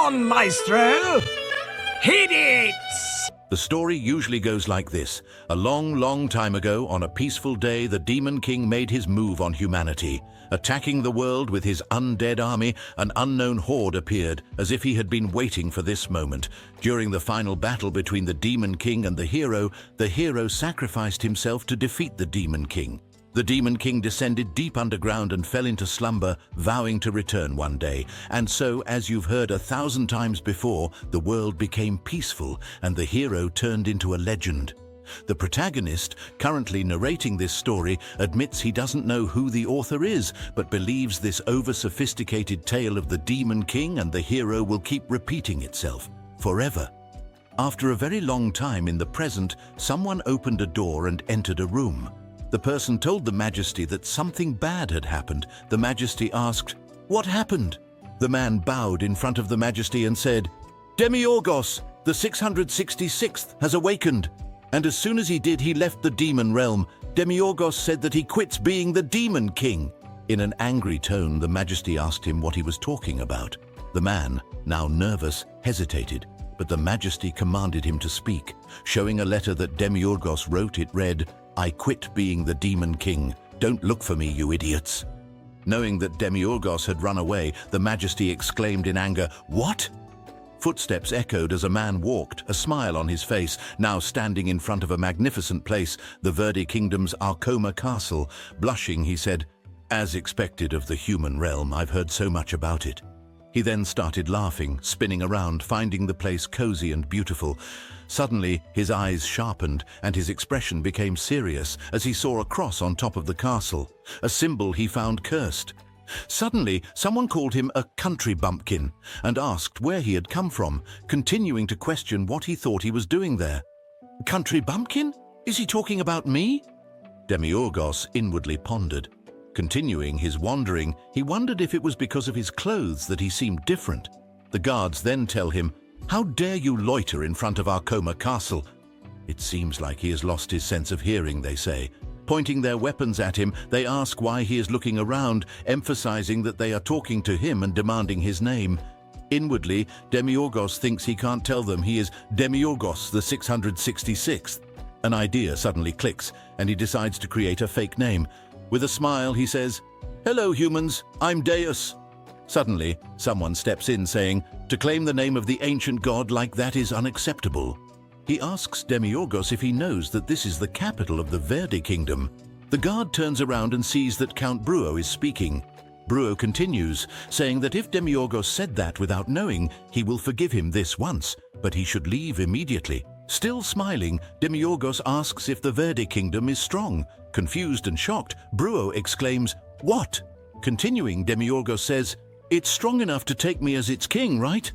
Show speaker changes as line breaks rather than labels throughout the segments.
on, maestro! Hit it!
The story usually goes like this. A long, long time ago, on a peaceful day, the Demon King made his move on humanity. Attacking the world with his undead army, an unknown horde appeared, as if he had been waiting for this moment. During the final battle between the Demon King and the hero sacrificed himself to defeat the Demon King. The Demon King descended deep underground and fell into slumber, vowing to return one day. And so, as you've heard 1,000 times before, the world became peaceful and the hero turned into a legend. The protagonist, currently narrating this story, admits he doesn't know who the author is, but believes this over-sophisticated tale of the Demon King and the hero will keep repeating itself, forever. After a very long time in the present, someone opened a door and entered a room. The person told the Majesty that something bad had happened. The Majesty asked, "What happened?" The man bowed in front of the Majesty and said, "Demiurgos, the 666th, has awakened." And as soon as he did, he left the demon realm. Demiurgos said that he quits being the Demon King. In an angry tone, the Majesty asked him what he was talking about. The man, now nervous, hesitated, but the Majesty commanded him to speak. Showing a letter that Demiurgos wrote, it read, "I quit being the Demon King. Don't look for me, you idiots." Knowing that Demiurgos had run away, the Majesty exclaimed in anger, "What?" Footsteps echoed as a man walked, a smile on his face, now standing in front of a magnificent place, the Verde Kingdom's Arcoma Castle. Blushing, he said, "As expected of the human realm, I've heard so much about it." He then started laughing, spinning around, finding the place cozy and beautiful. Suddenly, his eyes sharpened and his expression became serious as he saw a cross on top of the castle, a symbol he found cursed. Suddenly, someone called him a country bumpkin and asked where he had come from, continuing to question what he thought he was doing there. "Country bumpkin? Is he talking about me?" Demiurgos inwardly pondered. Continuing his wandering, he wondered if it was because of his clothes that he seemed different. The guards then tell him, "How dare you loiter in front of Arcoma Castle?" It seems like he has lost his sense of hearing, they say. Pointing their weapons at him, they ask why he is looking around, emphasizing that they are talking to him and demanding his name. Inwardly, Demiurgos thinks he can't tell them he is Demiurgos the 666th. An idea suddenly clicks, and he decides to create a fake name. With a smile, he says, "Hello, humans, I'm Deus." Suddenly, someone steps in saying, "To claim the name of the ancient god like that is unacceptable." He asks Demiurgos if he knows that this is the capital of the Verde Kingdom. The guard turns around and sees that Count Bruo is speaking. Bruo continues, saying that if Demiurgos said that without knowing, he will forgive him this once, but he should leave immediately. Still smiling, Demiurgos asks if the Verde Kingdom is strong. Confused and shocked, Bruo exclaims, "What?" Continuing, Demiurgos says, "It's strong enough to take me as its king, right?"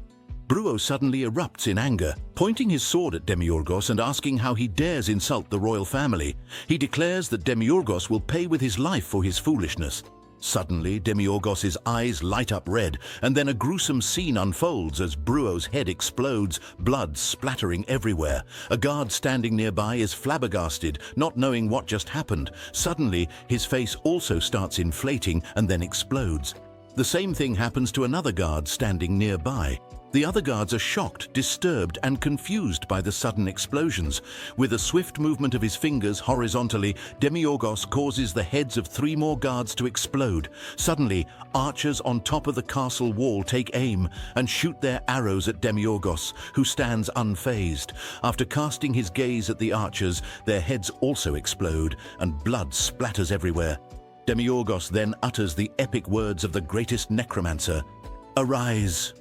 Bruo suddenly erupts in anger, pointing his sword at Demiurgos and asking how he dares insult the royal family. He declares that Demiurgos will pay with his life for his foolishness. Suddenly, Demiurgos' eyes light up red, and then a gruesome scene unfolds as Bruo's head explodes, blood splattering everywhere. A guard standing nearby is flabbergasted, not knowing what just happened. Suddenly, his face also starts inflating and then explodes. The same thing happens to another guard standing nearby. The other guards are shocked, disturbed, and confused by the sudden explosions. With a swift movement of his fingers horizontally, Demiurgos causes the heads of 3 more guards to explode. Suddenly, archers on top of the castle wall take aim and shoot their arrows at Demiurgos, who stands unfazed. After casting his gaze at the archers, their heads also explode, and blood splatters everywhere. Demiurgos then utters the epic words of the greatest necromancer, "Arise."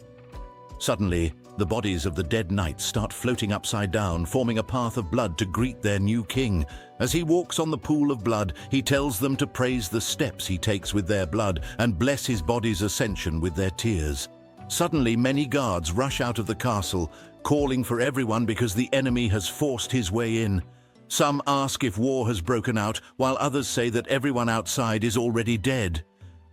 Suddenly, the bodies of the dead knights start floating upside down, forming a path of blood to greet their new king. As he walks on the pool of blood, he tells them to praise the steps he takes with their blood and bless his body's ascension with their tears. Suddenly, many guards rush out of the castle, calling for everyone because the enemy has forced his way in. Some ask if war has broken out, while others say that everyone outside is already dead.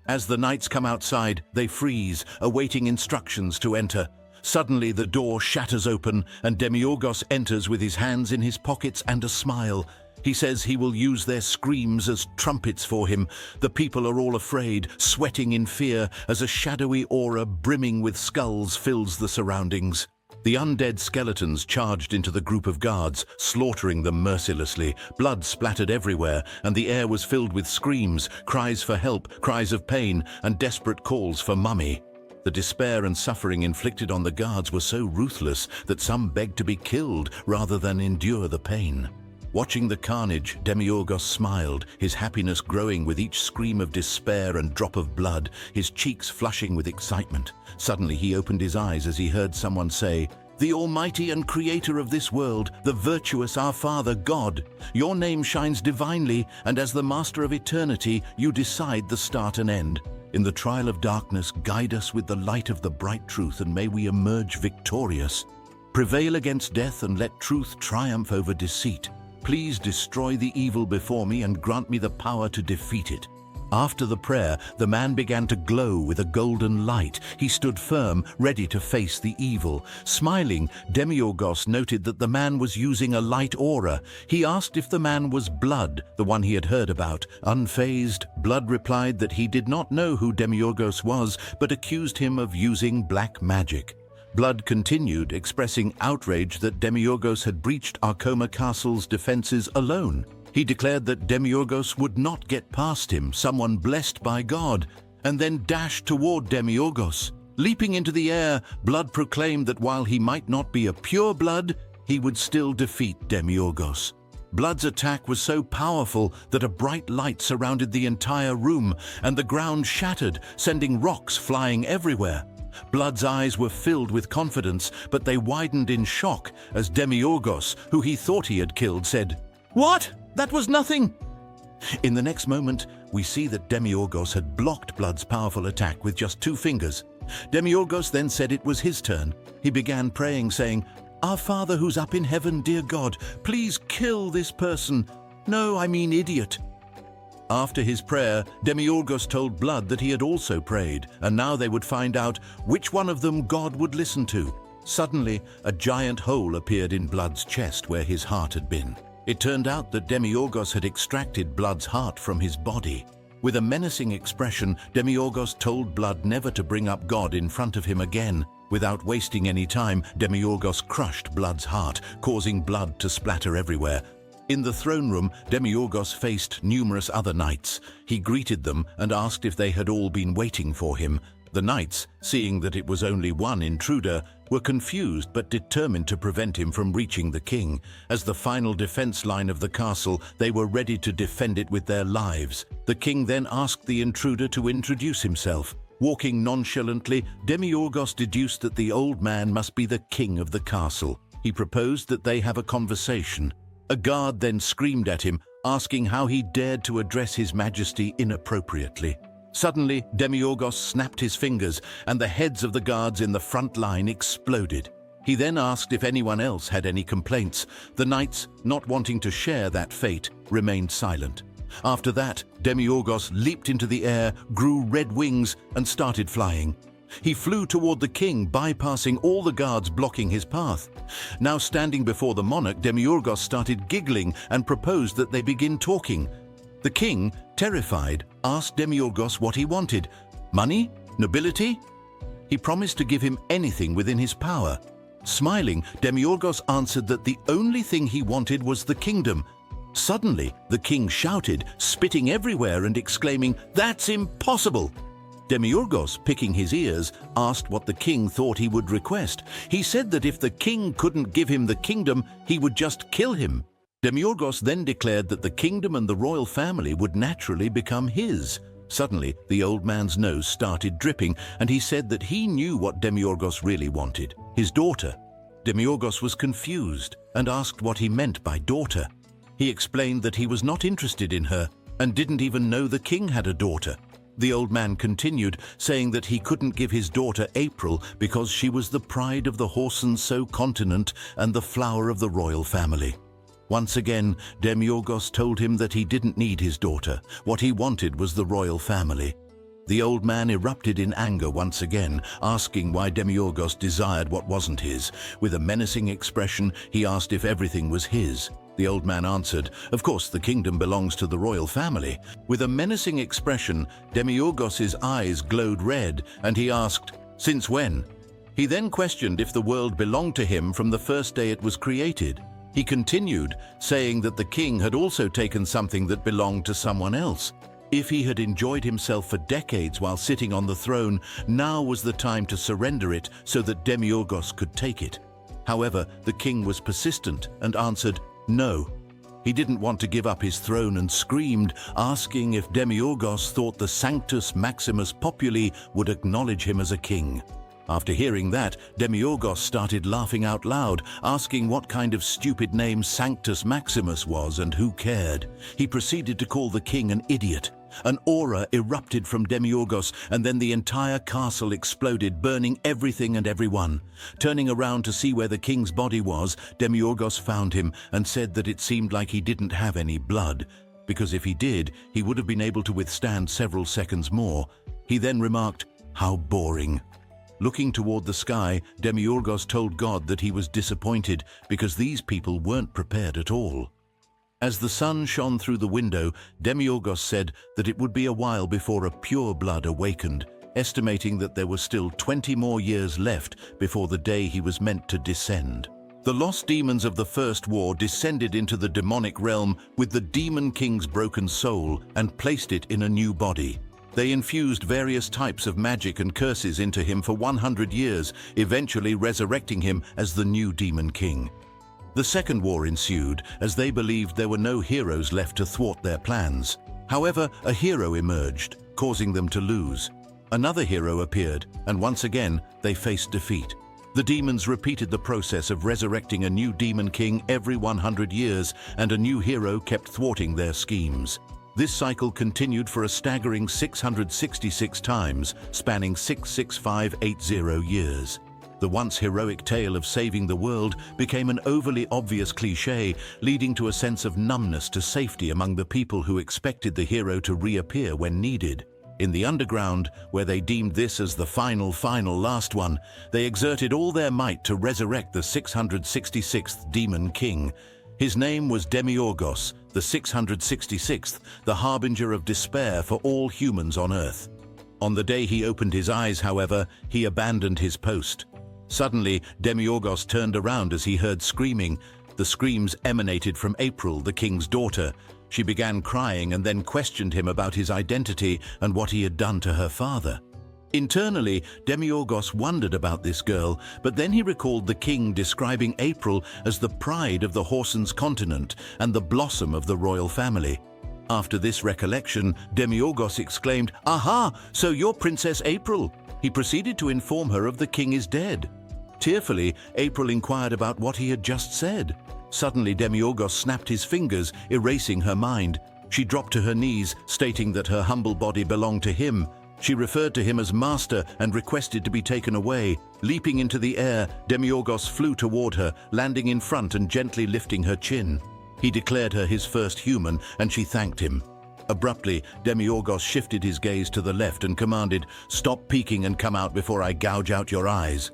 As the knights come outside, they freeze, awaiting instructions to enter. Suddenly, the door shatters open, and Demiurgos enters with his hands in his pockets and a smile. He says he will use their screams as trumpets for him. The people are all afraid, sweating in fear, as a shadowy aura brimming with skulls fills the surroundings. The undead skeletons charged into the group of guards, slaughtering them mercilessly. Blood splattered everywhere, and the air was filled with screams, cries for help, cries of pain, and desperate calls for mummy. The despair and suffering inflicted on the guards were so ruthless that some begged to be killed rather than endure the pain. Watching the carnage, Demiurgos smiled, his happiness growing with each scream of despair and drop of blood, his cheeks flushing with excitement. Suddenly he opened his eyes as he heard someone say, "The Almighty and Creator of this world, the virtuous our Father God, your name shines divinely, and as the Master of eternity, you decide the start and end. In the trial of darkness, guide us with the light of the bright truth, and may we emerge victorious. Prevail against death and let truth triumph over deceit. Please destroy the evil before me and grant me the power to defeat it." After the prayer, the man began to glow with a golden light. He stood firm, ready to face the evil. Smiling, Demiurgos noted that the man was using a light aura. He asked if the man was Blood, the one he had heard about. Unfazed, Blood replied that he did not know who Demiurgos was, but accused him of using black magic. Blood continued, expressing outrage that Demiurgos had breached Arkoma Castle's defenses alone. He declared that Demiurgos would not get past him, someone blessed by God, and then dashed toward Demiurgos. Leaping into the air, Blood proclaimed that while he might not be a pure blood, he would still defeat Demiurgos. Blood's attack was so powerful that a bright light surrounded the entire room, and the ground shattered, sending rocks flying everywhere. Blood's eyes were filled with confidence, but they widened in shock as Demiurgos, who he thought he had killed, said, "What? That was nothing!" In the next moment, we see that Demiurgos had blocked Blood's powerful attack with just 2 fingers. Demiurgos then said it was his turn. He began praying, saying, "Our Father who's up in heaven, dear God, please kill this person. No, I mean idiot." After his prayer, Demiurgos told Blood that he had also prayed, and now they would find out which one of them God would listen to. Suddenly, a giant hole appeared in Blood's chest where his heart had been. It turned out that Demiurgos had extracted Blood's heart from his body. With a menacing expression, Demiurgos told Blood never to bring up God in front of him again. Without wasting any time, Demiurgos crushed Blood's heart, causing blood to splatter everywhere. In the throne room, Demiurgos faced numerous other knights. He greeted them and asked if they had all been waiting for him. The knights, seeing that it was only one intruder, were confused but determined to prevent him from reaching the king. As the final defense line of the castle, they were ready to defend it with their lives. The king then asked the intruder to introduce himself. Walking nonchalantly, Demiurgos deduced that the old man must be the king of the castle. He proposed that they have a conversation. A guard then screamed at him, asking how he dared to address his majesty inappropriately. Suddenly, Demiurgos snapped his fingers, and the heads of the guards in the front line exploded. He then asked if anyone else had any complaints. The knights, not wanting to share that fate, remained silent. After that, Demiurgos leaped into the air, grew red wings, and started flying. He flew toward the king, bypassing all the guards blocking his path. Now standing before the monarch, Demiurgos started giggling and proposed that they begin talking. The king, terrified, asked Demiurgos what he wanted. Money? Nobility? He promised to give him anything within his power. Smiling, Demiurgos answered that the only thing he wanted was the kingdom. Suddenly, the king shouted, spitting everywhere and exclaiming, "That's impossible!" Demiurgos, picking his ears, asked what the king thought he would request. He said that if the king couldn't give him the kingdom, he would just kill him. Demiurgos then declared that the kingdom and the royal family would naturally become his. Suddenly, the old man's nose started dripping, and he said that he knew what Demiurgos really wanted, his daughter. Demiurgos was confused and asked what he meant by daughter. He explained that he was not interested in her and didn't even know the king had a daughter. The old man continued, saying that he couldn't give his daughter April because she was the pride of the Horsen-So continent and the flower of the royal family. Once again, Demiurgos told him that he didn't need his daughter. What he wanted was the royal family. The old man erupted in anger once again, asking why Demiurgos desired what wasn't his. With a menacing expression, he asked if everything was his. The old man answered, "Of course, the kingdom belongs to the royal family." With a menacing expression, Demiurgos's eyes glowed red, and he asked, "Since when?" He then questioned if the world belonged to him from the first day it was created. He continued, saying that the king had also taken something that belonged to someone else. If he had enjoyed himself for decades while sitting on the throne, now was the time to surrender it so that Demiurgos could take it. However, the king was persistent and answered, "No." He didn't want to give up his throne and screamed, asking if Demiurgos thought the Sanctus Maximus Populi would acknowledge him as a king. After hearing that, Demiurgos started laughing out loud, asking what kind of stupid name Sanctus Maximus was and who cared. He proceeded to call the king an idiot. An aura erupted from Demiurgos, and then the entire castle exploded, burning everything and everyone. Turning around to see where the king's body was, Demiurgos found him and said that it seemed like he didn't have any blood, because if he did, he would have been able to withstand several seconds more. He then remarked, "How boring." Looking toward the sky, Demiurgos told God that he was disappointed because these people weren't prepared at all. As the sun shone through the window, Demiurgos said that it would be a while before a pure blood awakened, estimating that there were still 20 more years left before the day he was meant to descend. The lost demons of the first war descended into the demonic realm with the demon king's broken soul and placed it in a new body. They infused various types of magic and curses into him for 100 years, eventually resurrecting him as the new demon king. The second war ensued, as they believed there were no heroes left to thwart their plans. However, a hero emerged, causing them to lose. Another hero appeared, and once again, they faced defeat. The demons repeated the process of resurrecting a new demon king every 100 years, and a new hero kept thwarting their schemes. This cycle continued for a staggering 666 times, spanning 66580 years. The once heroic tale of saving the world became an overly obvious cliché, leading to a sense of numbness to safety among the people who expected the hero to reappear when needed. In the underground, where they deemed this as the final last one, they exerted all their might to resurrect the 666th demon king. His name was Demiurgos, the 666th, the harbinger of despair for all humans on Earth. On the day he opened his eyes, however, he abandoned his post. Suddenly, Demiurgos turned around as he heard screaming. The screams emanated from April, the king's daughter. She began crying and then questioned him about his identity and what he had done to her father. Internally, Demiurgos wondered about this girl, but then he recalled the king describing April as the pride of the Horsens continent and the blossom of the royal family. After this recollection, Demiurgos exclaimed, "Aha! So you're Princess April!" He proceeded to inform her of the king is dead. Tearfully, April inquired about what he had just said. Suddenly, Demiurgos snapped his fingers, erasing her mind. She dropped to her knees, stating that her humble body belonged to him. She referred to him as master and requested to be taken away. Leaping into the air, Demiurgos flew toward her, landing in front and gently lifting her chin. He declared her his first human, and she thanked him. Abruptly, Demiurgos shifted his gaze to the left and commanded, "Stop peeking and come out before I gouge out your eyes."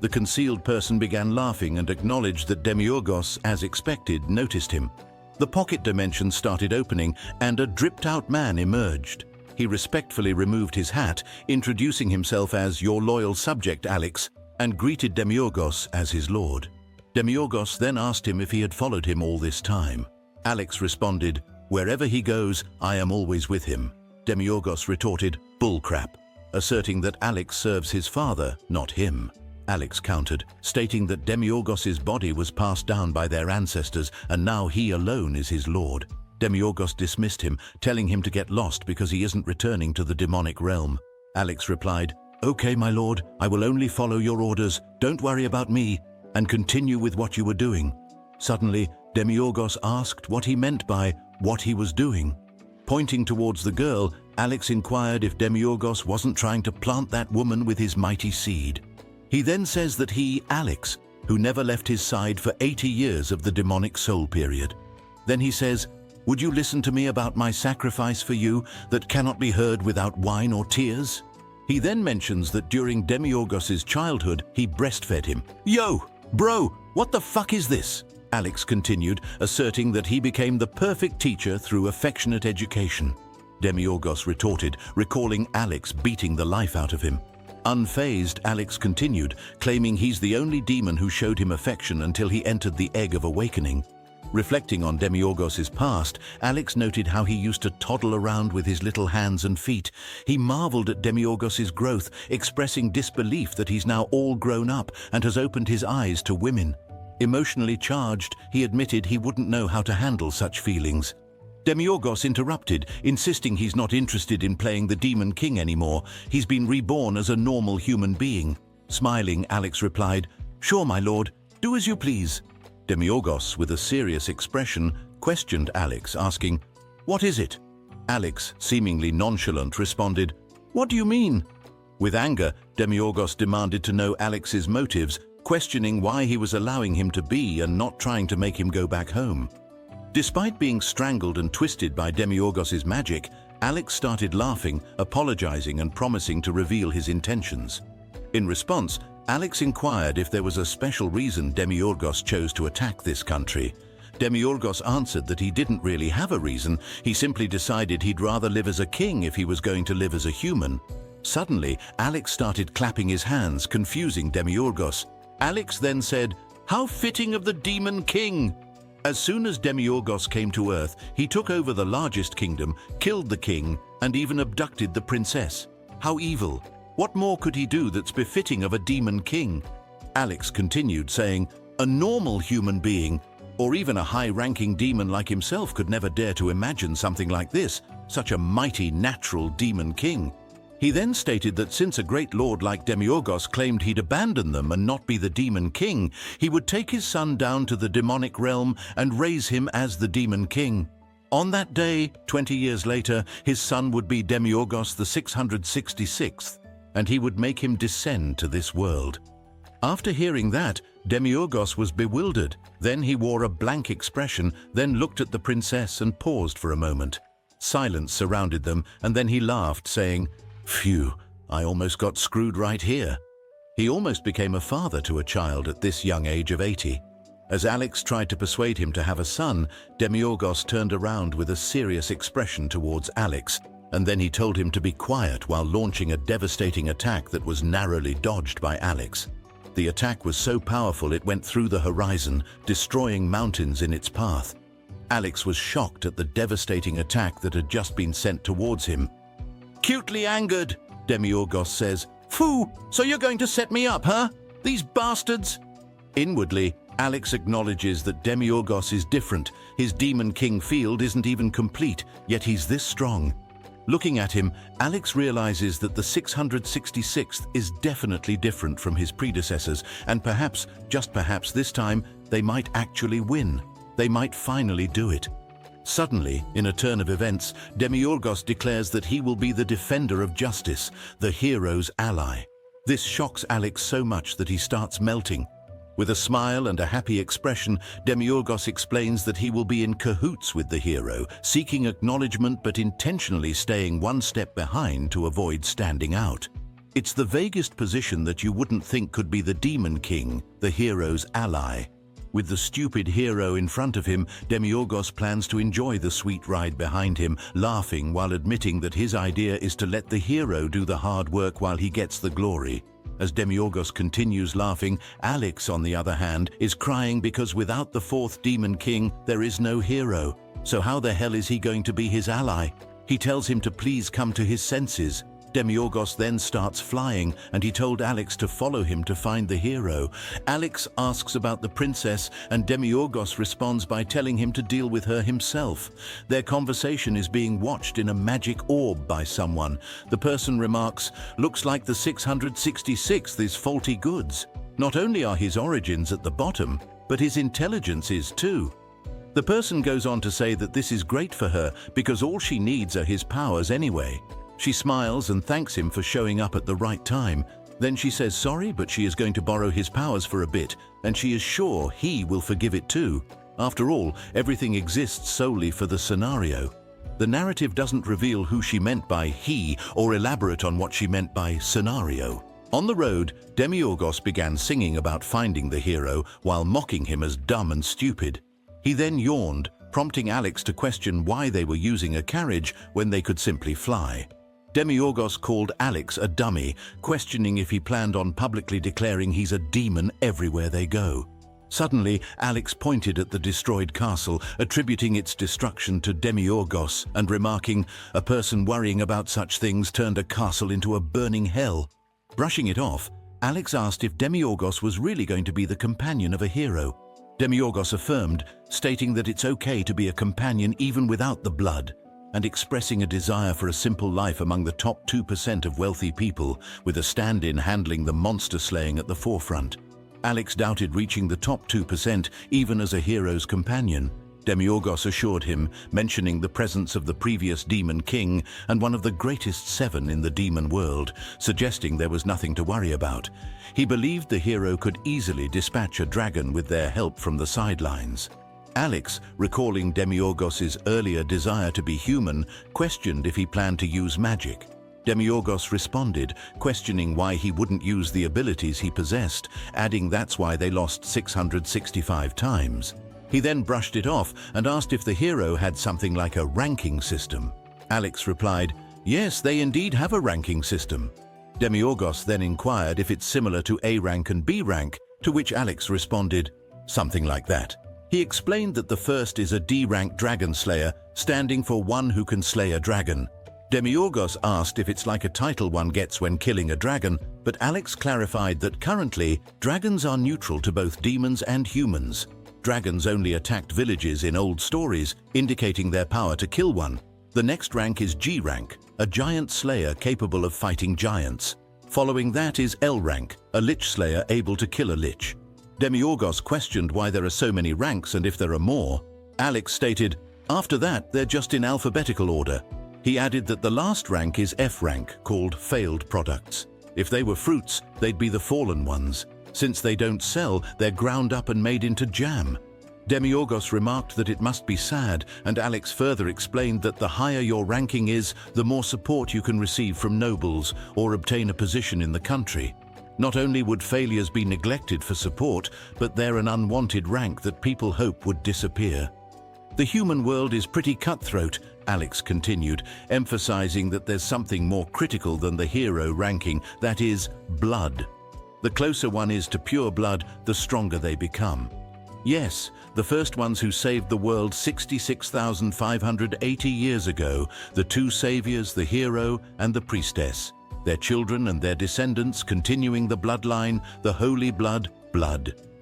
The concealed person began laughing and acknowledged that Demiurgos, as expected, noticed him. The pocket dimension started opening, and a dripped-out man emerged. He respectfully removed his hat, introducing himself as "Your loyal subject, Alex," and greeted Demiurgos as his lord. Demiurgos then asked him if he had followed him all this time. Alex responded, "Wherever he goes, I am always with him." Demiurgos retorted, "Bullcrap," asserting that Alex serves his father, not him. Alex countered, stating that Demiurgos's body was passed down by their ancestors and now he alone is his lord. Demiurgos dismissed him, telling him to get lost because he isn't returning to the demonic realm. Alex replied, "Okay, my lord, I will only follow your orders, don't worry about me, and continue with what you were doing." Suddenly, Demiurgos asked what he meant by what he was doing. Pointing towards the girl, Alex inquired if Demiurgos wasn't trying to plant that woman with his mighty seed. He then says that he, Alex, who never left his side for 80 years of the demonic soul period. Then he says, "Would you listen to me about my sacrifice for you that cannot be heard without wine or tears?" He then mentions that during Demiurgos's childhood, he breastfed him. Yo, bro, what the fuck is this? Alex continued, asserting that he became the perfect teacher through affectionate education. Demiurgos retorted, recalling Alex beating the life out of him. Unfazed, Alex continued, claiming he's the only demon who showed him affection until he entered the Egg of Awakening. Reflecting on Demiurgos' past, Alex noted how he used to toddle around with his little hands and feet. He marveled at Demiurgos' growth, expressing disbelief that he's now all grown up and has opened his eyes to women. Emotionally charged, he admitted he wouldn't know how to handle such feelings. Demiurgos interrupted, insisting he's not interested in playing the Demon King anymore. He's been reborn as a normal human being. Smiling, Alex replied, "Sure, my lord, do as you please." Demiurgos, with a serious expression, questioned Alex, asking, "What is it?" Alex, seemingly nonchalant, responded, "What do you mean?" With anger, Demiurgos demanded to know Alex's motives, questioning why he was allowing him to be and not trying to make him go back home. Despite being strangled and twisted by Demiurgos' magic, Alex started laughing, apologizing and promising to reveal his intentions. In response, Alex inquired if there was a special reason Demiurgos chose to attack this country. Demiurgos answered that he didn't really have a reason, he simply decided he'd rather live as a king if he was going to live as a human. Suddenly, Alex started clapping his hands, confusing Demiurgos. Alex then said, "How fitting of the Demon King!" As soon as Demiurgos came to Earth, he took over the largest kingdom, killed the king, and even abducted the princess. How evil! What more could he do that's befitting of a demon king? Alex continued, saying, "A normal human being, or even a high-ranking demon like himself, could never dare to imagine something like this, such a mighty natural demon king." He then stated that since a great lord like Demiurgos claimed he'd abandon them and not be the demon king, he would take his son down to the demonic realm and raise him as the demon king. On that day, 20 years later, his son would be Demiurgos the 666th, and he would make him descend to this world. After hearing that, Demiurgos was bewildered. Then he wore a blank expression, then looked at the princess and paused for a moment. Silence surrounded them, and then he laughed, saying, "Phew, I almost got screwed right here." He almost became a father to a child at this young age of 80. As Alex tried to persuade him to have a son, Demiurgos turned around with a serious expression towards Alex, and then he told him to be quiet while launching a devastating attack that was narrowly dodged by Alex. The attack was so powerful it went through the horizon, destroying mountains in its path. Alex was shocked at the devastating attack that had just been sent towards him. Cutely angered, Demiurgos says, "Phoo, so you're going to set me up, huh? These bastards!" Inwardly, Alex acknowledges that Demiurgos is different. His Demon King field isn't even complete, yet he's this strong. Looking at him, Alex realizes that the 666th is definitely different from his predecessors, and perhaps, just perhaps this time, they might actually win. They might finally do it. Suddenly, in a turn of events, Demiurgos declares that he will be the defender of justice, the hero's ally. This shocks Alex so much that he starts melting. With a smile and a happy expression, Demiurgos explains that he will be in cahoots with the hero, seeking acknowledgement but intentionally staying one step behind to avoid standing out. It's the vaguest position that you wouldn't think could be the Demon King, the hero's ally. With the stupid hero in front of him, Demiurgos plans to enjoy the sweet ride behind him, laughing while admitting that his idea is to let the hero do the hard work while he gets the glory. As Demiurgos continues laughing, Alex, on the other hand, is crying because without the fourth Demon King, there is no hero. So how the hell is he going to be his ally? He tells him to please come to his senses. Demiurgos then starts flying, and he told Alex to follow him to find the hero. Alex asks about the princess, and Demiurgos responds by telling him to deal with her himself. Their conversation is being watched in a magic orb by someone. The person remarks, "Looks like the 666th is faulty goods. Not only are his origins at the bottom, but his intelligence is too." The person goes on to say that this is great for her because all she needs are his powers anyway. She smiles and thanks him for showing up at the right time. Then she says sorry, but she is going to borrow his powers for a bit, and she is sure he will forgive it too. After all, everything exists solely for the scenario. The narrative doesn't reveal who she meant by he or elaborate on what she meant by scenario. On the road, Demiurgos began singing about finding the hero while mocking him as dumb and stupid. He then yawned, prompting Alex to question why they were using a carriage when they could simply fly. Demiurgos called Alex a dummy, questioning if he planned on publicly declaring he's a demon everywhere they go. Suddenly, Alex pointed at the destroyed castle, attributing its destruction to Demiurgos and remarking, "A person worrying about such things turned a castle into a burning hell." Brushing it off, Alex asked if Demiurgos was really going to be the companion of a hero. Demiurgos affirmed, stating that it's okay to be a companion even without the blood, and expressing a desire for a simple life among the top 2% of wealthy people, with a stand-in handling the monster slaying at the forefront. Alex doubted reaching the top 2% even as a hero's companion. Demiurgos assured him, mentioning the presence of the previous demon king and one of the greatest 7 in the demon world, suggesting there was nothing to worry about. He believed the hero could easily dispatch a dragon with their help from the sidelines. Alex, recalling Demiurgos's earlier desire to be human, questioned if he planned to use magic. Demiurgos responded, questioning why he wouldn't use the abilities he possessed, adding that's why they lost 665 times. He then brushed it off and asked if the hero had something like a ranking system. Alex replied, "Yes, they indeed have a ranking system." Demiurgos then inquired if it's similar to A rank and B rank, to which Alex responded, "Something like that." He explained that the first is a D-rank dragon slayer, standing for one who can slay a dragon. Demiurgos asked if it's like a title one gets when killing a dragon, but Alex clarified that currently, dragons are neutral to both demons and humans. Dragons only attacked villages in old stories, indicating their power to kill one. The next rank is G rank, a giant slayer capable of fighting giants. Following that is L rank, a lich slayer able to kill a lich. Demiurgos questioned why there are so many ranks and if there are more. Alex stated, "After that, they're just in alphabetical order." He added that the last rank is F rank, called failed products. If they were fruits, they'd be the fallen ones. Since they don't sell, they're ground up and made into jam. Demiurgos remarked that it must be sad, and Alex further explained that the higher your ranking is, the more support you can receive from nobles or obtain a position in the country. Not only would failures be neglected for support, but they're an unwanted rank that people hope would disappear. The human world is pretty cutthroat, Alex continued, emphasizing that there's something more critical than the hero ranking, that is, blood. The closer one is to pure blood, the stronger they become. Yes, the first ones who saved the world 66,580 years ago, the 2 saviors, the hero and the priestess, their children and their descendants continuing the bloodline, the holy blood.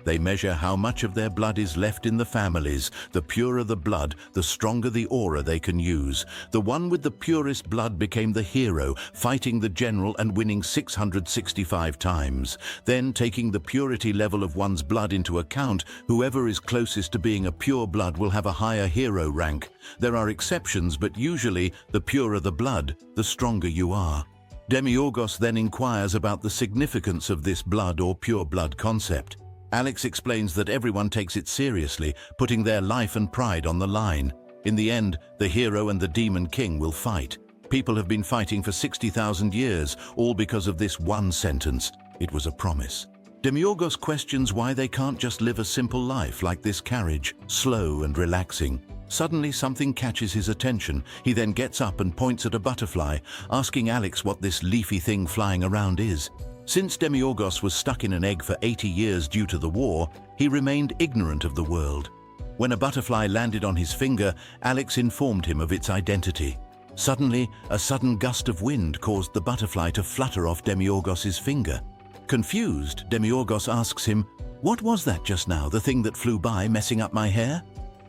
They measure how much of their blood is left in the families. The purer the blood, the stronger the aura they can use. The one with the purest blood became the hero, fighting the general and winning 665 times. Then, taking the purity level of one's blood into account, whoever is closest to being a pure blood will have a higher hero rank. There are exceptions, but usually, the purer the blood, the stronger you are. Demiurgos then inquires about the significance of this blood or pure blood concept. Alex explains that everyone takes it seriously, putting their life and pride on the line. In the end, the hero and the demon king will fight. People have been fighting for 60,000 years, all because of this one sentence. It was a promise. Demiurgos questions why they can't just live a simple life like this carriage, slow and relaxing. Suddenly something catches his attention. He then gets up and points at a butterfly, asking Alex what this leafy thing flying around is. Since Demiurgos was stuck in an egg for 80 years due to the war, he remained ignorant of the world. When a butterfly landed on his finger, Alex informed him of its identity. Suddenly, a sudden gust of wind caused the butterfly to flutter off Demiurgos's finger. Confused, Demiurgos asks him, "What was that just now, the thing that flew by, messing up my hair?"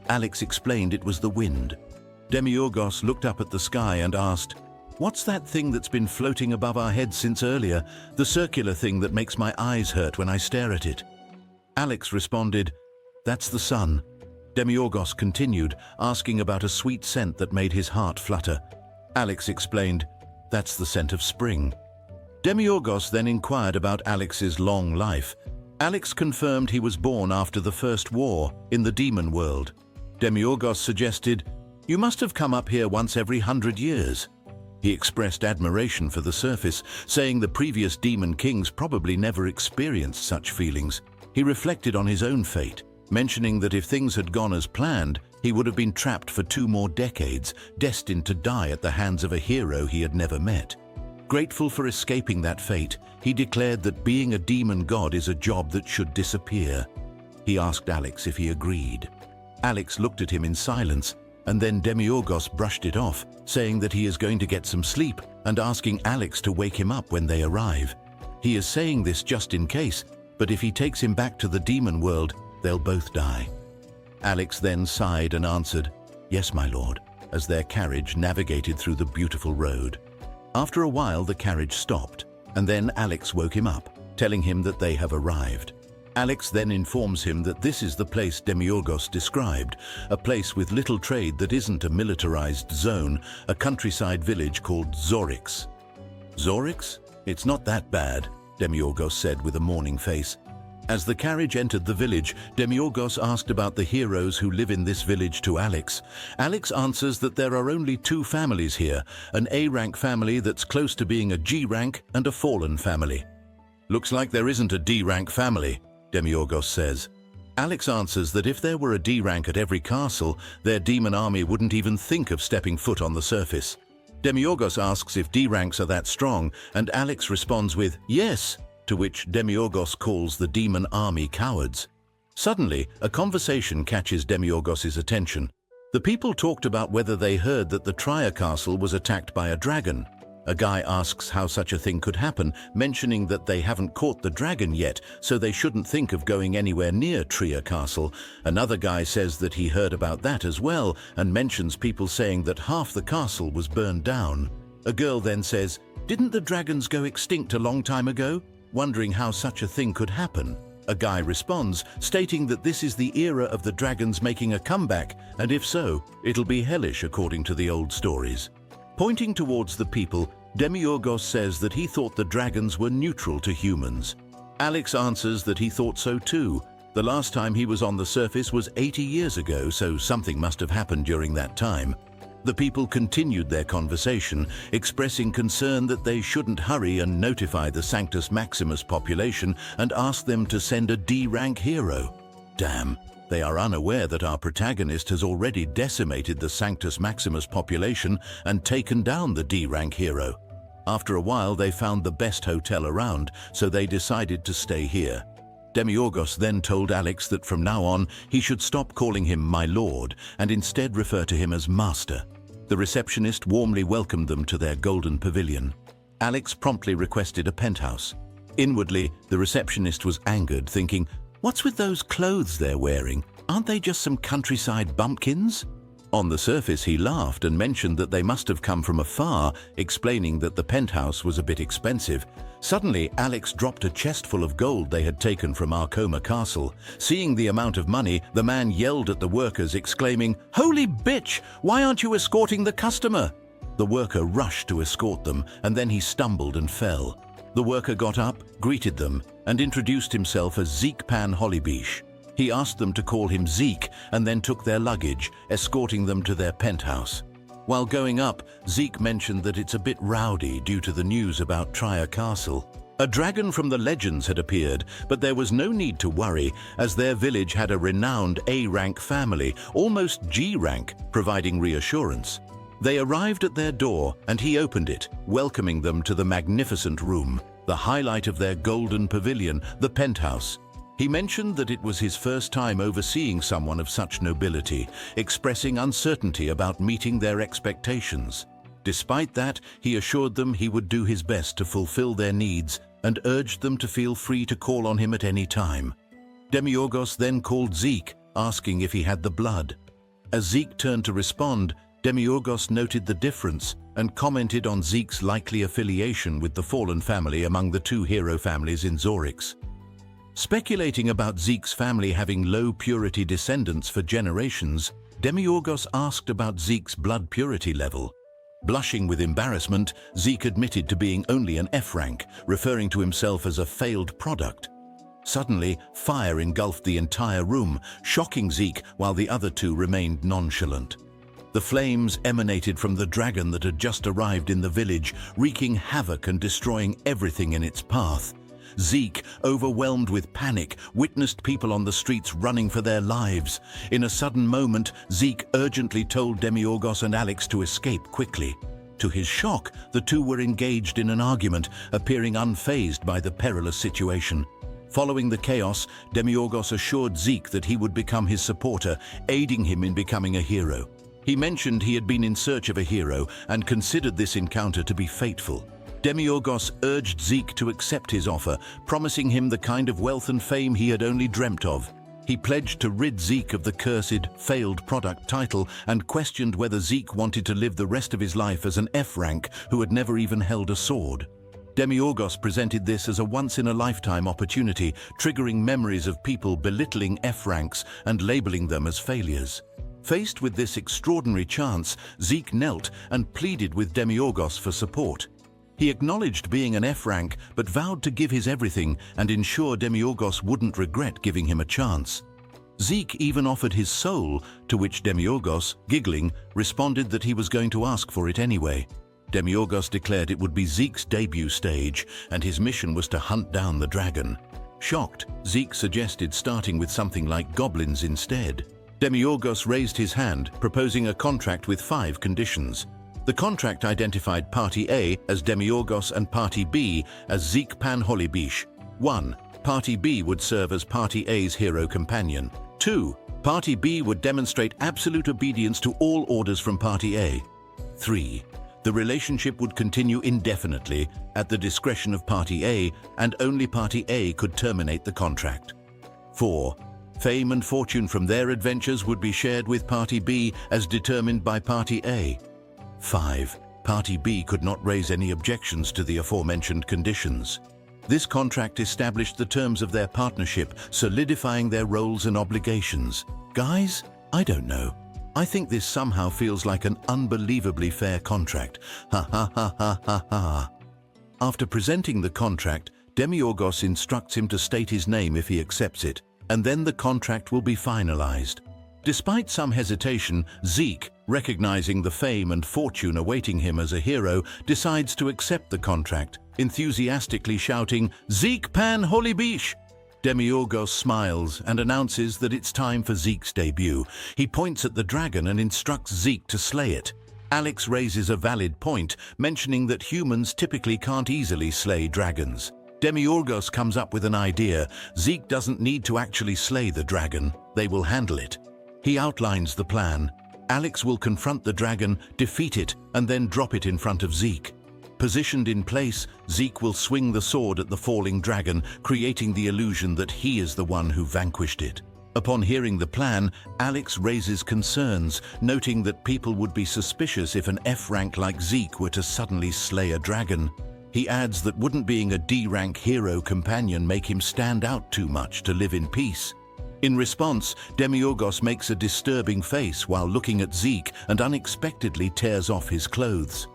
Alex explained it was the wind. Demiurgos looked up at the sky and asked, "What's that thing that's been floating above our heads since earlier, the circular thing that makes my eyes hurt when I stare at it?" Alex responded, "That's the sun." Demiurgos continued, asking about a sweet scent that made his heart flutter. Alex explained, "That's the scent of spring." Demiurgos then inquired about Alex's long life. Alex confirmed he was born after the First War in the demon world. Demiurgos suggested, "You must have come up here once every 100 years." He expressed admiration for the surface, saying the previous demon kings probably never experienced such feelings. He reflected on his own fate, mentioning that if things had gone as planned, he would have been trapped for 2 more decades, destined to die at the hands of a hero he had never met. Grateful for escaping that fate, he declared that being a demon god is a job that should disappear. He asked Alex if he agreed. Alex looked at him in silence, and then Demiurgos brushed it off, saying that he is going to get some sleep and asking Alex to wake him up when they arrive. He is saying this just in case, but if he takes him back to the demon world, they'll both die. Alex then sighed and answered, "Yes, my lord," as their carriage navigated through the beautiful road. After a while, the carriage stopped, and then Alex woke him up, telling him that they have arrived. Alex then informs him that this is the place Demiurgos described, a place with little trade that isn't a militarized zone, a countryside village called Zorix. Zorix? It's not that bad, Demiurgos said with a morning face. As the carriage entered the village, Demiurgos asked about the heroes who live in this village to Alex. Alex answers that there are only 2 families here, an A-rank family that's close to being a G-rank and a fallen family. Looks like there isn't a D-rank family, Demiurgos says. Alex answers that if there were a D-rank at every castle, their demon army wouldn't even think of stepping foot on the surface. Demiurgos asks if D-ranks are that strong, and Alex responds with, "Yes," to which Demiurgos calls the demon army cowards. Suddenly, a conversation catches Demiurgos' attention. The people talked about whether they heard that the Trier Castle was attacked by a dragon. A guy asks how such a thing could happen, mentioning that they haven't caught the dragon yet, so they shouldn't think of going anywhere near Trier Castle. Another guy says that he heard about that as well, and mentions people saying that half the castle was burned down. A girl then says, "Didn't the dragons go extinct a long time ago?" wondering how such a thing could happen. A guy responds, stating that this is the era of the dragons making a comeback, and if so, it'll be hellish according to the old stories. Pointing towards the people, Demiurgos says that he thought the dragons were neutral to humans. Alex answers that he thought so too. The last time he was on the surface was 80 years ago, so something must have happened during that time. The people continued their conversation, expressing concern that they shouldn't hurry and notify the Sanctus Maximus population and ask them to send a D-rank hero. Damn, they are unaware that our protagonist has already decimated the Sanctus Maximus population and taken down the D-rank hero. After a while, they found the best hotel around, so they decided to stay here. Demiurgos then told Alex that from now on, he should stop calling him my lord and instead refer to him as master. The receptionist warmly welcomed them to their golden pavilion. Alex promptly requested a penthouse. Inwardly, the receptionist was angered, thinking, "What's with those clothes they're wearing? Aren't they just some countryside bumpkins?" On the surface, he laughed and mentioned that they must have come from afar, explaining that the penthouse was a bit expensive. Suddenly, Alex dropped a chest full of gold they had taken from Arcoma Castle. Seeing the amount of money, the man yelled at the workers, exclaiming, "Holy bitch! Why aren't you escorting the customer?" The worker rushed to escort them, and then he stumbled and fell. The worker got up, greeted them, and introduced himself as Zeke Pan Hollybeach. He asked them to call him Zeke and then took their luggage, escorting them to their penthouse. While going up, Zeke mentioned that it's a bit rowdy due to the news about Trier Castle. A dragon from the legends had appeared, but there was no need to worry, as their village had a renowned A-rank family, almost G-rank, providing reassurance. They arrived at their door, and he opened it, welcoming them to the magnificent room, the highlight of their golden pavilion, the penthouse. He mentioned that it was his first time overseeing someone of such nobility, expressing uncertainty about meeting their expectations. Despite that, he assured them he would do his best to fulfill their needs and urged them to feel free to call on him at any time. Demiurgos then called Zeke, asking if he had the blood. As Zeke turned to respond, Demiurgos noted the difference and commented on Zeke's likely affiliation with the fallen family among the 2 hero families in Zorix. Speculating about Zeke's family having low purity descendants for generations, Demiurgos asked about Zeke's blood purity level. Blushing with embarrassment, Zeke admitted to being only an F rank, referring to himself as a failed product. Suddenly, fire engulfed the entire room, shocking Zeke while the other 2 remained nonchalant. The flames emanated from the dragon that had just arrived in the village, wreaking havoc and destroying everything in its path. Zeke, overwhelmed with panic, witnessed people on the streets running for their lives. In a sudden moment, Zeke urgently told Demiurgos and Alex to escape quickly. To his shock, the two were engaged in an argument, appearing unfazed by the perilous situation. Following the chaos, Demiurgos assured Zeke that he would become his supporter, aiding him in becoming a hero. He mentioned he had been in search of a hero and considered this encounter to be fateful. Demiurgos urged Zeke to accept his offer, promising him the kind of wealth and fame he had only dreamt of. He pledged to rid Zeke of the cursed, failed product title and questioned whether Zeke wanted to live the rest of his life as an F-rank who had never even held a sword. Demiurgos presented this as a once-in-a-lifetime opportunity, triggering memories of people belittling F-ranks and labeling them as failures. Faced with this extraordinary chance, Zeke knelt and pleaded with Demiurgos for support. He acknowledged being an F-rank, but vowed to give his everything and ensure Demiurgos wouldn't regret giving him a chance. Zeke even offered his soul, to which Demiurgos, giggling, responded that he was going to ask for it anyway. Demiurgos declared it would be Zeke's debut stage, and his mission was to hunt down the dragon. Shocked, Zeke suggested starting with something like goblins instead. Demiurgos raised his hand, proposing a contract with 5 conditions. The contract identified Party A as Demiurgos and Party B as Zeke Pan-Holibish. 1. Party B would serve as Party A's hero companion. 2. Party B would demonstrate absolute obedience to all orders from Party A. 3. The relationship would continue indefinitely at the discretion of Party A, and only Party A could terminate the contract. 4. Fame and fortune from their adventures would be shared with Party B as determined by Party A. 5. Party B could not raise any objections to the aforementioned conditions. This contract established the terms of their partnership, solidifying their roles and obligations. Guys, I don't know. I think this somehow feels like an unbelievably fair contract. Ha ha ha ha ha ha. After presenting the contract, Demiurgos instructs him to state his name if he accepts it, and then the contract will be finalized. Despite some hesitation, Zeke, recognizing the fame and fortune awaiting him as a hero, decides to accept the contract, enthusiastically shouting, "Zeke Pan-Holibish!" Demiurgos smiles and announces that it's time for Zeke's debut. He points at the dragon and instructs Zeke to slay it. Alex raises a valid point, mentioning that humans typically can't easily slay dragons. Demiurgos comes up with an idea. Zeke doesn't need to actually slay the dragon. They will handle it. He outlines the plan. Alex will confront the dragon, defeat it, and then drop it in front of Zeke. Positioned in place, Zeke will swing the sword at the falling dragon, creating the illusion that he is the one who vanquished it. Upon hearing the plan, Alex raises concerns, noting that people would be suspicious if an F-rank like Zeke were to suddenly slay a dragon. He adds that wouldn't being a D-rank hero companion make him stand out too much to live in peace. In response, Demiurgos makes a disturbing face while looking at Zeke and unexpectedly tears off his clothes.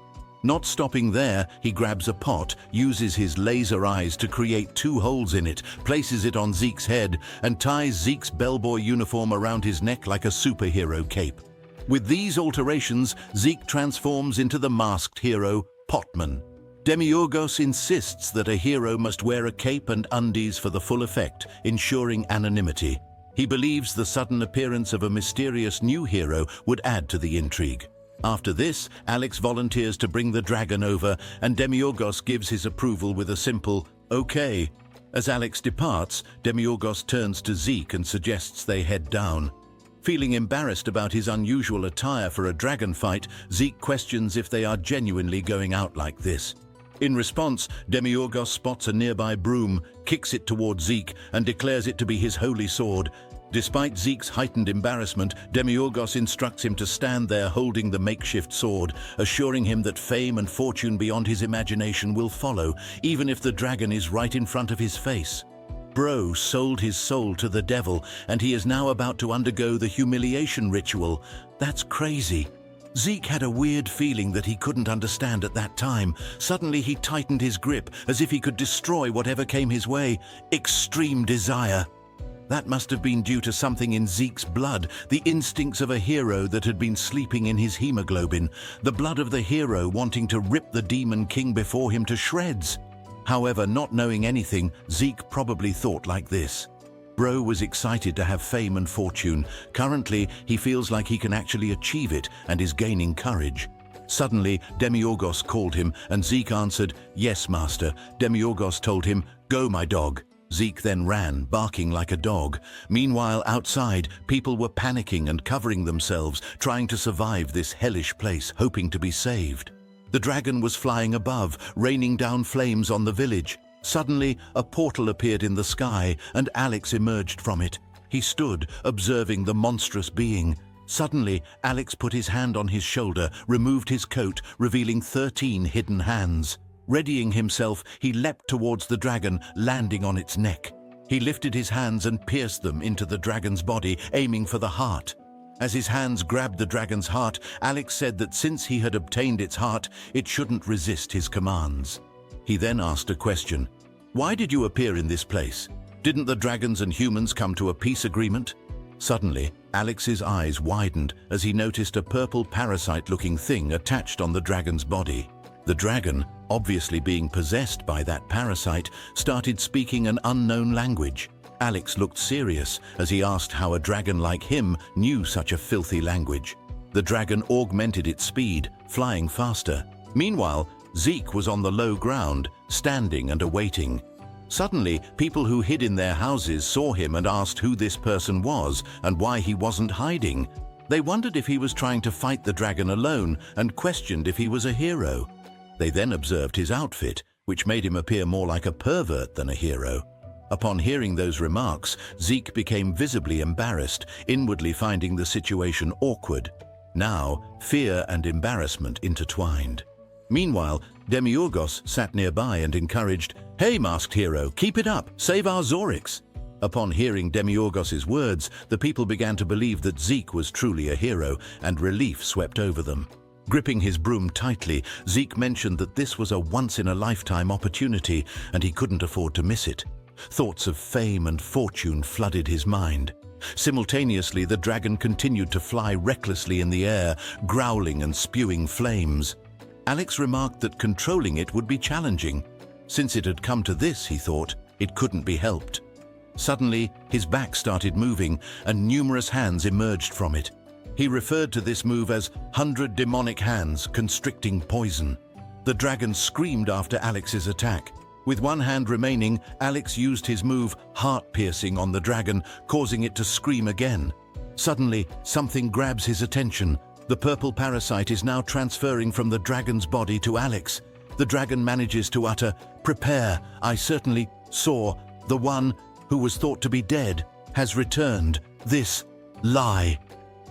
Not stopping there, he grabs a pot, uses his laser eyes to create 2 holes in it, places it on Zeke's head, and ties Zeke's bellboy uniform around his neck like a superhero cape. With these alterations, Zeke transforms into the masked hero, Potman. Demiurgos insists that a hero must wear a cape and undies for the full effect, ensuring anonymity. He believes the sudden appearance of a mysterious new hero would add to the intrigue. After this, Alex volunteers to bring the dragon over, and Demiurgos gives his approval with a simple, "Okay." As Alex departs, Demiurgos turns to Zeke and suggests they head down. Feeling embarrassed about his unusual attire for a dragon fight, Zeke questions if they are genuinely going out like this. In response, Demiurgos spots a nearby broom, kicks it toward Zeke, and declares it to be his holy sword. Despite Zeke's heightened embarrassment, Demiurgos instructs him to stand there holding the makeshift sword, assuring him that fame and fortune beyond his imagination will follow, even if the dragon is right in front of his face. Bro sold his soul to the devil, and he is now about to undergo the humiliation ritual. That's crazy. Zeke had a weird feeling that he couldn't understand at that time. Suddenly he tightened his grip, as if he could destroy whatever came his way. Extreme desire. That must have been due to something in Zeke's blood, the instincts of a hero that had been sleeping in his hemoglobin, the blood of the hero wanting to rip the Demon King before him to shreds. However, not knowing anything, Zeke probably thought like this. Bro was excited to have fame and fortune. Currently, he feels like he can actually achieve it and is gaining courage. Suddenly, Demiurgos called him and Zeke answered, "Yes, master." Demiurgos told him, "Go, my dog." Zeke then ran, barking like a dog. Meanwhile, outside, people were panicking and covering themselves, trying to survive this hellish place, hoping to be saved. The dragon was flying above, raining down flames on the village. Suddenly, a portal appeared in the sky, and Alex emerged from it. He stood, observing the monstrous being. Suddenly, Alex put his hand on his shoulder, removed his coat, revealing 13 hidden hands. Readying himself, he leapt towards the dragon, landing on its neck. He lifted his hands and pierced them into the dragon's body, aiming for the heart. As his hands grabbed the dragon's heart, Alex said that since he had obtained its heart, it shouldn't resist his commands. He then asked a question. "Why did you appear in this place? Didn't the dragons and humans come to a peace agreement?" Suddenly, Alex's eyes widened as he noticed a purple parasite-looking thing attached on the dragon's body. The dragon, obviously being possessed by that parasite, started speaking an unknown language. Alex looked serious as he asked how a dragon like him knew such a filthy language. The dragon augmented its speed, flying faster. Meanwhile, Zeke was on the low ground, standing and awaiting. Suddenly, people who hid in their houses saw him and asked who this person was and why he wasn't hiding. They wondered if he was trying to fight the dragon alone and questioned if he was a hero. They then observed his outfit, which made him appear more like a pervert than a hero. Upon hearing those remarks, Zeke became visibly embarrassed, inwardly finding the situation awkward. Now, fear and embarrassment intertwined. Meanwhile, Demiurgos sat nearby and encouraged, "Hey, masked hero, keep it up, save our Zorix." Upon hearing Demiurgos's words, the people began to believe that Zeke was truly a hero, and relief swept over them. Gripping his broom tightly, Zeke mentioned that this was a once-in-a-lifetime opportunity and he couldn't afford to miss it. Thoughts of fame and fortune flooded his mind. Simultaneously, the dragon continued to fly recklessly in the air, growling and spewing flames. Alex remarked that controlling it would be challenging. Since it had come to this, he thought, it couldn't be helped. Suddenly, his back started moving and numerous hands emerged from it. He referred to this move as 100 demonic hands constricting poison. The dragon screamed after Alex's attack. With one hand remaining, Alex used his move heart-piercing on the dragon, causing it to scream again. Suddenly, something grabs his attention. The purple parasite is now transferring from the dragon's body to Alex. The dragon manages to utter, "Prepare, I certainly saw. The one who was thought to be dead has returned. This lie."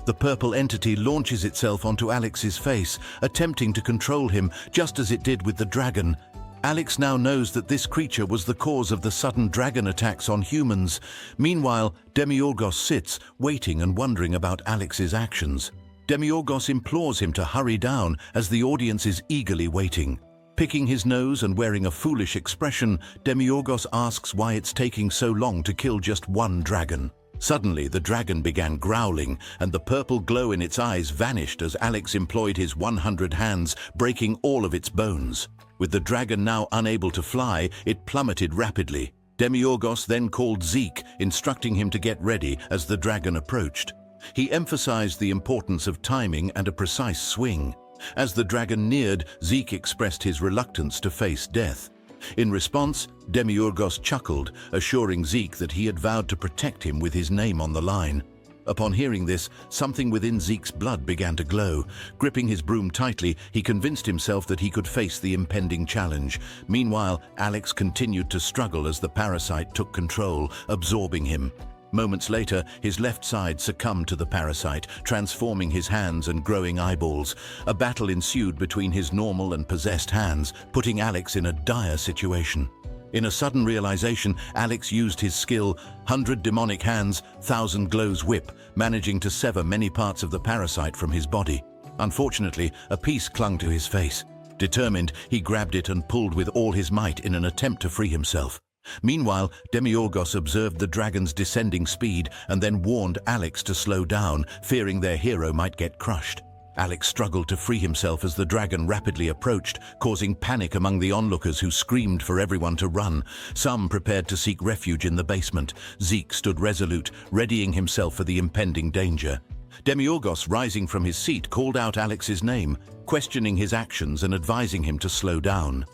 The purple entity launches itself onto Alex's face, attempting to control him, just as it did with the dragon. Alex now knows that this creature was the cause of the sudden dragon attacks on humans. Meanwhile, Demiurgos sits, waiting and wondering about Alex's actions. Demiurgos implores him to hurry down as the audience is eagerly waiting. Picking his nose and wearing a foolish expression, Demiurgos asks why it's taking so long to kill just one dragon. Suddenly, the dragon began growling, and the purple glow in its eyes vanished as Alex employed his 100 hands, breaking all of its bones. With the dragon now unable to fly, it plummeted rapidly. Demiurgos then called Zeke, instructing him to get ready as the dragon approached. He emphasized the importance of timing and a precise swing. As the dragon neared, Zeke expressed his reluctance to face death. In response, Demiurgos chuckled, assuring Zeke that he had vowed to protect him with his name on the line. Upon hearing this, something within Zeke's blood began to glow. Gripping his broom tightly, he convinced himself that he could face the impending challenge. Meanwhile, Alex continued to struggle as the parasite took control, absorbing him. Moments later, his left side succumbed to the parasite, transforming his hands and growing eyeballs. A battle ensued between his normal and possessed hands, putting Alex in a dire situation. In a sudden realization, Alex used his skill, 100 demonic hands, 1,000 glows whip, managing to sever many parts of the parasite from his body. Unfortunately, a piece clung to his face. Determined, he grabbed it and pulled with all his might in an attempt to free himself. Meanwhile, Demiurgos observed the dragon's descending speed and then warned Alex to slow down, fearing their hero might get crushed. Alex struggled to free himself as the dragon rapidly approached, causing panic among the onlookers who screamed for everyone to run. Some prepared to seek refuge in the basement. Zeke stood resolute, readying himself for the impending danger. Demiurgos, rising from his seat, called out Alex's name, questioning his actions and advising him to slow down.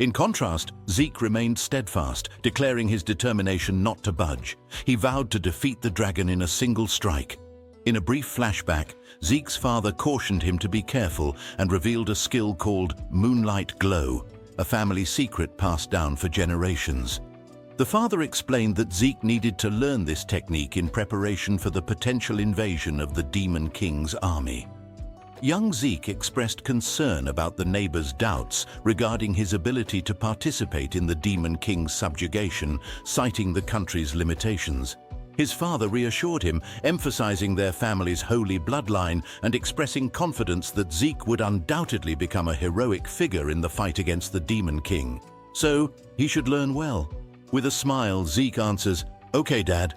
In contrast, Zeke remained steadfast, declaring his determination not to budge. He vowed to defeat the dragon in a single strike. In a brief flashback, Zeke's father cautioned him to be careful and revealed a skill called Moonlight Glow, a family secret passed down for generations. The father explained that Zeke needed to learn this technique in preparation for the potential invasion of the Demon King's army. Young Zeke expressed concern about the neighbor's doubts regarding his ability to participate in the Demon King's subjugation, citing the country's limitations. His father reassured him, emphasizing their family's holy bloodline and expressing confidence that Zeke would undoubtedly become a heroic figure in the fight against the Demon King. So, he should learn well. With a smile, Zeke answers, "Okay, Dad."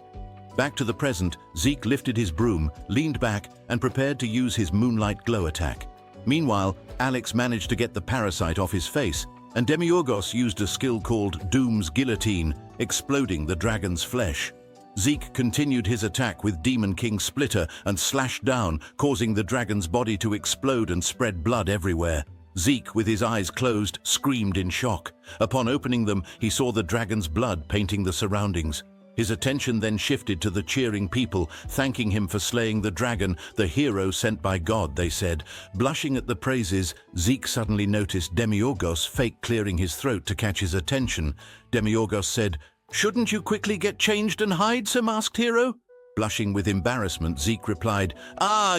Back to the present, Zeke lifted his broom, leaned back, and prepared to use his Moonlight Glow attack. Meanwhile, Alex managed to get the parasite off his face, and Demiurgos used a skill called Doom's Guillotine, exploding the dragon's flesh. Zeke continued his attack with Demon King Splitter and slashed down, causing the dragon's body to explode and spread blood everywhere. Zeke, with his eyes closed, screamed in shock. Upon opening them, he saw the dragon's blood painting the surroundings. His attention then shifted to the cheering people, thanking him for slaying the dragon, the hero sent by God, they said. Blushing at the praises, Zeke suddenly noticed Demiurgos fake clearing his throat to catch his attention. Demiurgos said, "Shouldn't you quickly get changed and hide, Sir Masked Hero?" Blushing with embarrassment, Zeke replied,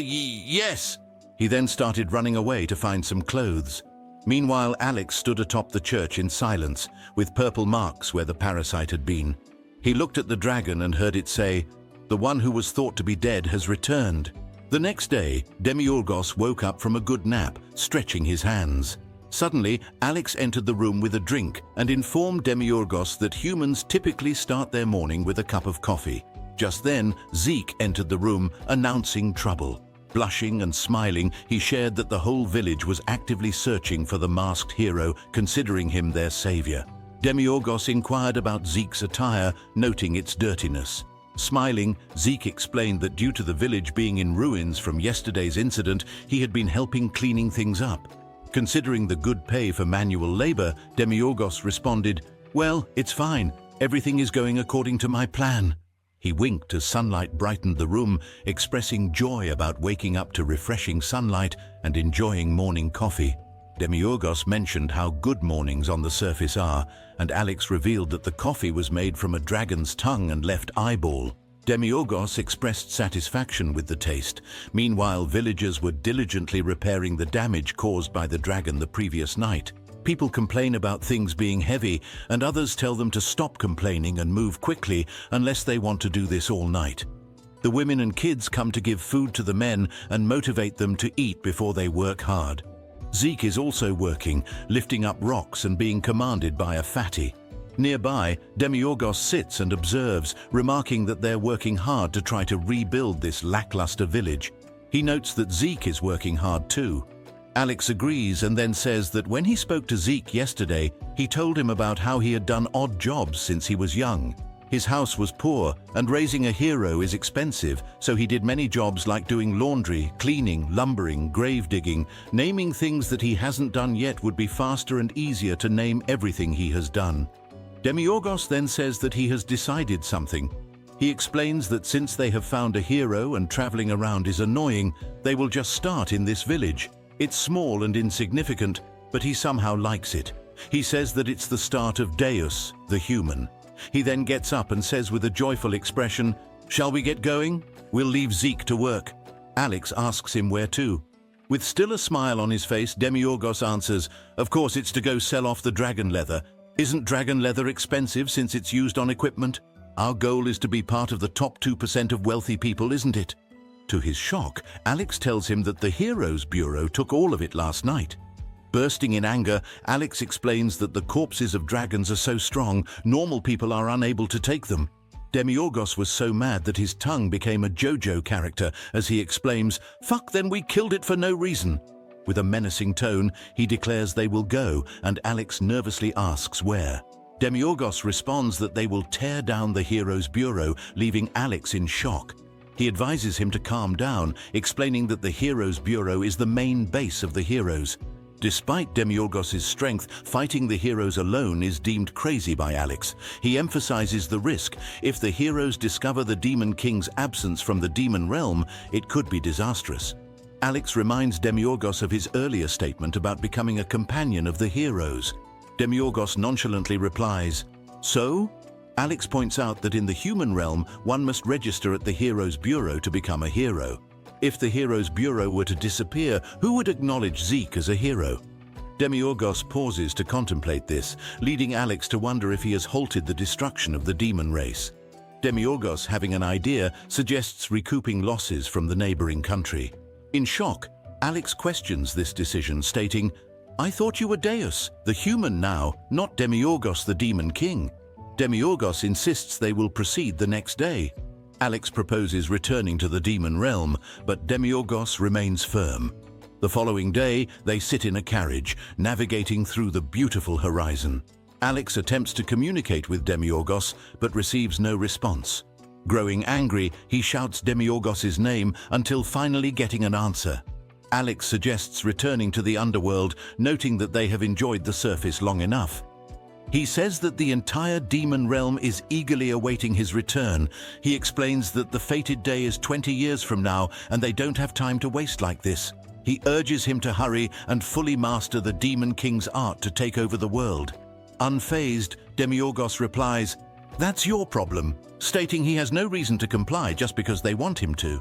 Yes." He then started running away to find some clothes. Meanwhile, Alex stood atop the church in silence, with purple marks where the parasite had been. He looked at the dragon and heard it say, "The one who was thought to be dead has returned." The next day, Demiurgos woke up from a good nap, stretching his hands. Suddenly, Alex entered the room with a drink and informed Demiurgos that humans typically start their morning with a cup of coffee. Just then, Zeke entered the room, announcing trouble. Blushing and smiling, he shared that the whole village was actively searching for the masked hero, considering him their savior. Demiurgos inquired about Zeke's attire, noting its dirtiness. Smiling, Zeke explained that due to the village being in ruins from yesterday's incident, he had been helping cleaning things up. Considering the good pay for manual labor, Demiurgos responded, "Well, it's fine. Everything is going according to my plan." He winked as sunlight brightened the room, expressing joy about waking up to refreshing sunlight and enjoying morning coffee. Demiurgos mentioned how good mornings on the surface are, and Alex revealed that the coffee was made from a dragon's tongue and left eyeball. Demiurgos expressed satisfaction with the taste. Meanwhile, villagers were diligently repairing the damage caused by the dragon the previous night. People complain about things being heavy, and others tell them to stop complaining and move quickly unless they want to do this all night. The women and kids come to give food to the men and motivate them to eat before they work hard. Zeke is also working, lifting up rocks and being commanded by a fatty. Nearby, Demiurgos sits and observes, remarking that they're working hard to try to rebuild this lackluster village. He notes that Zeke is working hard too. Alex agrees and then says that when he spoke to Zeke yesterday, he told him about how he had done odd jobs since he was young. His house was poor, and raising a hero is expensive, so he did many jobs like doing laundry, cleaning, lumbering, grave digging. Naming things that he hasn't done yet would be faster and easier to name everything he has done. Demiurgos then says that he has decided something. He explains that since they have found a hero and traveling around is annoying, they will just start in this village. It's small and insignificant, but he somehow likes it. He says that it's the start of Deus, the human. He then gets up and says with a joyful expression, "Shall we get going? We'll leave Zeke to work." Alex asks him where to. With still a smile on his face, Demiurgos answers, "Of course it's to go sell off the dragon leather. Isn't dragon leather expensive since it's used on equipment? Our goal is to be part of the top 2% of wealthy people, isn't it?" To his shock, Alex tells him that the Heroes Bureau took all of it last night. Bursting in anger, Alex explains that the corpses of dragons are so strong, normal people are unable to take them. Demiurgos was so mad that his tongue became a JoJo character as he exclaims, "Fuck, then we killed it for no reason." With a menacing tone, he declares they will go, and Alex nervously asks where. Demiurgos responds that they will tear down the hero's bureau, leaving Alex in shock. He advises him to calm down, explaining that the hero's bureau is the main base of the heroes. Despite Demiurgos' strength, fighting the heroes alone is deemed crazy by Alex. He emphasizes the risk. If the heroes discover the Demon King's absence from the demon realm, it could be disastrous. Alex reminds Demiurgos of his earlier statement about becoming a companion of the heroes. Demiurgos nonchalantly replies, "So?" Alex points out that in the human realm, one must register at the hero's bureau to become a hero. If the hero's bureau were to disappear, who would acknowledge Zeke as a hero? Demiurgos pauses to contemplate this, leading Alex to wonder if he has halted the destruction of the demon race. Demiurgos, having an idea, suggests recouping losses from the neighboring country. In shock, Alex questions this decision, stating, "I thought you were Deus, the human now, not Demiurgos the Demon King." Demiurgos insists they will proceed the next day. Alex proposes returning to the demon realm, but Demiurgos remains firm. The following day, they sit in a carriage, navigating through the beautiful horizon. Alex attempts to communicate with Demiurgos, but receives no response. Growing angry, he shouts Demiurgos' name until finally getting an answer. Alex suggests returning to the underworld, noting that they have enjoyed the surface long enough. He says that the entire demon realm is eagerly awaiting his return. He explains that the fated day is 20 years from now and they don't have time to waste like this. He urges him to hurry and fully master the Demon King's art to take over the world. Unfazed, Demiurgos replies, "That's your problem," stating he has no reason to comply just because they want him to.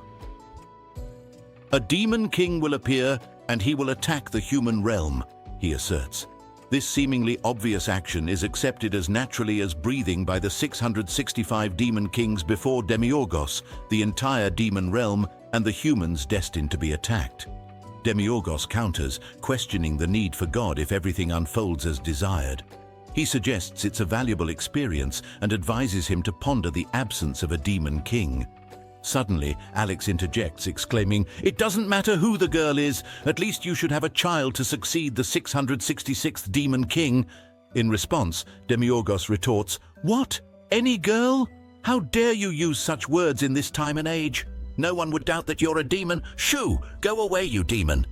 "A Demon King will appear and he will attack the human realm," he asserts. This seemingly obvious action is accepted as naturally as breathing by the 665 demon kings before Demiurgos, the entire demon realm, and the humans destined to be attacked. Demiurgos counters, questioning the need for God if everything unfolds as desired. He suggests it's a valuable experience and advises him to ponder the absence of a demon king. Suddenly, Alex interjects, exclaiming, "It doesn't matter who the girl is, at least you should have a child to succeed the 666th Demon King." In response, Demiurgos retorts, "What? Any girl? How dare you use such words in this time and age? No one would doubt that you're a demon. Shoo! Go away, you demon!"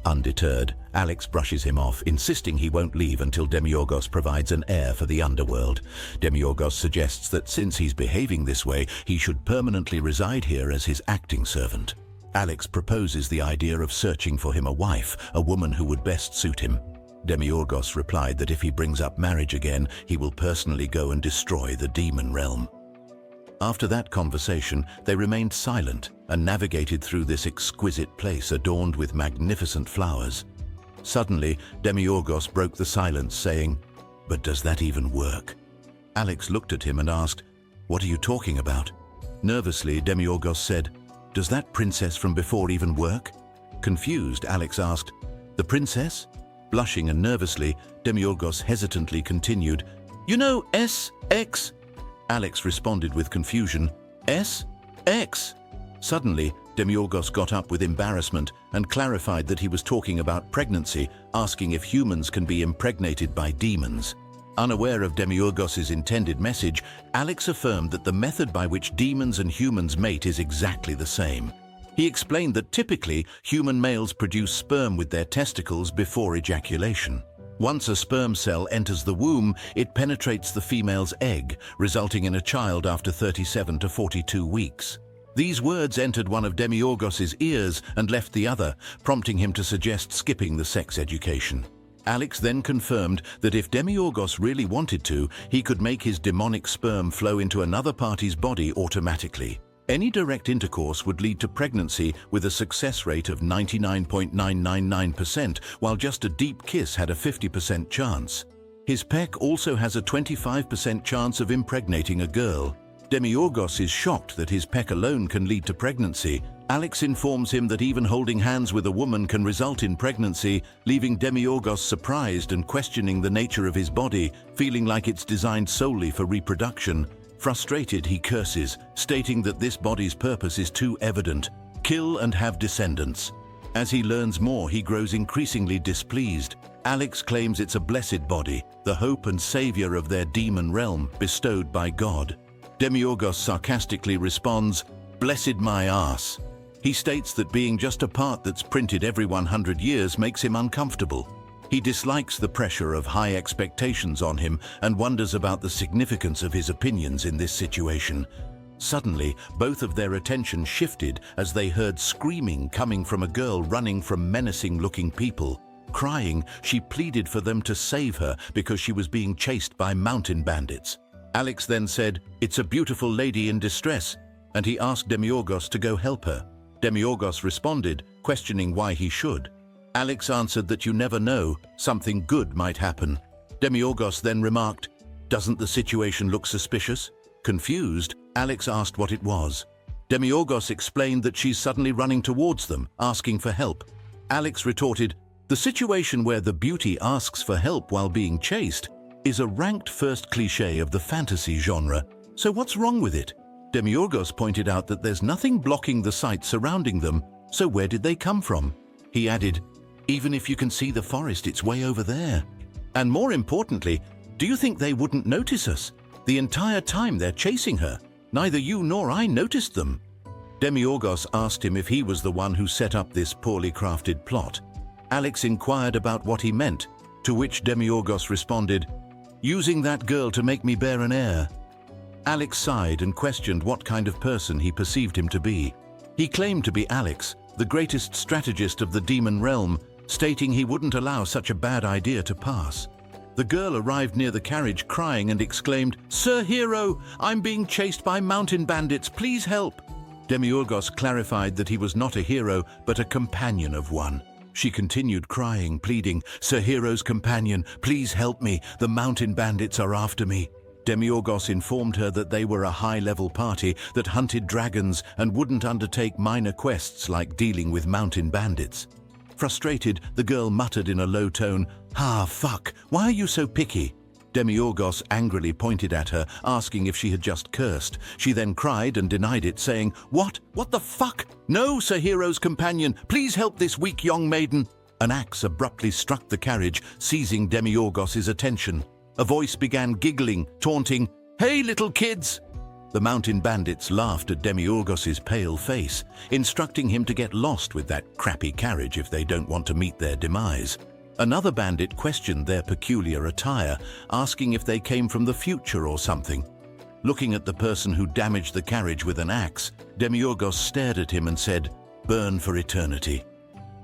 Undeterred, Alex brushes him off, insisting he won't leave until Demiurgos provides an heir for the underworld. Demiurgos suggests that since he's behaving this way, he should permanently reside here as his acting servant. Alex proposes the idea of searching for him a wife, a woman who would best suit him. Demiurgos replied that if he brings up marriage again, he will personally go and destroy the demon realm. After that conversation, they remained silent and navigated through this exquisite place adorned with magnificent flowers. Suddenly, Demiurgos broke the silence, saying, "But does that even work?" Alex looked at him and asked, "What are you talking about?" Nervously, Demiurgos said, "Does that princess from before even work?" Confused, Alex asked, "The princess?" Blushing and nervously, Demiurgos hesitantly continued, "You know S.X.?" Alex responded with confusion, "S.X.?" Suddenly, Demiurgos got up with embarrassment and clarified that he was talking about pregnancy, asking if humans can be impregnated by demons. Unaware of Demiurgos' intended message, Alex affirmed that the method by which demons and humans mate is exactly the same. He explained that typically, human males produce sperm with their testicles before ejaculation. Once a sperm cell enters the womb, it penetrates the female's egg, resulting in a child after 37 to 42 weeks. These words entered one of Demiurgos' ears and left the other, prompting him to suggest skipping the sex education. Alex then confirmed that if Demiurgos really wanted to, he could make his demonic sperm flow into another party's body automatically. Any direct intercourse would lead to pregnancy with a success rate of 99.999%, while just a deep kiss had a 50% chance. His peck also has a 25% chance of impregnating a girl. Demiurgos is shocked that his peck alone can lead to pregnancy. Alex informs him that even holding hands with a woman can result in pregnancy, leaving Demiurgos surprised and questioning the nature of his body, feeling like it's designed solely for reproduction. Frustrated, he curses, stating that this body's purpose is too evident: kill and have descendants. As he learns more, he grows increasingly displeased. Alex claims it's a blessed body, the hope and savior of their demon realm, bestowed by God. Demiurgos sarcastically responds, "Blessed my ass." He states that being just a part that's printed every 100 years makes him uncomfortable. He dislikes the pressure of high expectations on him and wonders about the significance of his opinions in this situation. Suddenly, both of their attention shifted as they heard screaming coming from a girl running from menacing-looking people. Crying, she pleaded for them to save her because she was being chased by mountain bandits. Alex then said, "It's a beautiful lady in distress," and he asked Demiurgos to go help her. Demiurgos responded, questioning why he should. Alex answered that you never know, something good might happen. Demiurgos then remarked, "Doesn't the situation look suspicious?" Confused, Alex asked what it was. Demiurgos explained that she's suddenly running towards them, asking for help. Alex retorted, "The situation where the beauty asks for help while being chased is a ranked first cliché of the fantasy genre, so what's wrong with it?" Demiurgos pointed out that there's nothing blocking the sight surrounding them, so where did they come from? He added, "Even if you can see the forest, it's way over there. And more importantly, do you think they wouldn't notice us? The entire time they're chasing her, neither you nor I noticed them." Demiurgos asked him if he was the one who set up this poorly crafted plot. Alex inquired about what he meant, to which Demiurgos responded, "Using that girl to make me bear an heir." Alex sighed and questioned what kind of person he perceived him to be. He claimed to be Alex, the greatest strategist of the demon realm, stating he wouldn't allow such a bad idea to pass. The girl arrived near the carriage crying and exclaimed, "Sir Hero, I'm being chased by mountain bandits, please help." Demiurgos clarified that he was not a hero, but a companion of one. She continued crying, pleading, "Sir Hero's companion, please help me, the mountain bandits are after me." Demiurgos informed her that they were a high-level party that hunted dragons and wouldn't undertake minor quests like dealing with mountain bandits. Frustrated, the girl muttered in a low tone, "Ah, fuck, why are you so picky?" Demiurgos angrily pointed at her, asking if she had just cursed. She then cried and denied it, saying, What the fuck? No, Sir Hero's companion, please help this weak young maiden." An axe abruptly struck the carriage, seizing Demiurgos's attention. A voice began giggling, taunting, "Hey, little kids!" The mountain bandits laughed at Demiurgos's pale face, instructing him to get lost with that crappy carriage if they don't want to meet their demise. Another bandit questioned their peculiar attire, asking if they came from the future or something. Looking at the person who damaged the carriage with an axe, Demiurgos stared at him and said, "Burn for eternity."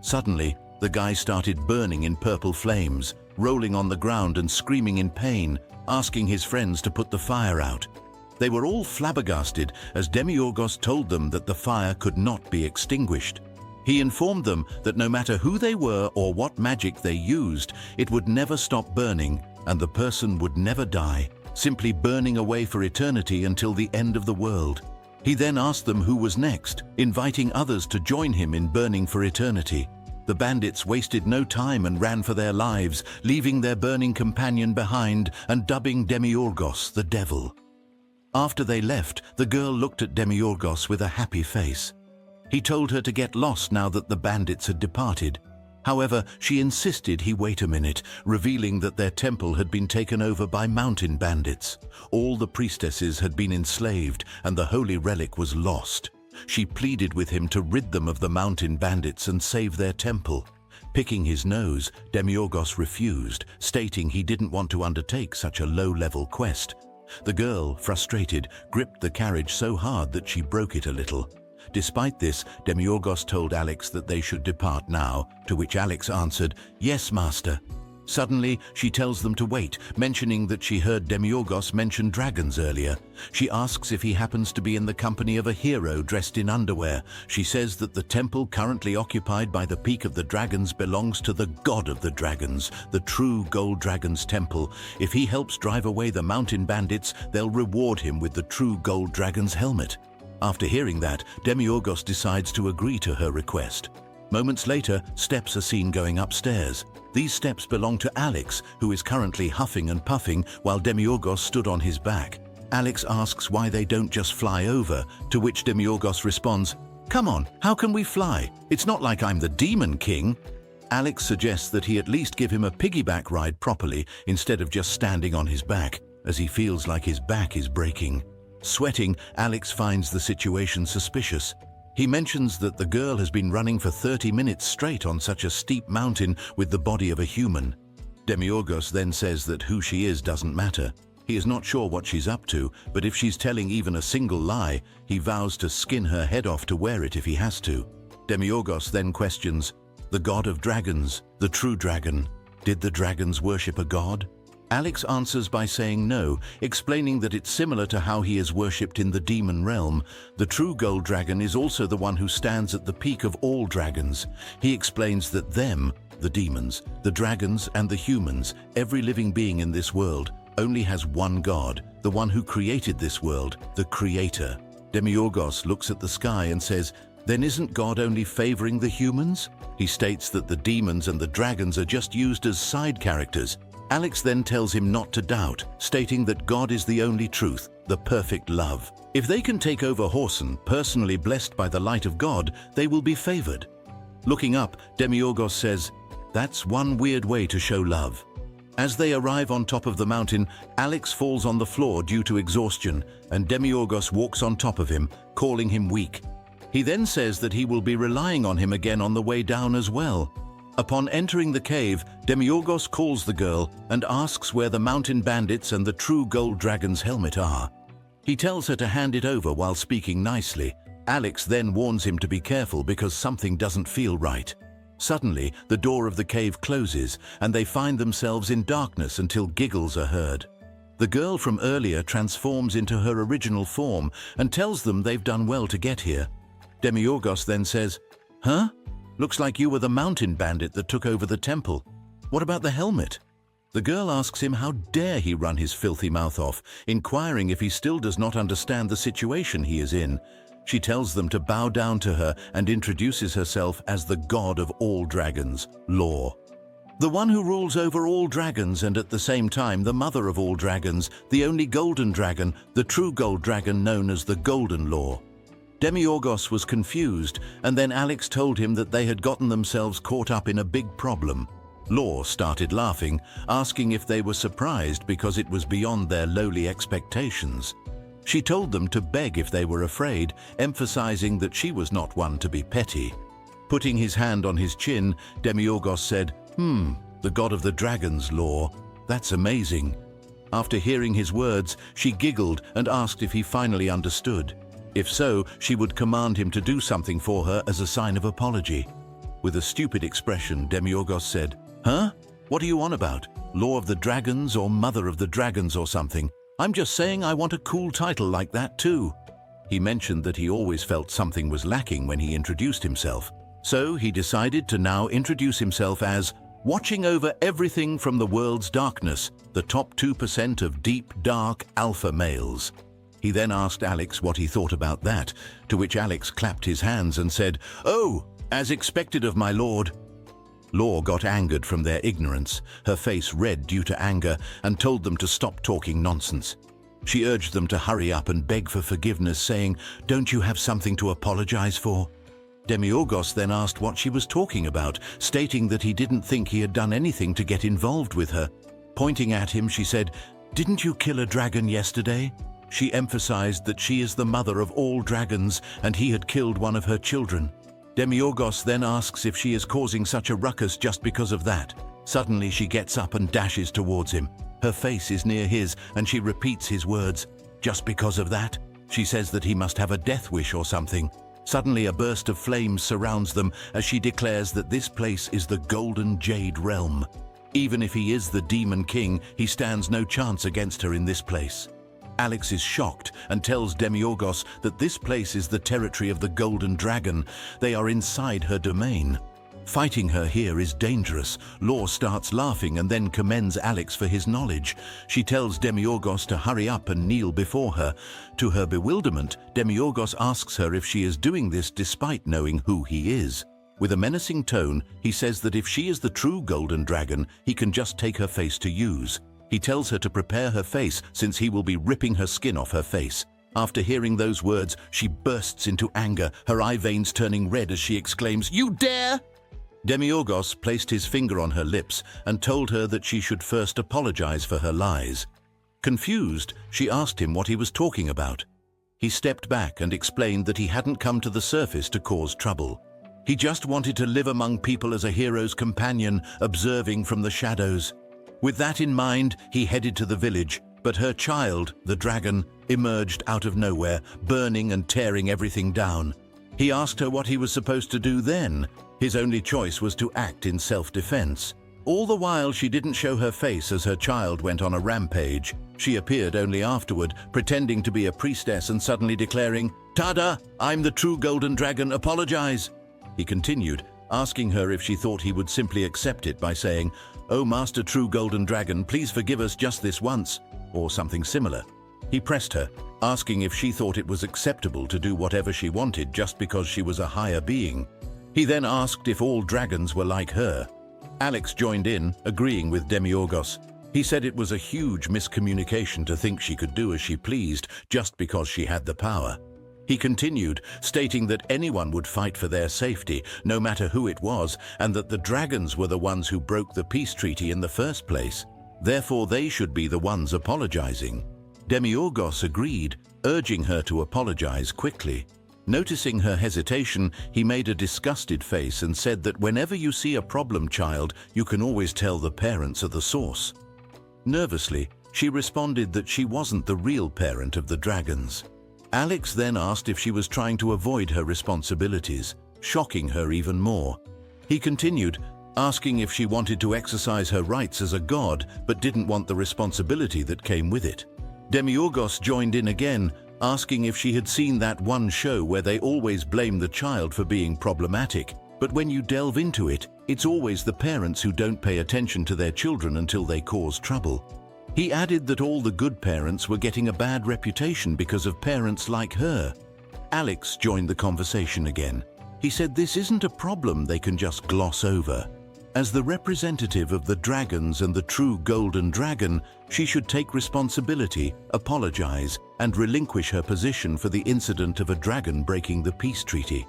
Suddenly, the guy started burning in purple flames, rolling on the ground and screaming in pain, asking his friends to put the fire out. They were all flabbergasted as Demiurgos told them that the fire could not be extinguished. He informed them that no matter who they were or what magic they used, it would never stop burning and the person would never die, simply burning away for eternity until the end of the world. He then asked them who was next, inviting others to join him in burning for eternity. The bandits wasted no time and ran for their lives, leaving their burning companion behind and dubbing Demiurgos the devil. After they left, the girl looked at Demiurgos with a happy face. He told her to get lost now that the bandits had departed. However, she insisted he wait a minute, revealing that their temple had been taken over by mountain bandits. All the priestesses had been enslaved and the holy relic was lost. She pleaded with him to rid them of the mountain bandits and save their temple. Picking his nose, Demiurgos refused, stating he didn't want to undertake such a low-level quest. The girl, frustrated, gripped the carriage so hard that she broke it a little. Despite this, Demiurgos told Alex that they should depart now, to which Alex answered, "Yes, master." Suddenly, she tells them to wait, mentioning that she heard Demiurgos mention dragons earlier. She asks if he happens to be in the company of a hero dressed in underwear. She says that the temple currently occupied by the Peak of the Dragons belongs to the god of the dragons, the true Gold Dragon's temple. If he helps drive away the mountain bandits, they'll reward him with the true Gold Dragon's helmet. After hearing that, Demiurgos decides to agree to her request. Moments later, steps are seen going upstairs. These steps belong to Alex, who is currently huffing and puffing while Demiurgos stood on his back. Alex asks why they don't just fly over, to which Demiurgos responds, "Come on, how can we fly? It's not like I'm the Demon King." Alex suggests that he at least give him a piggyback ride properly instead of just standing on his back, as he feels like his back is breaking. Sweating, Alex finds the situation suspicious. He mentions that the girl has been running for 30 minutes straight on such a steep mountain with the body of a human. Demiurgos then says that who she is doesn't matter. He is not sure what she's up to, but if she's telling even a single lie, he vows to skin her head off to wear it if he has to. Demiurgos then questions, "The god of dragons, the true dragon, did the dragons worship a god?" Alex answers by saying no, explaining that it's similar to how he is worshipped in the demon realm. The true gold dragon is also the one who stands at the peak of all dragons. He explains that them, the demons, the dragons and the humans, every living being in this world, only has one god, the one who created this world, the creator. Demiurgos looks at the sky and says, "Then isn't God only favoring the humans?" He states that the demons and the dragons are just used as side characters. Alex then tells him not to doubt, stating that God is the only truth, the perfect love. If they can take over Horsen, personally blessed by the light of God, they will be favored. Looking up, Demiurgos says, "That's one weird way to show love." As they arrive on top of the mountain, Alex falls on the floor due to exhaustion, and Demiurgos walks on top of him, calling him weak. He then says that he will be relying on him again on the way down as well. Upon entering the cave, Demiurgos calls the girl and asks where the mountain bandits and the true gold dragon's helmet are. He tells her to hand it over while speaking nicely. Alex then warns him to be careful because something doesn't feel right. Suddenly, the door of the cave closes and they find themselves in darkness until giggles are heard. The girl from earlier transforms into her original form and tells them they've done well to get here. Demiurgos then says, "Huh? Looks like you were the mountain bandit that took over the temple. What about the helmet?" The girl asks him how dare he run his filthy mouth off, inquiring if he still does not understand the situation he is in. She tells them to bow down to her and introduces herself as the god of all dragons, Law. The one who rules over all dragons and at the same time the mother of all dragons, the only golden dragon, the true gold dragon known as the Golden Law. Demiurgos was confused, and then Alex told him that they had gotten themselves caught up in a big problem. Law started laughing, asking if they were surprised because it was beyond their lowly expectations. She told them to beg if they were afraid, emphasizing that she was not one to be petty. Putting his hand on his chin, Demiurgos said, "The god of the dragons, Law. That's amazing." After hearing his words, she giggled and asked if he finally understood. If so, she would command him to do something for her as a sign of apology. With a stupid expression, Demiurgos said, "Huh? What are you on about? Law of the Dragons or Mother of the Dragons or something? I'm just saying I want a cool title like that too." He mentioned that he always felt something was lacking when he introduced himself. So he decided to now introduce himself as watching over everything from the world's darkness, the top 2% of deep, dark alpha males. He then asked Alex what he thought about that, to which Alex clapped his hands and said, "Oh, as expected of my lord." Law got angered from their ignorance, her face red due to anger, and told them to stop talking nonsense. She urged them to hurry up and beg for forgiveness, saying, "Don't you have something to apologize for?" Demiurgos then asked what she was talking about, stating that he didn't think he had done anything to get involved with her. Pointing at him, she said, "Didn't you kill a dragon yesterday?" She emphasized that she is the mother of all dragons and he had killed one of her children. Demiurgos then asks if she is causing such a ruckus just because of that. Suddenly she gets up and dashes towards him. Her face is near his and she repeats his words. "Just because of that?" She says that he must have a death wish or something. Suddenly a burst of flames surrounds them as she declares that this place is the Golden Jade Realm. Even if he is the Demon King, he stands no chance against her in this place. Alex is shocked and tells Demiurgos that this place is the territory of the Golden Dragon. They are inside her domain. Fighting her here is dangerous. Law starts laughing and then commends Alex for his knowledge. She tells Demiurgos to hurry up and kneel before her. To her bewilderment, Demiurgos asks her if she is doing this despite knowing who he is. With a menacing tone, he says that if she is the true Golden Dragon, he can just take her face to use. He tells her to prepare her face since he will be ripping her skin off her face. After hearing those words, she bursts into anger, her eye veins turning red as she exclaims, "You dare!" Demiurgos placed his finger on her lips and told her that she should first apologize for her lies. Confused, she asked him what he was talking about. He stepped back and explained that he hadn't come to the surface to cause trouble. He just wanted to live among people as a hero's companion, observing from the shadows. With that in mind, he headed to the village, but her child, the dragon, emerged out of nowhere, burning and tearing everything down. He asked her what he was supposed to do then. His only choice was to act in self-defense. All the while, she didn't show her face as her child went on a rampage. She appeared only afterward, pretending to be a priestess and suddenly declaring, "Tada! I'm the true Golden Dragon, apologize!" He continued, asking her if she thought he would simply accept it by saying, "Oh, Master True Golden Dragon, please forgive us just this once," or something similar. He pressed her, asking if she thought it was acceptable to do whatever she wanted just because she was a higher being. He then asked if all dragons were like her. Alex joined in, agreeing with Demiurgos. He said it was a huge miscommunication to think she could do as she pleased just because she had the power. He continued, stating that anyone would fight for their safety, no matter who it was, and that the dragons were the ones who broke the peace treaty in the first place. Therefore, they should be the ones apologizing. Demiurgos agreed, urging her to apologize quickly. Noticing her hesitation, he made a disgusted face and said that whenever you see a problem child, you can always tell the parents are the source. Nervously, she responded that she wasn't the real parent of the dragons. Alex then asked if she was trying to avoid her responsibilities, shocking her even more. He continued, asking if she wanted to exercise her rights as a god but didn't want the responsibility that came with it. Demiurgos joined in again, asking if she had seen that one show where they always blame the child for being problematic, but when you delve into it, it's always the parents who don't pay attention to their children until they cause trouble. He added that all the good parents were getting a bad reputation because of parents like her. Alex joined the conversation again. He said this isn't a problem they can just gloss over. As the representative of the dragons and the true Golden Dragon, she should take responsibility, apologize, and relinquish her position for the incident of a dragon breaking the peace treaty.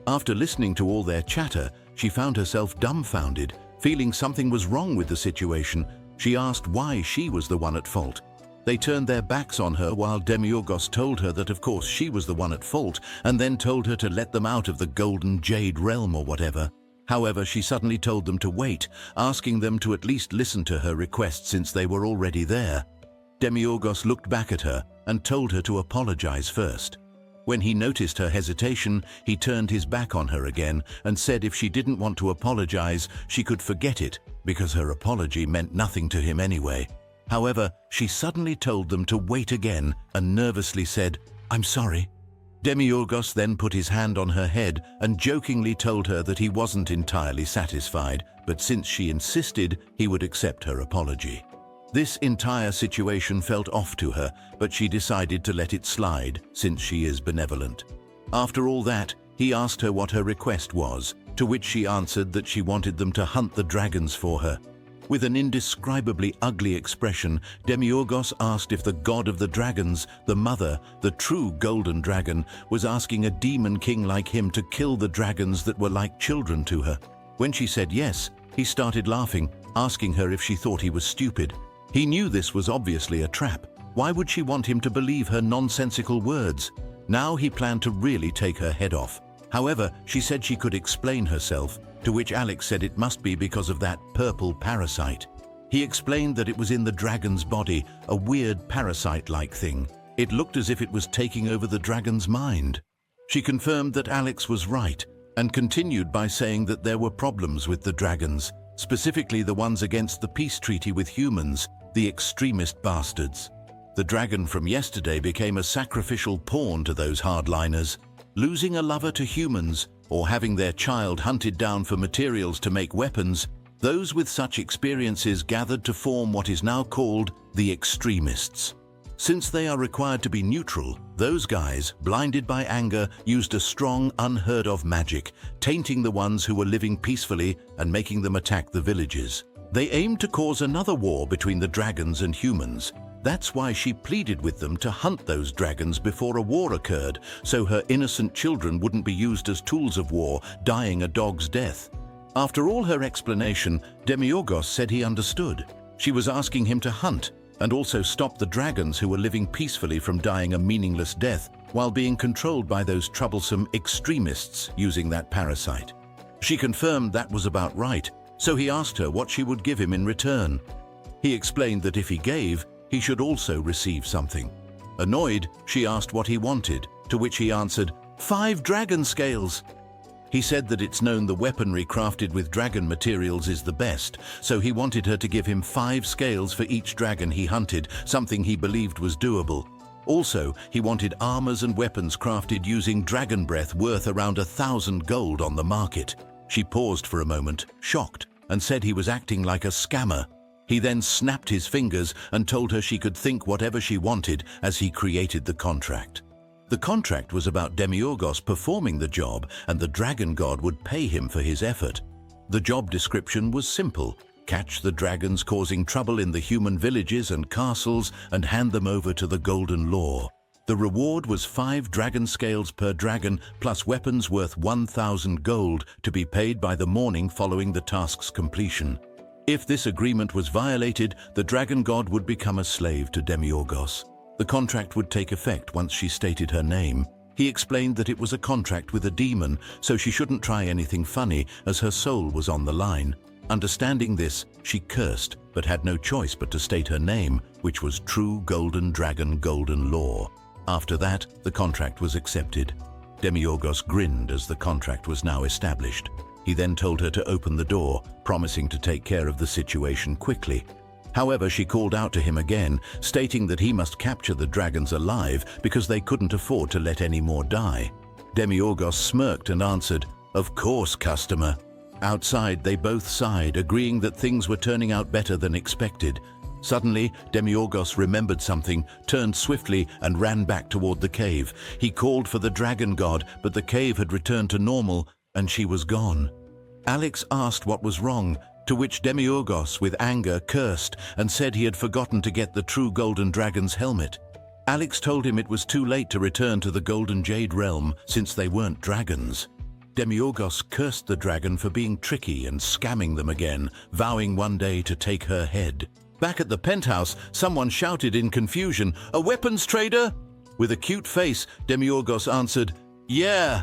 After listening to all their chatter, she found herself dumbfounded, feeling something was wrong with the situation. She asked why she was the one at fault. They turned their backs on her while Demiurgos told her that of course she was the one at fault, and then told her to let them out of the Golden Jade Realm or whatever. However, she suddenly told them to wait, asking them to at least listen to her request since they were already there. Demiurgos looked back at her and told her to apologize first. When he noticed her hesitation, he turned his back on her again and said if she didn't want to apologize, she could forget it because her apology meant nothing to him anyway. However, she suddenly told them to wait again and nervously said, "I'm sorry." Demiurgos then put his hand on her head and jokingly told her that he wasn't entirely satisfied, but since she insisted, he would accept her apology. This entire situation felt off to her, but she decided to let it slide since she is benevolent. After all that, he asked her what her request was, to which she answered that she wanted them to hunt the dragons for her. With an indescribably ugly expression, Demiurgos asked if the god of the dragons, the mother, the true Golden Dragon, was asking a demon king like him to kill the dragons that were like children to her. When she said yes, he started laughing, asking her if she thought he was stupid. He knew this was obviously a trap. Why would she want him to believe her nonsensical words? Now he planned to really take her head off. However, she said she could explain herself, to which Alex said it must be because of that purple parasite. He explained that it was in the dragon's body, a weird parasite-like thing. It looked as if it was taking over the dragon's mind. She confirmed that Alex was right, and continued by saying that there were problems with the dragons. specifically the ones against the peace treaty with humans, the extremist bastards. The dragon from yesterday became a sacrificial pawn to those hardliners. Losing a lover to humans, or having their child hunted down for materials to make weapons, those with such experiences gathered to form what is now called the extremists. Since they are required to be neutral, those guys, blinded by anger, used a strong, unheard-of magic, tainting the ones who were living peacefully and making them attack the villages. They aimed to cause another war between the dragons and humans. That's why she pleaded with them to hunt those dragons before a war occurred, so her innocent children wouldn't be used as tools of war, dying a dog's death. After all her explanation, Demiurgos said he understood. She was asking him to hunt, and also stop the dragons who were living peacefully from dying a meaningless death while being controlled by those troublesome extremists using that parasite. She confirmed that was about right, so he asked her what she would give him in return. He explained that if he gave, he should also receive something. Annoyed, she asked what he wanted, to which he answered, 5 dragon scales. He said that it's known the weaponry crafted with dragon materials is the best, so he wanted her to give him 5 scales for each dragon he hunted, something he believed was doable. Also, he wanted armors and weapons crafted using dragon breath worth around 1,000 gold on the market. She paused for a moment, shocked, and said he was acting like a scammer. He then snapped his fingers and told her she could think whatever she wanted as he created the contract. The contract was about Demiurgos performing the job, and the dragon god would pay him for his effort. The job description was simple: catch the dragons causing trouble in the human villages and castles and hand them over to the golden law. The reward was 5 dragon scales per dragon, plus weapons worth 1,000 gold to be paid by the morning following the task's completion. If this agreement was violated, the dragon god would become a slave to Demiurgos. The contract would take effect once she stated her name. He explained that it was a contract with a demon, so she shouldn't try anything funny as her soul was on the line. Understanding this, she cursed, but had no choice but to state her name, which was True Golden Dragon Golden Law. After that, the contract was accepted. Demiurgos grinned as the contract was now established. He then told her to open the door, promising to take care of the situation quickly. However, she called out to him again, stating that he must capture the dragons alive because they couldn't afford to let any more die. Demiurgos smirked and answered, "Of course, customer." Outside, they both sighed, agreeing that things were turning out better than expected. Suddenly, Demiurgos remembered something, turned swiftly, and ran back toward the cave. He called for the dragon god, but the cave had returned to normal, and she was gone. Alex asked what was wrong, to which Demiurgos, with anger, cursed and said he had forgotten to get the true golden dragon's helmet. Alex told him it was too late to return to the golden jade realm since they weren't dragons. Demiurgos cursed the dragon for being tricky and scamming them again, vowing one day to take her head. Back at the penthouse, someone shouted in confusion, "A weapons trader?" With a cute face, Demiurgos answered, "Yeah."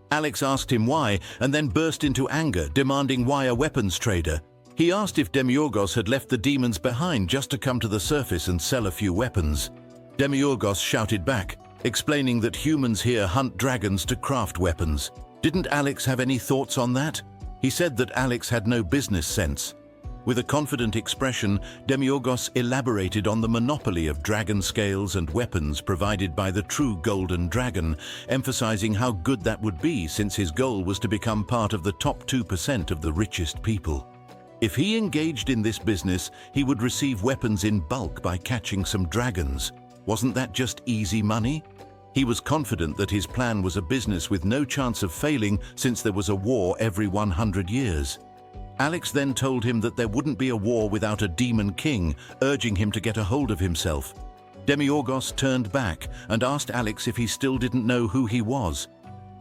Alex asked him why, and then burst into anger, demanding why a weapons trader. He asked if Demiurgos had left the demons behind just to come to the surface and sell a few weapons. Demiurgos shouted back, explaining that humans here hunt dragons to craft weapons. Didn't Alex have any thoughts on that? He said that Alex had no business sense. With a confident expression, Demiurgos elaborated on the monopoly of dragon scales and weapons provided by the true golden dragon, emphasizing how good that would be since his goal was to become part of the top 2% of the richest people. If he engaged in this business, he would receive weapons in bulk by catching some dragons. Wasn't that just easy money? He was confident that his plan was a business with no chance of failing since there was a war every 100 years. Alex then told him that there wouldn't be a war without a demon king, urging him to get a hold of himself. Demiurgos turned back and asked Alex if he still didn't know who he was.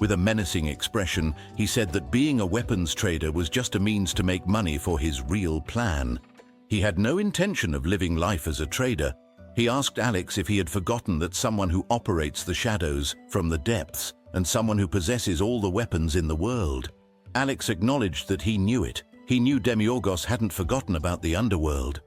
With a menacing expression, he said that being a weapons trader was just a means to make money for his real plan. He had no intention of living life as a trader. He asked Alex if he had forgotten that someone who operates the shadows from the depths and someone who possesses all the weapons in the world. Alex acknowledged that he knew it. He knew Demiurgos hadn't forgotten about the underworld.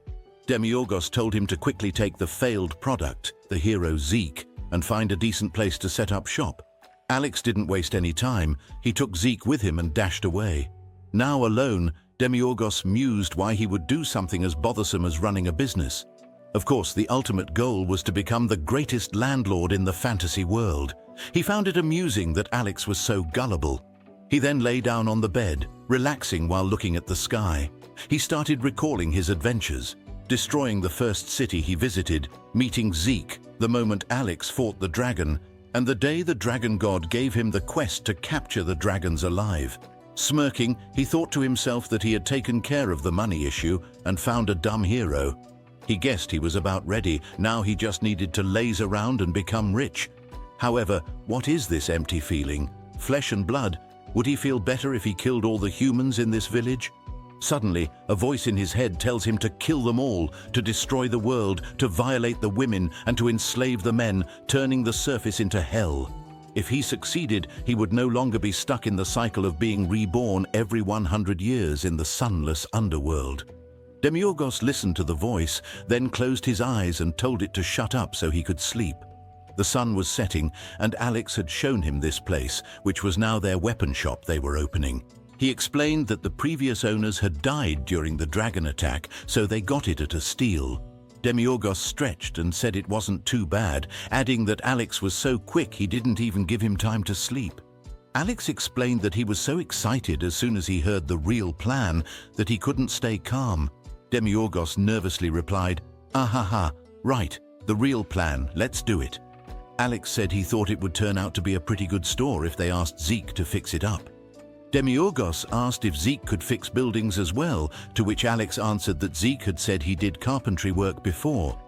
Demiurgos told him to quickly take the failed product, the hero Zeke, and find a decent place to set up shop. Alex didn't waste any time. He took Zeke with him and dashed away. Now alone, Demiurgos mused why he would do something as bothersome as running a business. Of course, the ultimate goal was to become the greatest landlord in the fantasy world. He found it amusing that Alex was so gullible. He then lay down on the bed, relaxing while looking at the sky. He started recalling his adventures, destroying the first city he visited, meeting Zeke, the moment Alex fought the dragon, and the day the dragon god gave him the quest to capture the dragons alive. Smirking, he thought to himself that he had taken care of the money issue and found a dumb hero. He guessed he was about ready, now he just needed to laze around and become rich. However, what is this empty feeling? Flesh and blood? Would he feel better if he killed all the humans in this village? Suddenly, a voice in his head tells him to kill them all, to destroy the world, to violate the women, and to enslave the men, turning the surface into hell. If he succeeded, he would no longer be stuck in the cycle of being reborn every 100 years in the sunless underworld. Demiurgos listened to the voice, then closed his eyes and told it to shut up so he could sleep. The sun was setting, and Alex had shown him this place, which was now their weapon shop they were opening. He explained that the previous owners had died during the dragon attack, so they got it at a steal. Demiurgos stretched and said it wasn't too bad, adding that Alex was so quick he didn't even give him time to sleep. Alex explained that he was so excited as soon as he heard the real plan that he couldn't stay calm. Demiurgos nervously replied, "Ah, right, the real plan, let's do it." Alex said he thought it would turn out to be a pretty good store if they asked Zeke to fix it up. Demiurgos asked if Zeke could fix buildings as well, to which Alex answered that Zeke had said he did carpentry work before.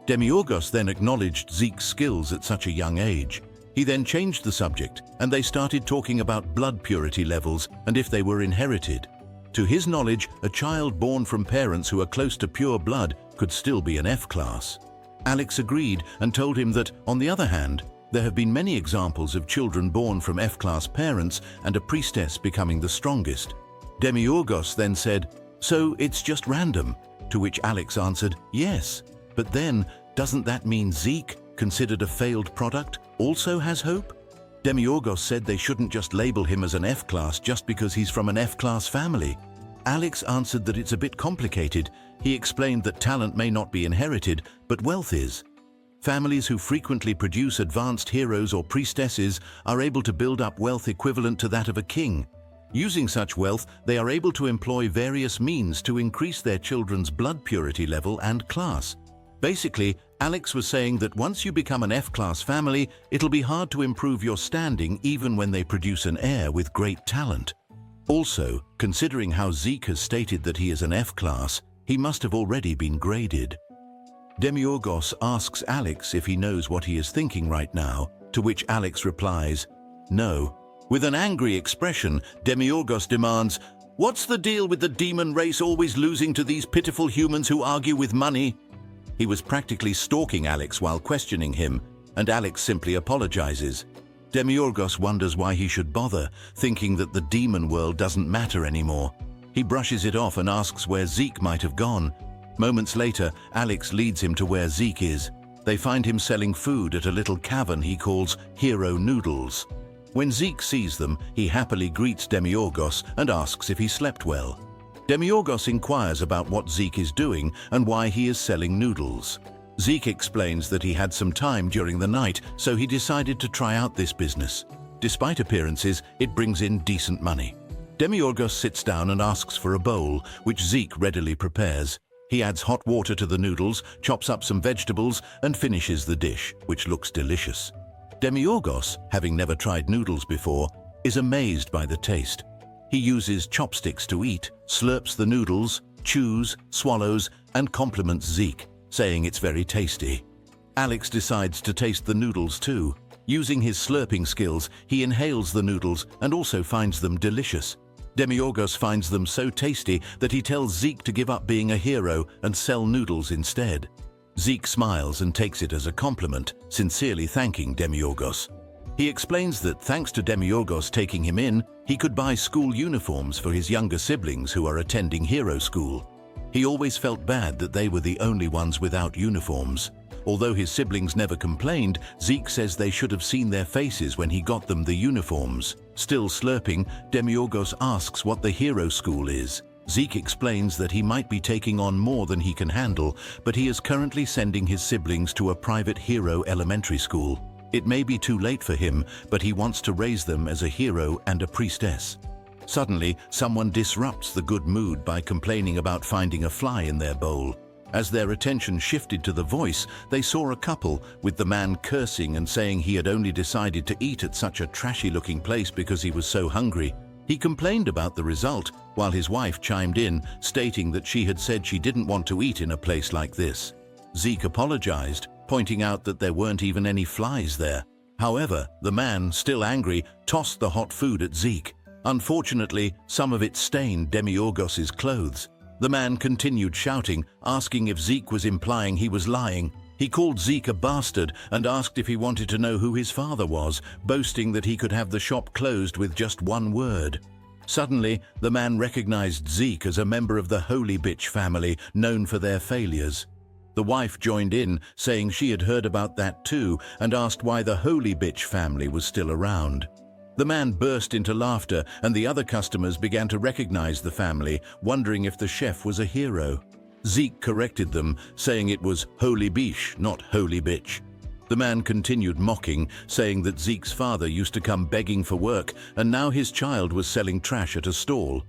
Demiurgos then acknowledged Zeke's skills at such a young age. He then changed the subject, and they started talking about blood purity levels and if they were inherited. To his knowledge, a child born from parents who are close to pure blood could still be an F-class. Alex agreed and told him that, on the other hand, there have been many examples of children born from F-class parents and a priestess becoming the strongest. Demiurgos then said, "So it's just random?" To which Alex answered, "Yes. But then, doesn't that mean Zeke, considered a failed product, also has hope?" Demiurgos said they shouldn't just label him as an F-class just because he's from an F-class family. Alex answered that it's a bit complicated. He explained that talent may not be inherited, but wealth is. Families who frequently produce advanced heroes or priestesses are able to build up wealth equivalent to that of a king. Using such wealth, they are able to employ various means to increase their children's blood purity level and class. Basically, Alex was saying that once you become an F-class family, it'll be hard to improve your standing even when they produce an heir with great talent. Also, considering how Zeke has stated that he is an F-class, he must have already been graded. Demiurgos asks Alex if he knows what he is thinking right now, to which Alex replies, "No." With an angry expression, Demiurgos demands, "What's the deal with the demon race always losing to these pitiful humans who argue with money?" He was practically stalking Alex while questioning him, and Alex simply apologizes. Demiurgos wonders why he should bother, thinking that the demon world doesn't matter anymore. He brushes it off and asks where Zeke might have gone. Moments later, Alex leads him to where Zeke is. They find him selling food at a little cavern he calls Hero Noodles. When Zeke sees them, he happily greets Demiurgos and asks if he slept well. Demiurgos inquires about what Zeke is doing and why he is selling noodles. Zeke explains that he had some time during the night, so he decided to try out this business. Despite appearances, it brings in decent money. Demiurgos sits down and asks for a bowl, which Zeke readily prepares. He adds hot water to the noodles, chops up some vegetables, and finishes the dish, which looks delicious. Demiurgos, having never tried noodles before, is amazed by the taste. He uses chopsticks to eat, slurps the noodles, chews, swallows, and compliments Zeke, saying it's very tasty. Alex decides to taste the noodles too. Using his slurping skills, he inhales the noodles and also finds them delicious. Demiurgos finds them so tasty that he tells Zeke to give up being a hero and sell noodles instead. Zeke smiles and takes it as a compliment, sincerely thanking Demiurgos. He explains that thanks to Demiurgos taking him in, he could buy school uniforms for his younger siblings who are attending hero school. He always felt bad that they were the only ones without uniforms. Although his siblings never complained, Zeke says they should have seen their faces when he got them the uniforms. Still slurping, Demiurgos asks what the hero school is. Zeke explains that he might be taking on more than he can handle, but he is currently sending his siblings to a private hero elementary school. It may be too late for him, but he wants to raise them as a hero and a priestess. Suddenly, someone disrupts the good mood by complaining about finding a fly in their bowl. As their attention shifted to the voice, they saw a couple, with the man cursing and saying he had only decided to eat at such a trashy-looking place because he was so hungry. He complained about the result, while his wife chimed in, stating that she had said she didn't want to eat in a place like this. Zeke apologized, pointing out that there weren't even any flies there. However, the man, still angry, tossed the hot food at Zeke. Unfortunately, some of it stained Demiurgos's clothes. The man continued shouting, asking if Zeke was implying he was lying. He called Zeke a bastard and asked if he wanted to know who his father was, boasting that he could have the shop closed with just one word. Suddenly, the man recognized Zeke as a member of the Holy Bitch family, known for their failures. The wife joined in, saying she had heard about that too, and asked why the Holy Bitch family was still around. The man burst into laughter, and the other customers began to recognize the family, wondering if the chef was a hero. Zeke corrected them, saying it was Holy Biche, not Holy Bitch. The man continued mocking, saying that Zeke's father used to come begging for work, and now his child was selling trash at a stall.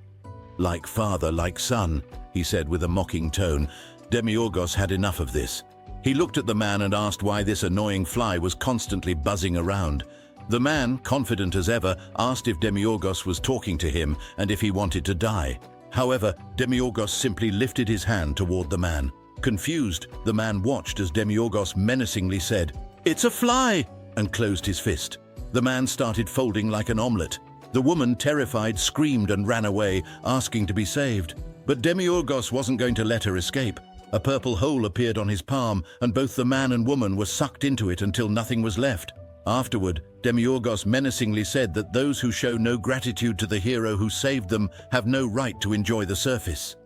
Like father, like son, he said with a mocking tone. Demiurgos had enough of this. He looked at the man and asked why this annoying fly was constantly buzzing around. The man, confident as ever, asked if Demiurgos was talking to him and if he wanted to die. However, Demiurgos simply lifted his hand toward the man. Confused, the man watched as Demiurgos menacingly said, "It's a fly!" and closed his fist. The man started folding like an omelette. The woman, terrified, screamed and ran away, asking to be saved. But Demiurgos wasn't going to let her escape. A purple hole appeared on his palm, and both the man and woman were sucked into it until nothing was left. Afterward, Demiurgos menacingly said that those who show no gratitude to the hero who saved them have no right to enjoy the surface.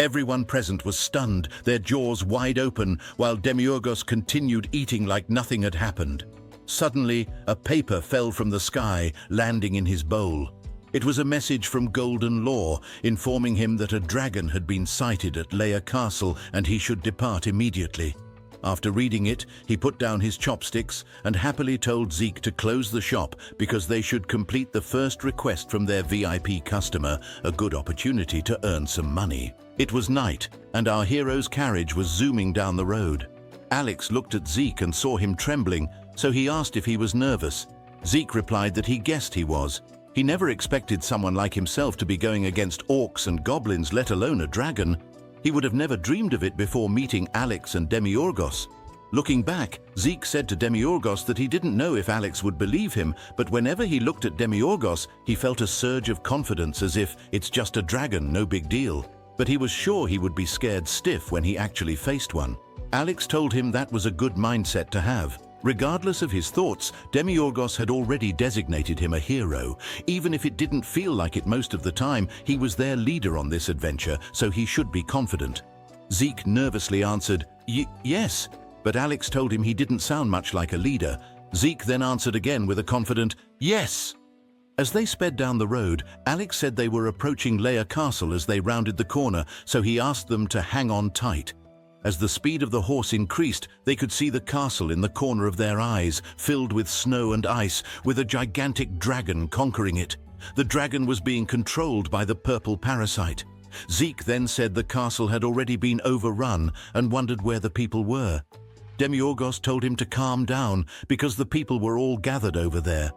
Everyone present was stunned, their jaws wide open, while Demiurgos continued eating like nothing had happened. Suddenly, a paper fell from the sky, landing in his bowl. It was a message from Golden Law, informing him that a dragon had been sighted at Leia Castle and he should depart immediately. After reading it, he put down his chopsticks and happily told Zeke to close the shop because they should complete the first request from their VIP customer, a good opportunity to earn some money. It was night, and our hero's carriage was zooming down the road. Alex looked at Zeke and saw him trembling, so he asked if he was nervous. Zeke replied that he guessed he was. He never expected someone like himself to be going against orcs and goblins, let alone a dragon. He would have never dreamed of it before meeting Alex and Demiurgos. Looking back, Zeke said to Demiurgos that he didn't know if Alex would believe him, but whenever he looked at Demiurgos, he felt a surge of confidence as if it's just a dragon, no big deal. But he was sure he would be scared stiff when he actually faced one. Alex told him that was a good mindset to have. Regardless of his thoughts, Demiurgos had already designated him a hero. Even if it didn't feel like it most of the time, he was their leader on this adventure, so he should be confident. Zeke nervously answered, yes, but Alex told him he didn't sound much like a leader. Zeke then answered again with a confident, yes. As they sped down the road, Alex said they were approaching Leia Castle as they rounded the corner, so he asked them to hang on tight. As the speed of the horse increased, they could see the castle in the corner of their eyes, filled with snow and ice, with a gigantic dragon conquering it. The dragon was being controlled by the purple parasite. Zeke then said the castle had already been overrun and wondered where the people were. Demiurgos told him to calm down because the people were all gathered over there.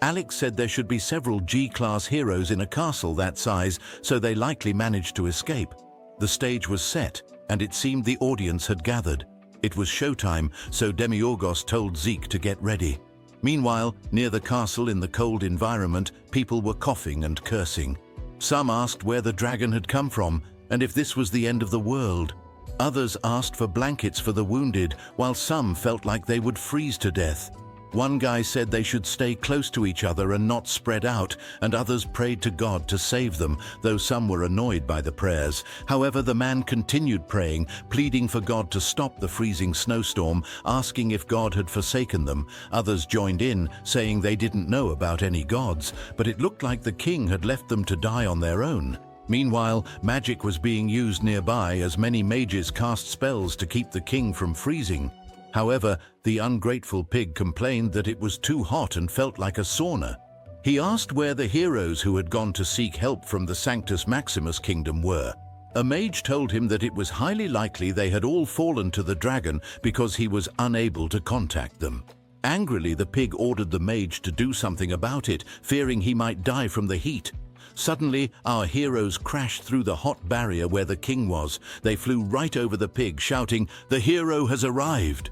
Alex said there should be several G-class heroes in a castle that size, so they likely managed to escape. The stage was set, and it seemed the audience had gathered. It was showtime, so Demiurgos told Zeke to get ready. Meanwhile, near the castle in the cold environment, people were coughing and cursing. Some asked where the dragon had come from, and if this was the end of the world. Others asked for blankets for the wounded, while some felt like they would freeze to death. One guy said they should stay close to each other and not spread out, and others prayed to God to save them, though some were annoyed by the prayers. However, the man continued praying, pleading for God to stop the freezing snowstorm, asking if God had forsaken them. Others joined in, saying they didn't know about any gods, but it looked like the king had left them to die on their own. Meanwhile, magic was being used nearby as many mages cast spells to keep the king from freezing. However, the ungrateful pig complained that it was too hot and felt like a sauna. He asked where the heroes who had gone to seek help from the Sanctus Maximus kingdom were. A mage told him that it was highly likely they had all fallen to the dragon because he was unable to contact them. Angrily, the pig ordered the mage to do something about it, fearing he might die from the heat. Suddenly, our heroes crashed through the hot barrier where the king was. They flew right over the pig, shouting, "The hero has arrived!"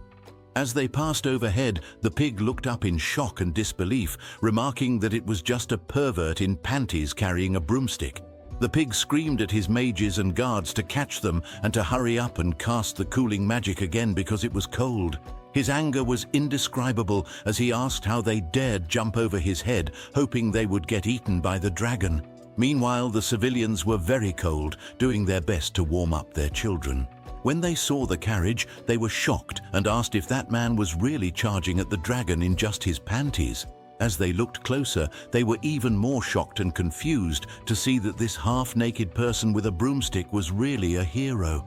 As they passed overhead, the pig looked up in shock and disbelief, remarking that it was just a pervert in panties carrying a broomstick. The pig screamed at his mages and guards to catch them and to hurry up and cast the cooling magic again because it was cold. His anger was indescribable as he asked how they dared jump over his head, hoping they would get eaten by the dragon. Meanwhile, the civilians were very cold, doing their best to warm up their children. When they saw the carriage, they were shocked and asked if that man was really charging at the dragon in just his panties. As they looked closer, they were even more shocked and confused to see that this half-naked person with a broomstick was really a hero.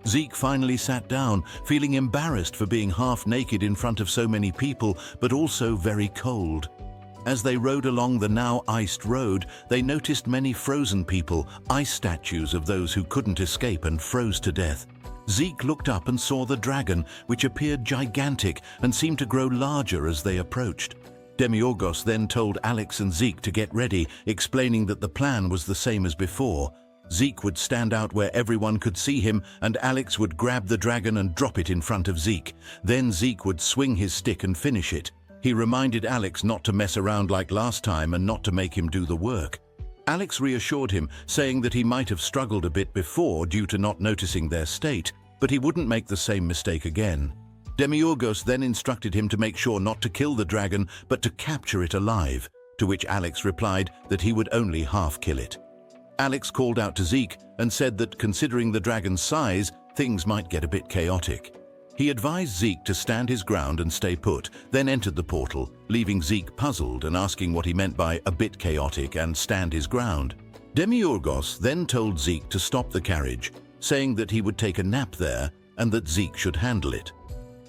Zeke finally sat down, feeling embarrassed for being half-naked in front of so many people, but also very cold. As they rode along the now iced road, they noticed many frozen people, ice statues of those who couldn't escape and froze to death. Zeke looked up and saw the dragon, which appeared gigantic and seemed to grow larger as they approached. Demiurgos then told Alex and Zeke to get ready, explaining that the plan was the same as before. Zeke would stand out where everyone could see him, and Alex would grab the dragon and drop it in front of Zeke. Then Zeke would swing his stick and finish it. He reminded Alex not to mess around like last time and not to make him do the work. Alex reassured him, saying that he might have struggled a bit before due to not noticing their state, but he wouldn't make the same mistake again. Demiurgos then instructed him to make sure not to kill the dragon, but to capture it alive, to which Alex replied that he would only half kill it. Alex called out to Zeke and said that considering the dragon's size, things might get a bit chaotic. He advised Zeke to stand his ground and stay put, then entered the portal, leaving Zeke puzzled and asking what he meant by a bit chaotic and stand his ground. Demiurgos then told Zeke to stop the carriage, saying that he would take a nap there and that Zeke should handle it.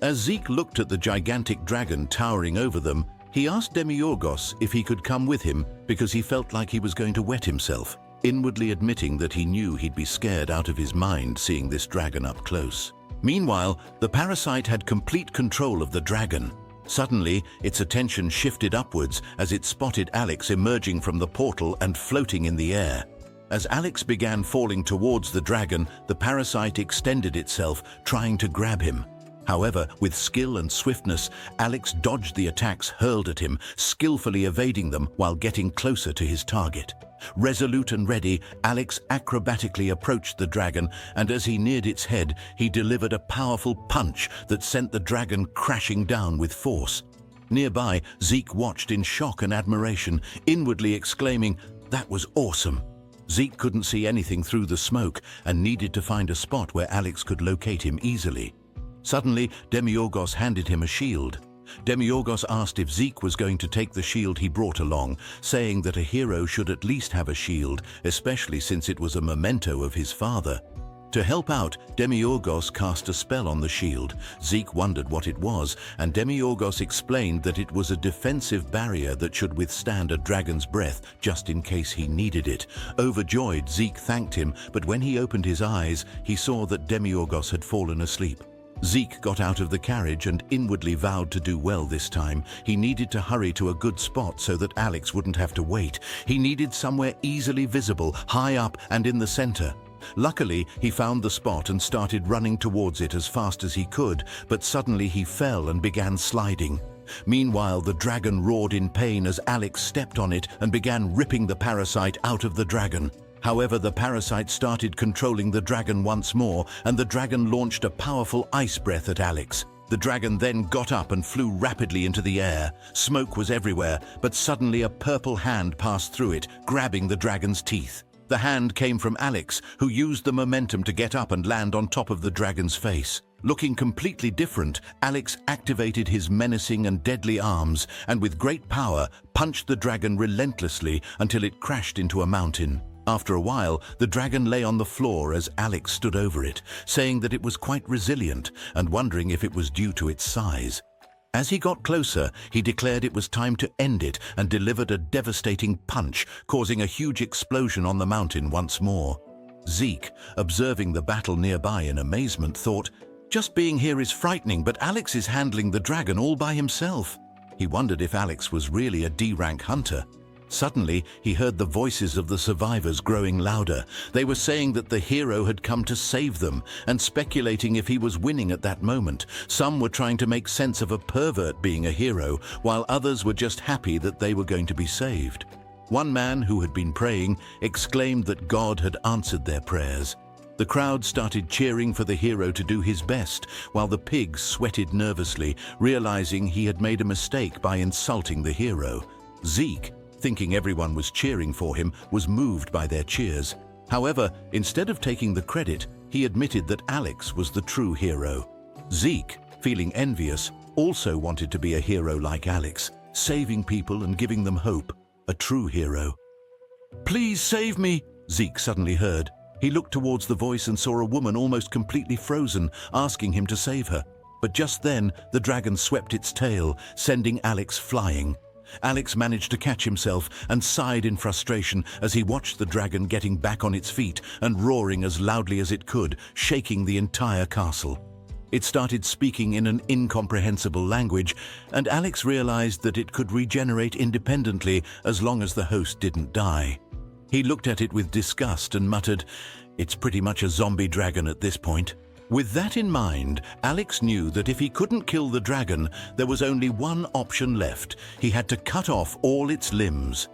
As Zeke looked at the gigantic dragon towering over them, he asked Demiurgos if he could come with him because he felt like he was going to wet himself, inwardly admitting that he knew he'd be scared out of his mind seeing this dragon up close. Meanwhile, the parasite had complete control of the dragon. Suddenly, its attention shifted upwards as it spotted Alex emerging from the portal and floating in the air. As Alex began falling towards the dragon, the parasite extended itself, trying to grab him. However, with skill and swiftness, Alex dodged the attacks hurled at him, skillfully evading them while getting closer to his target. Resolute and ready, Alex acrobatically approached the dragon, and as he neared its head, he delivered a powerful punch that sent the dragon crashing down with force. Nearby, Zeke watched in shock and admiration, inwardly exclaiming, "That was awesome." Zeke couldn't see anything through the smoke and needed to find a spot where Alex could locate him easily. Suddenly, Demiurgos handed him a shield. Demiurgos asked if Zeke was going to take the shield he brought along, saying that a hero should at least have a shield, especially since it was a memento of his father. To help out, Demiurgos cast a spell on the shield. Zeke wondered what it was, and Demiurgos explained that it was a defensive barrier that should withstand a dragon's breath just in case he needed it. Overjoyed, Zeke thanked him, but when he opened his eyes, he saw that Demiurgos had fallen asleep. Zeke got out of the carriage and inwardly vowed to do well this time. He needed to hurry to a good spot so that Alex wouldn't have to wait. He needed somewhere easily visible, high up and in the center. Luckily, he found the spot and started running towards it as fast as he could, but suddenly he fell and began sliding. Meanwhile, the dragon roared in pain as Alex stepped on it and began ripping the parasite out of the dragon. However, the parasite started controlling the dragon once more, and the dragon launched a powerful ice breath at Alex. The dragon then got up and flew rapidly into the air. Smoke was everywhere, but suddenly a purple hand passed through it, grabbing the dragon's teeth. The hand came from Alex, who used the momentum to get up and land on top of the dragon's face. Looking completely different, Alex activated his menacing and deadly arms, and with great power, punched the dragon relentlessly until it crashed into a mountain. After a while, the dragon lay on the floor as Alex stood over it, saying that it was quite resilient and wondering if it was due to its size. As he got closer, he declared it was time to end it and delivered a devastating punch, causing a huge explosion on the mountain once more. Zeke, observing the battle nearby in amazement, thought, "Just being here is frightening, but Alex is handling the dragon all by himself." He wondered if Alex was really a D-rank hunter. Suddenly, he heard the voices of the survivors growing louder. They were saying that the hero had come to save them and speculating if he was winning at that moment. Some were trying to make sense of a pervert being a hero, while others were just happy that they were going to be saved. One man who had been praying exclaimed that God had answered their prayers. The crowd started cheering for the hero to do his best, while the pig sweated nervously, realizing he had made a mistake by insulting the hero. Zeke, thinking everyone was cheering for him, was moved by their cheers. However, instead of taking the credit, he admitted that Alex was the true hero. Zeke, feeling envious, also wanted to be a hero like Alex, saving people and giving them hope, a true hero. "Please save me," Zeke suddenly heard. He looked towards the voice and saw a woman almost completely frozen, asking him to save her. But just then, the dragon swept its tail, sending Alex flying. Alex managed to catch himself and sighed in frustration as he watched the dragon getting back on its feet and roaring as loudly as it could, shaking the entire castle. It started speaking in an incomprehensible language, and Alex realized that it could regenerate independently as long as the host didn't die. He looked at it with disgust and muttered, "It's pretty much a zombie dragon at this point." With that in mind, Alex knew that if he couldn't kill the dragon, there was only one option left. He had to cut off all its limbs.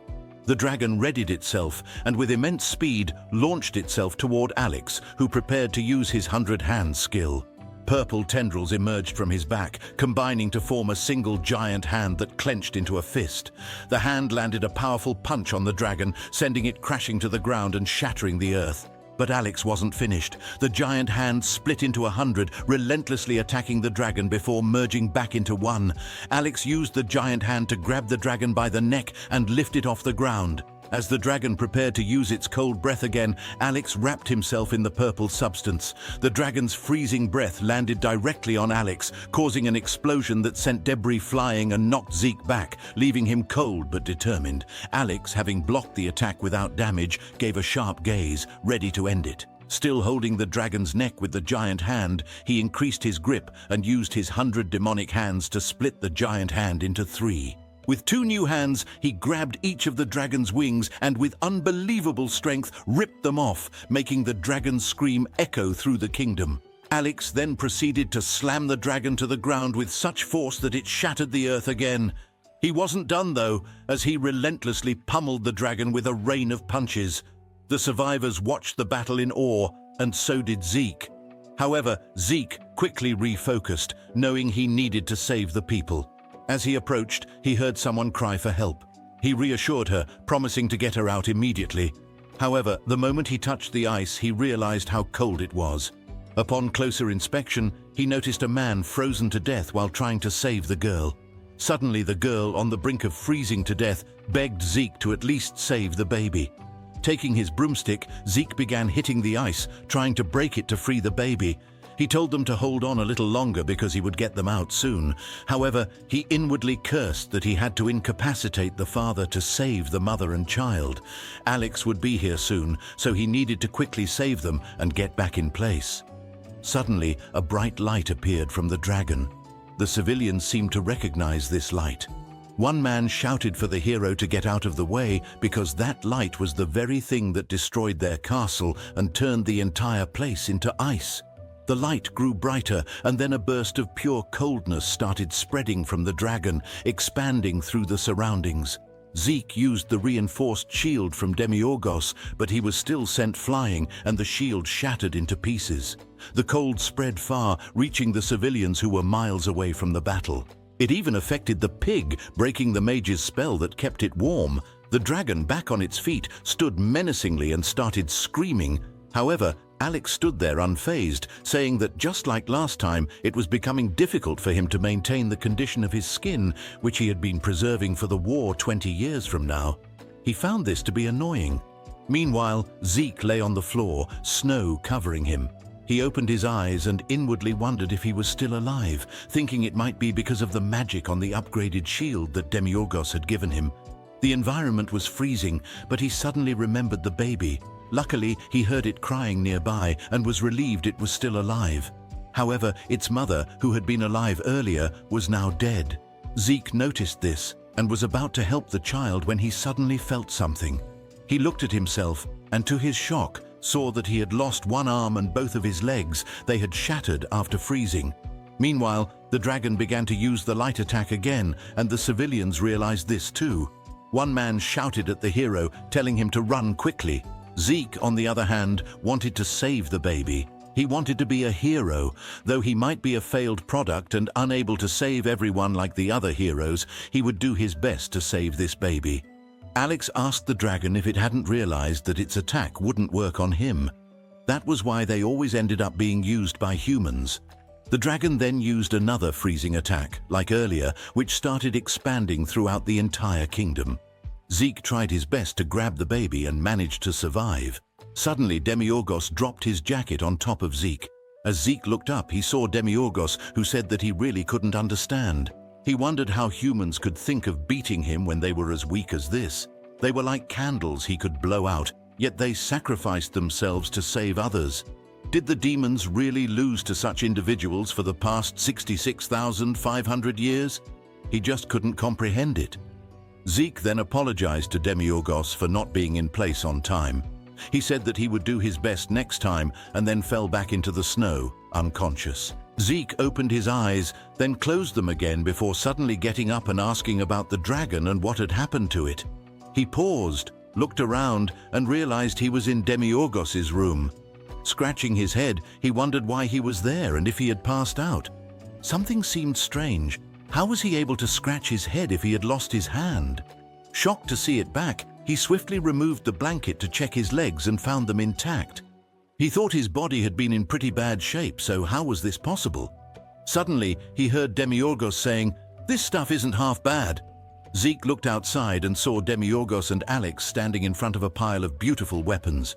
The dragon readied itself and with immense speed launched itself toward Alex, who prepared to use his 100-hand skill. Purple tendrils emerged from his back, combining to form a single giant hand that clenched into a fist. The hand landed a powerful punch on the dragon, sending it crashing to the ground and shattering the earth. But Alex wasn't finished. The giant hand split into 100, relentlessly attacking the dragon before merging back into one. Alex used the giant hand to grab the dragon by the neck and lift it off the ground. As the dragon prepared to use its cold breath again, Alex wrapped himself in the purple substance. The dragon's freezing breath landed directly on Alex, causing an explosion that sent debris flying and knocked Zeke back, leaving him cold but determined. Alex, having blocked the attack without damage, gave a sharp gaze, ready to end it. Still holding the dragon's neck with the giant hand, he increased his grip and used his 100 demonic hands to split the giant hand into 3. With 2 new hands, he grabbed each of the dragon's wings and with unbelievable strength ripped them off, making the dragon's scream echo through the kingdom. Alex then proceeded to slam the dragon to the ground with such force that it shattered the earth again. He wasn't done though, as he relentlessly pummeled the dragon with a rain of punches. The survivors watched the battle in awe, and so did Zeke. However, Zeke quickly refocused, knowing he needed to save the people. As he approached, he heard someone cry for help. He reassured her, promising to get her out immediately. However, the moment he touched the ice, he realized how cold it was. Upon closer inspection, he noticed a man frozen to death while trying to save the girl. Suddenly, the girl, on the brink of freezing to death, begged Zeke to at least save the baby. Taking his broomstick, Zeke began hitting the ice, trying to break it to free the baby. He told them to hold on a little longer because he would get them out soon. However, he inwardly cursed that he had to incapacitate the father to save the mother and child. Alex would be here soon, so he needed to quickly save them and get back in place. Suddenly, a bright light appeared from the dragon. The civilians seemed to recognize this light. One man shouted for the hero to get out of the way because that light was the very thing that destroyed their castle and turned the entire place into ice. The light grew brighter, and then a burst of pure coldness started spreading from the dragon, expanding through the surroundings. Zeke used the reinforced shield from Demiurgos, but he was still sent flying, and the shield shattered into pieces. The cold spread far, reaching the civilians who were miles away from the battle. It even affected the pig, breaking the mage's spell that kept it warm. The dragon, back on its feet, stood menacingly and started screaming. However, Alex stood there unfazed, saying that just like last time, it was becoming difficult for him to maintain the condition of his skin, which he had been preserving for the war 20 years from now. He found this to be annoying. Meanwhile, Zeke lay on the floor, snow covering him. He opened his eyes and inwardly wondered if he was still alive, thinking it might be because of the magic on the upgraded shield that Demiurgos had given him. The environment was freezing, but he suddenly remembered the baby. Luckily, he heard it crying nearby and was relieved it was still alive. However, its mother, who had been alive earlier, was now dead. Zeke noticed this and was about to help the child when he suddenly felt something. He looked at himself and, to his shock, saw that he had lost one arm and both of his legs. They had shattered after freezing. Meanwhile, the dragon began to use the light attack again, and the civilians realized this too. One man shouted at the hero, telling him to run quickly. Zeke, on the other hand, wanted to save the baby. He wanted to be a hero. Though he might be a failed product and unable to save everyone like the other heroes, he would do his best to save this baby. Alex asked the dragon if it hadn't realized that its attack wouldn't work on him. That was why they always ended up being used by humans. The dragon then used another freezing attack, like earlier, which started expanding throughout the entire kingdom. Zeke tried his best to grab the baby and managed to survive. Suddenly, Demiurgos dropped his jacket on top of Zeke. As Zeke looked up, he saw Demiurgos, who said that he really couldn't understand. He wondered how humans could think of beating him when they were as weak as this. They were like candles he could blow out, yet they sacrificed themselves to save others. Did the demons really lose to such individuals for the past 66,500 years? He just couldn't comprehend it. Zeke then apologized to Demiurgos for not being in place on time. He said that he would do his best next time and then fell back into the snow, unconscious. Zeke opened his eyes, then closed them again before suddenly getting up and asking about the dragon and what had happened to it. He paused, looked around, and realized he was in Demiurgos's room. Scratching his head, he wondered why he was there and if he had passed out. Something seemed strange. How was he able to scratch his head if he had lost his hand? Shocked to see it back, he swiftly removed the blanket to check his legs and found them intact. He thought his body had been in pretty bad shape, so how was this possible? Suddenly, he heard Demiurgos saying, "This stuff isn't half bad." Zeke looked outside and saw Demiurgos and Alex standing in front of a pile of beautiful weapons.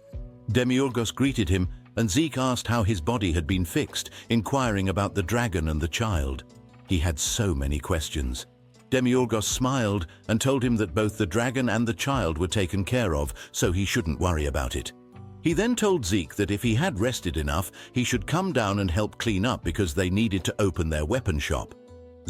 Demiurgos greeted him, and Zeke asked how his body had been fixed, inquiring about the dragon and the child. He had so many questions. Demiurgos smiled and told him that both the dragon and the child were taken care of, so he shouldn't worry about it. He then told Zeke that if he had rested enough, he should come down and help clean up because they needed to open their weapon shop.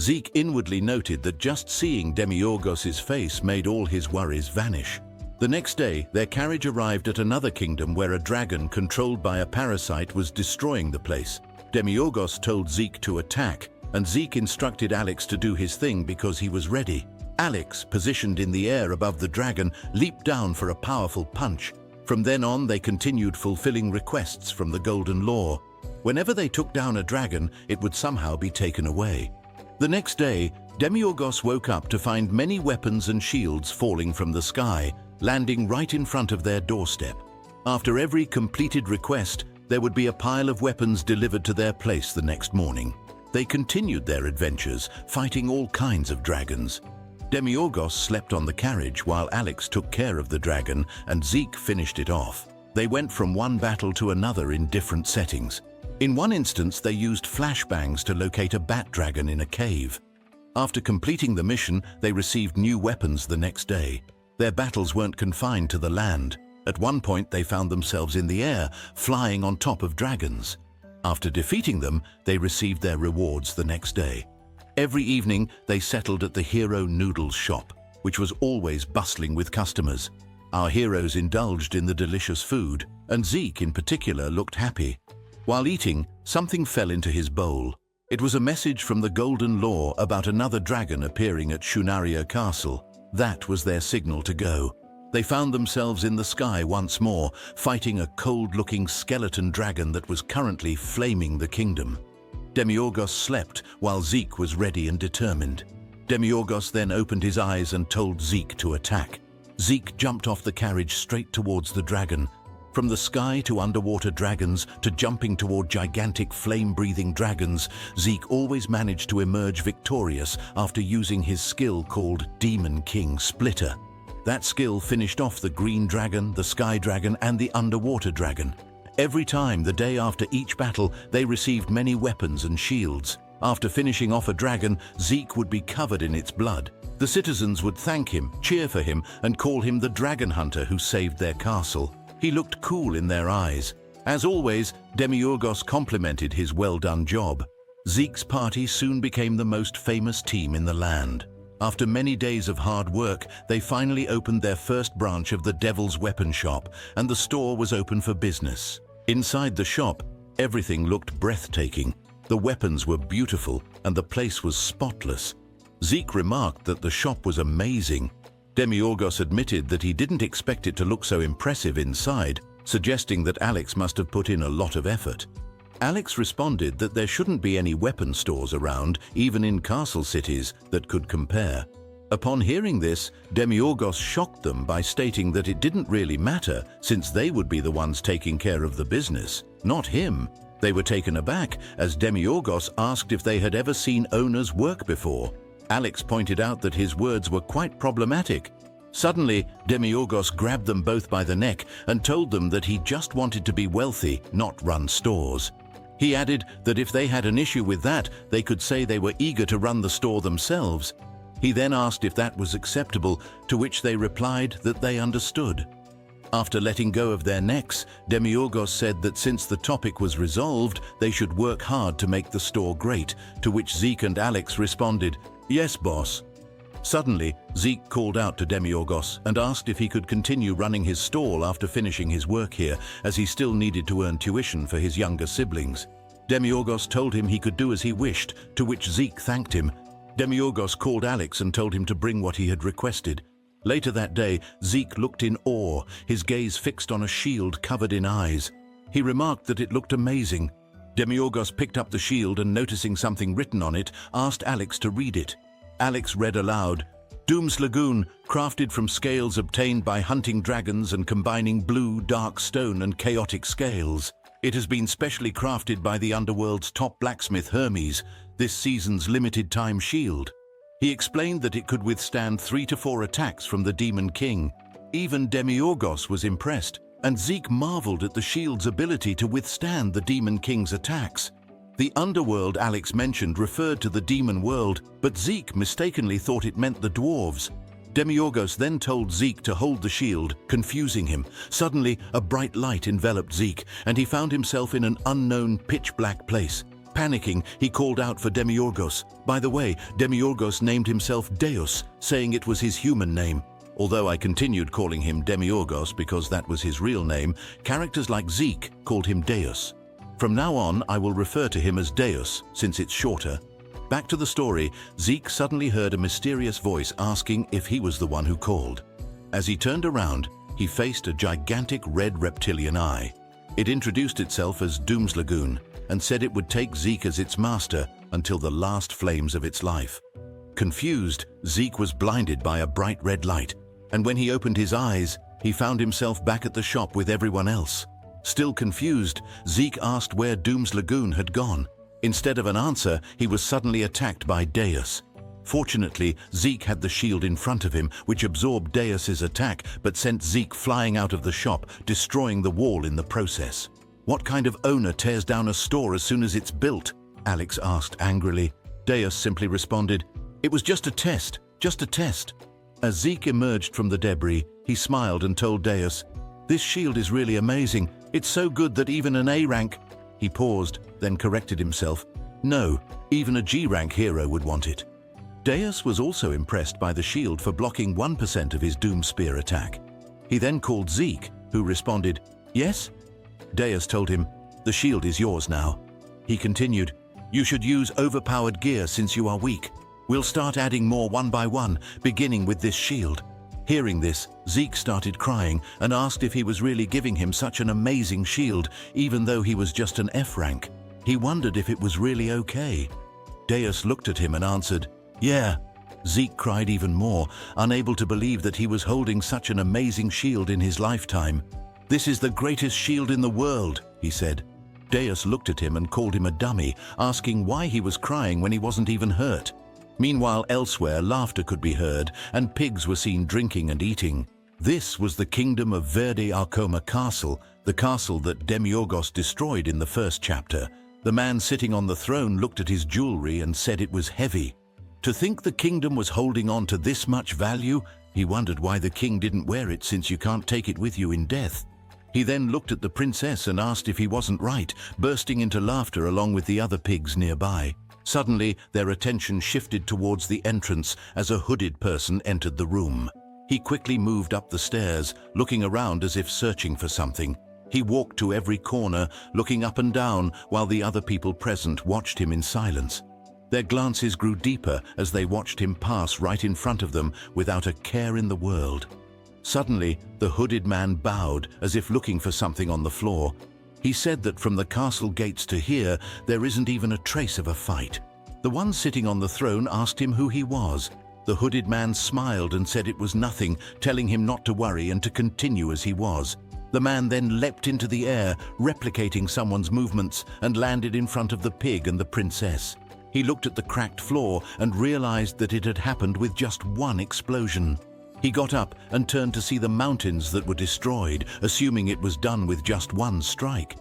Zeke inwardly noted that just seeing Demiurgos's face made all his worries vanish. The next day, their carriage arrived at another kingdom where a dragon controlled by a parasite was destroying the place. Demiurgos told Zeke to attack, and Zeke instructed Alex to do his thing because he was ready. Alex, positioned in the air above the dragon, leaped down for a powerful punch. From then on, they continued fulfilling requests from the Golden Law. Whenever they took down a dragon, it would somehow be taken away. The next day, Demiurgos woke up to find many weapons and shields falling from the sky, landing right in front of their doorstep. After every completed request, there would be a pile of weapons delivered to their place the next morning. They continued their adventures, fighting all kinds of dragons. Demiurgos slept on the carriage while Alex took care of the dragon and Zeke finished it off. They went from one battle to another in different settings. In one instance, they used flashbangs to locate a bat dragon in a cave. After completing the mission, they received new weapons the next day. Their battles weren't confined to the land. At one point, they found themselves in the air, flying on top of dragons. After defeating them, they received their rewards the next day. Every evening, they settled at the Hero Noodles shop, which was always bustling with customers. Our heroes indulged in the delicious food, and Zeke in particular looked happy. While eating, something fell into his bowl. It was a message from the Golden Law about another dragon appearing at Shunaria Castle. That was their signal to go. They found themselves in the sky once more, fighting a cold-looking skeleton dragon that was currently flaming the kingdom. Demiurgos slept while Zeke was ready and determined. Demiurgos then opened his eyes and told Zeke to attack. Zeke jumped off the carriage straight towards the dragon. From the sky to underwater dragons to jumping toward gigantic flame-breathing dragons, Zeke always managed to emerge victorious after using his skill called Demon King Splitter. That skill finished off the green dragon, the sky dragon, and the underwater dragon. Every time, the day after each battle, they received many weapons and shields. After finishing off a dragon, Zeke would be covered in its blood. The citizens would thank him, cheer for him, and call him the dragon hunter who saved their castle. He looked cool in their eyes. As always, Demiurgos complimented his well-done job. Zeke's party soon became the most famous team in the land. After many days of hard work, they finally opened their first branch of the Devil's Weapon Shop, and the store was open for business. Inside the shop, everything looked breathtaking. The weapons were beautiful, and the place was spotless. Zeke remarked that the shop was amazing. Demiurgos admitted that he didn't expect it to look so impressive inside, suggesting that Alex must have put in a lot of effort. Alex responded that there shouldn't be any weapon stores around, even in castle cities, that could compare. Upon hearing this, Demiurgos shocked them by stating that it didn't really matter, since they would be the ones taking care of the business, not him. They were taken aback as Demiurgos asked if they had ever seen owners work before. Alex pointed out that his words were quite problematic. Suddenly, Demiurgos grabbed them both by the neck and told them that he just wanted to be wealthy, not run stores. He added that if they had an issue with that, they could say they were eager to run the store themselves. He then asked if that was acceptable, to which they replied that they understood. After letting go of their necks, Demiurgos said that since the topic was resolved, they should work hard to make the store great, to which Zeke and Alex responded, "Yes, boss." Suddenly, Zeke called out to Demiurgos and asked if he could continue running his stall after finishing his work here, as he still needed to earn tuition for his younger siblings. Demiurgos told him he could do as he wished, to which Zeke thanked him. Demiurgos called Alex and told him to bring what he had requested. Later that day, Zeke looked in awe, his gaze fixed on a shield covered in eyes. He remarked that it looked amazing. Demiurgos picked up the shield and, noticing something written on it, asked Alex to read it. Alex read aloud, "Doom's Lagoon, crafted from scales obtained by hunting dragons and combining blue, dark stone and chaotic scales. It has been specially crafted by the underworld's top blacksmith Hermes, this season's limited-time shield." He explained that it could withstand 3 to 4 attacks from the Demon King. Even Demiurgos was impressed, and Zeke marveled at the shield's ability to withstand the Demon King's attacks. The underworld Alex mentioned referred to the demon world, but Zeke mistakenly thought it meant the dwarves. Demiurgos then told Zeke to hold the shield, confusing him. Suddenly, a bright light enveloped Zeke, and he found himself in an unknown pitch-black place. Panicking, he called out for Demiurgos. By the way, Demiurgos named himself Deus, saying it was his human name. Although I continued calling him Demiurgos because that was his real name, characters like Zeke called him Deus. From now on, I will refer to him as Deus, since it's shorter. Back to the story, Zeke suddenly heard a mysterious voice asking if he was the one who called. As he turned around, he faced a gigantic red reptilian eye. It introduced itself as Doom's Lagoon and said it would take Zeke as its master until the last flames of its life. Confused, Zeke was blinded by a bright red light, and when he opened his eyes, he found himself back at the shop with everyone else. Still confused, Zeke asked where Doom's Lagoon had gone. Instead of an answer, he was suddenly attacked by Deus. Fortunately, Zeke had the shield in front of him, which absorbed Deus's attack but sent Zeke flying out of the shop, destroying the wall in the process. "What kind of owner tears down a store as soon as it's built?" Alex asked angrily. Deus simply responded, "It was just a test, just a test." As Zeke emerged from the debris, he smiled and told Deus, "This shield is really amazing. It's so good that even an A rank..." He paused, then corrected himself. "No, even a G rank hero would want it." Deus was also impressed by the shield for blocking 1% of his Doom Spear attack. He then called Zeke, who responded, "Yes?" Deus told him, "The shield is yours now." He continued, "You should use overpowered gear since you are weak. We'll start adding more one by one, beginning with this shield." Hearing this, Zeke started crying and asked if he was really giving him such an amazing shield, even though he was just an F rank. He wondered if it was really okay. Deus looked at him and answered, "Yeah." Zeke cried even more, unable to believe that he was holding such an amazing shield in his lifetime. "This is the greatest shield in the world," he said. Deus looked at him and called him a dummy, asking why he was crying when he wasn't even hurt. Meanwhile, elsewhere, laughter could be heard, and pigs were seen drinking and eating. This was the kingdom of Verde Arcoma Castle, the castle that Demiurgos destroyed in the first chapter. The man sitting on the throne looked at his jewelry and said it was heavy. To think the kingdom was holding on to this much value, he wondered why the king didn't wear it, since you can't take it with you in death. He then looked at the princess and asked if he wasn't right, bursting into laughter along with the other pigs nearby. Suddenly, their attention shifted towards the entrance as a hooded person entered the room. He quickly moved up the stairs, looking around as if searching for something. He walked to every corner, looking up and down, while the other people present watched him in silence. Their glances grew deeper as they watched him pass right in front of them without a care in the world. Suddenly, the hooded man bowed as if looking for something on the floor. He said that from the castle gates to here, there isn't even a trace of a fight. The one sitting on the throne asked him who he was. The hooded man smiled and said it was nothing, telling him not to worry and to continue as he was. The man then leapt into the air, replicating someone's movements, and landed in front of the pig and the princess. He looked at the cracked floor and realized that it had happened with just one explosion. He got up and turned to see the mountains that were destroyed, assuming it was done with just one strike.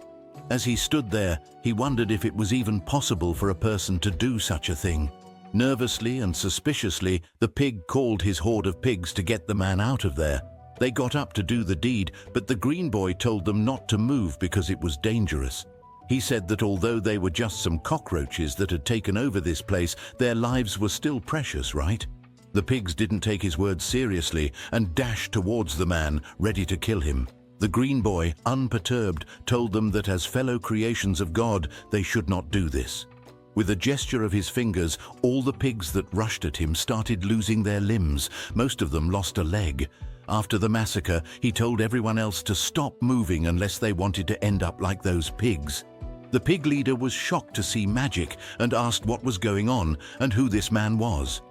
As he stood there, he wondered if it was even possible for a person to do such a thing. Nervously and suspiciously, the pig called his horde of pigs to get the man out of there. They got up to do the deed, but the green boy told them not to move because it was dangerous. He said that although they were just some cockroaches that had taken over this place, their lives were still precious, right? The pigs didn't take his words seriously and dashed towards the man, ready to kill him. The green boy, unperturbed, told them that as fellow creations of God, they should not do this. With a gesture of his fingers, all the pigs that rushed at him started losing their limbs. Most of them lost a leg. After the massacre, he told everyone else to stop moving unless they wanted to end up like those pigs. The pig leader was shocked to see magic and asked what was going on and who this man was.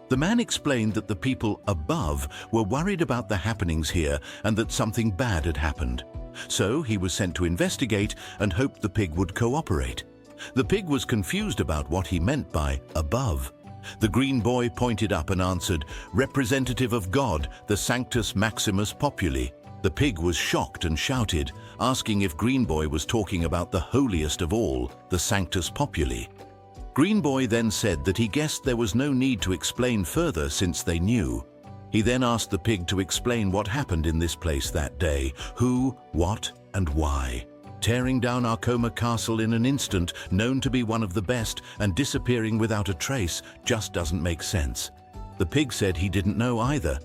The man explained that the people above were worried about the happenings here and that something bad had happened. So he was sent to investigate and hoped the pig would cooperate. The pig was confused about what he meant by above. The green boy pointed up and answered, "Representative of God, the Sanctus Maximus Populi." The pig was shocked and shouted, asking if Green Boy was talking about the holiest of all, the Sanctus Populi. Green Boy then said that he guessed there was no need to explain further since they knew. He then asked the pig to explain what happened in this place that day, who, what, and why. Tearing down Arcoma Castle in an instant, known to be one of the best, and disappearing without a trace, just doesn't make sense. The pig said he didn't know either.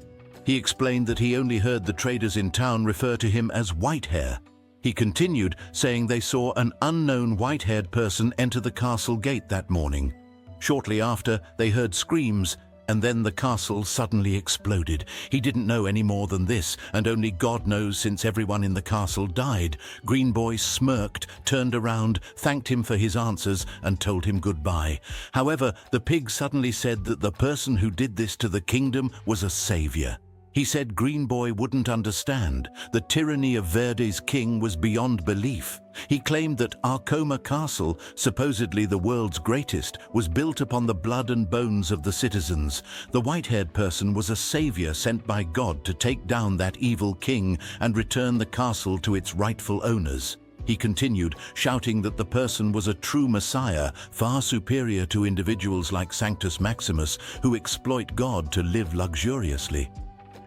He explained that he only heard the traders in town refer to him as Whitehair. He continued, saying they saw an unknown white-haired person enter the castle gate that morning. Shortly after, they heard screams, and then the castle suddenly exploded. He didn't know any more than this, and only God knows, since everyone in the castle died. Green Boy smirked, turned around, thanked him for his answers, and told him goodbye. However, the pig suddenly said that the person who did this to the kingdom was a savior. He said Green Boy wouldn't understand. The tyranny of Verde's king was beyond belief. He claimed that Arcoma Castle, supposedly the world's greatest, was built upon the blood and bones of the citizens. The white-haired person was a savior sent by God to take down that evil king and return the castle to its rightful owners. He continued, shouting that the person was a true messiah, far superior to individuals like Sanctus Maximus, who exploit God to live luxuriously.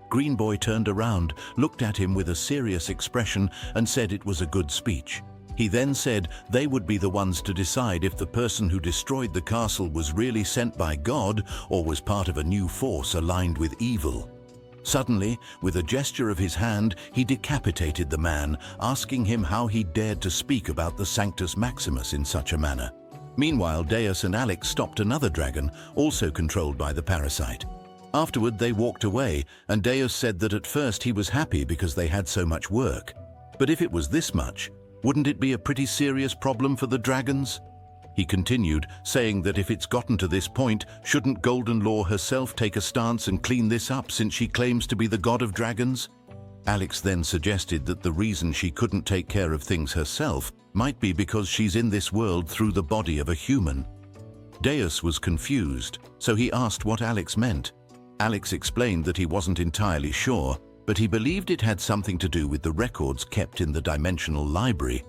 Green Boy turned around, looked at him with a serious expression, and said it was a good speech. He then said they would be the ones to decide if the person who destroyed the castle was really sent by God or was part of a new force aligned with evil. Suddenly, with a gesture of his hand, he decapitated the man, asking him how he dared to speak about the Sanctus Maximus in such a manner. Meanwhile, Deus and Alex stopped another dragon, also controlled by the parasite. Afterward, they walked away, and Deus said that at first he was happy because they had so much work. But if it was this much, wouldn't it be a pretty serious problem for the dragons? He continued, saying that if it's gotten to this point, shouldn't Golden Law herself take a stance and clean this up, since she claims to be the god of dragons? Alex then suggested that the reason she couldn't take care of things herself might be because she's in this world through the body of a human. Deus was confused, so he asked what Alex meant. Alex explained that he wasn't entirely sure, but he believed it had something to do with the records kept in the dimensional library.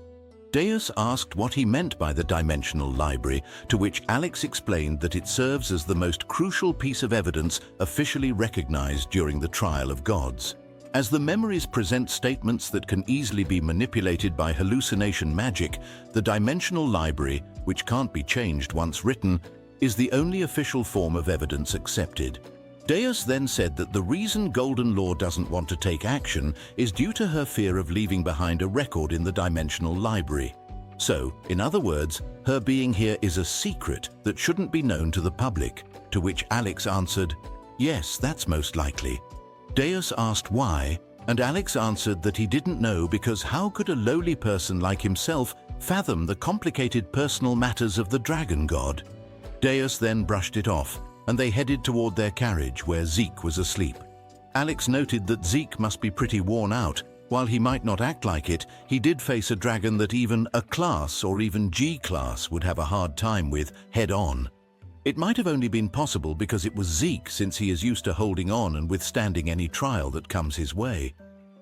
Deus asked what he meant by the dimensional library, to which Alex explained that it serves as the most crucial piece of evidence officially recognized during the trial of gods. As the memories present statements that can easily be manipulated by hallucination magic, the dimensional library, which can't be changed once written, is the only official form of evidence accepted. Deus then said that the reason Golden Law doesn't want to take action is due to her fear of leaving behind a record in the dimensional library. So, in other words, her being here is a secret that shouldn't be known to the public, to which Alex answered, "Yes, that's most likely." Deus asked why, and Alex answered that he didn't know because how could a lowly person like himself fathom the complicated personal matters of the dragon god? Deus then brushed it off, and they headed toward their carriage where Zeke was asleep. Alex noted that Zeke must be pretty worn out. While he might not act like it, he did face a dragon that even a class or even G-class would have a hard time with head-on. It might have only been possible because it was Zeke, since he is used to holding on and withstanding any trial that comes his way.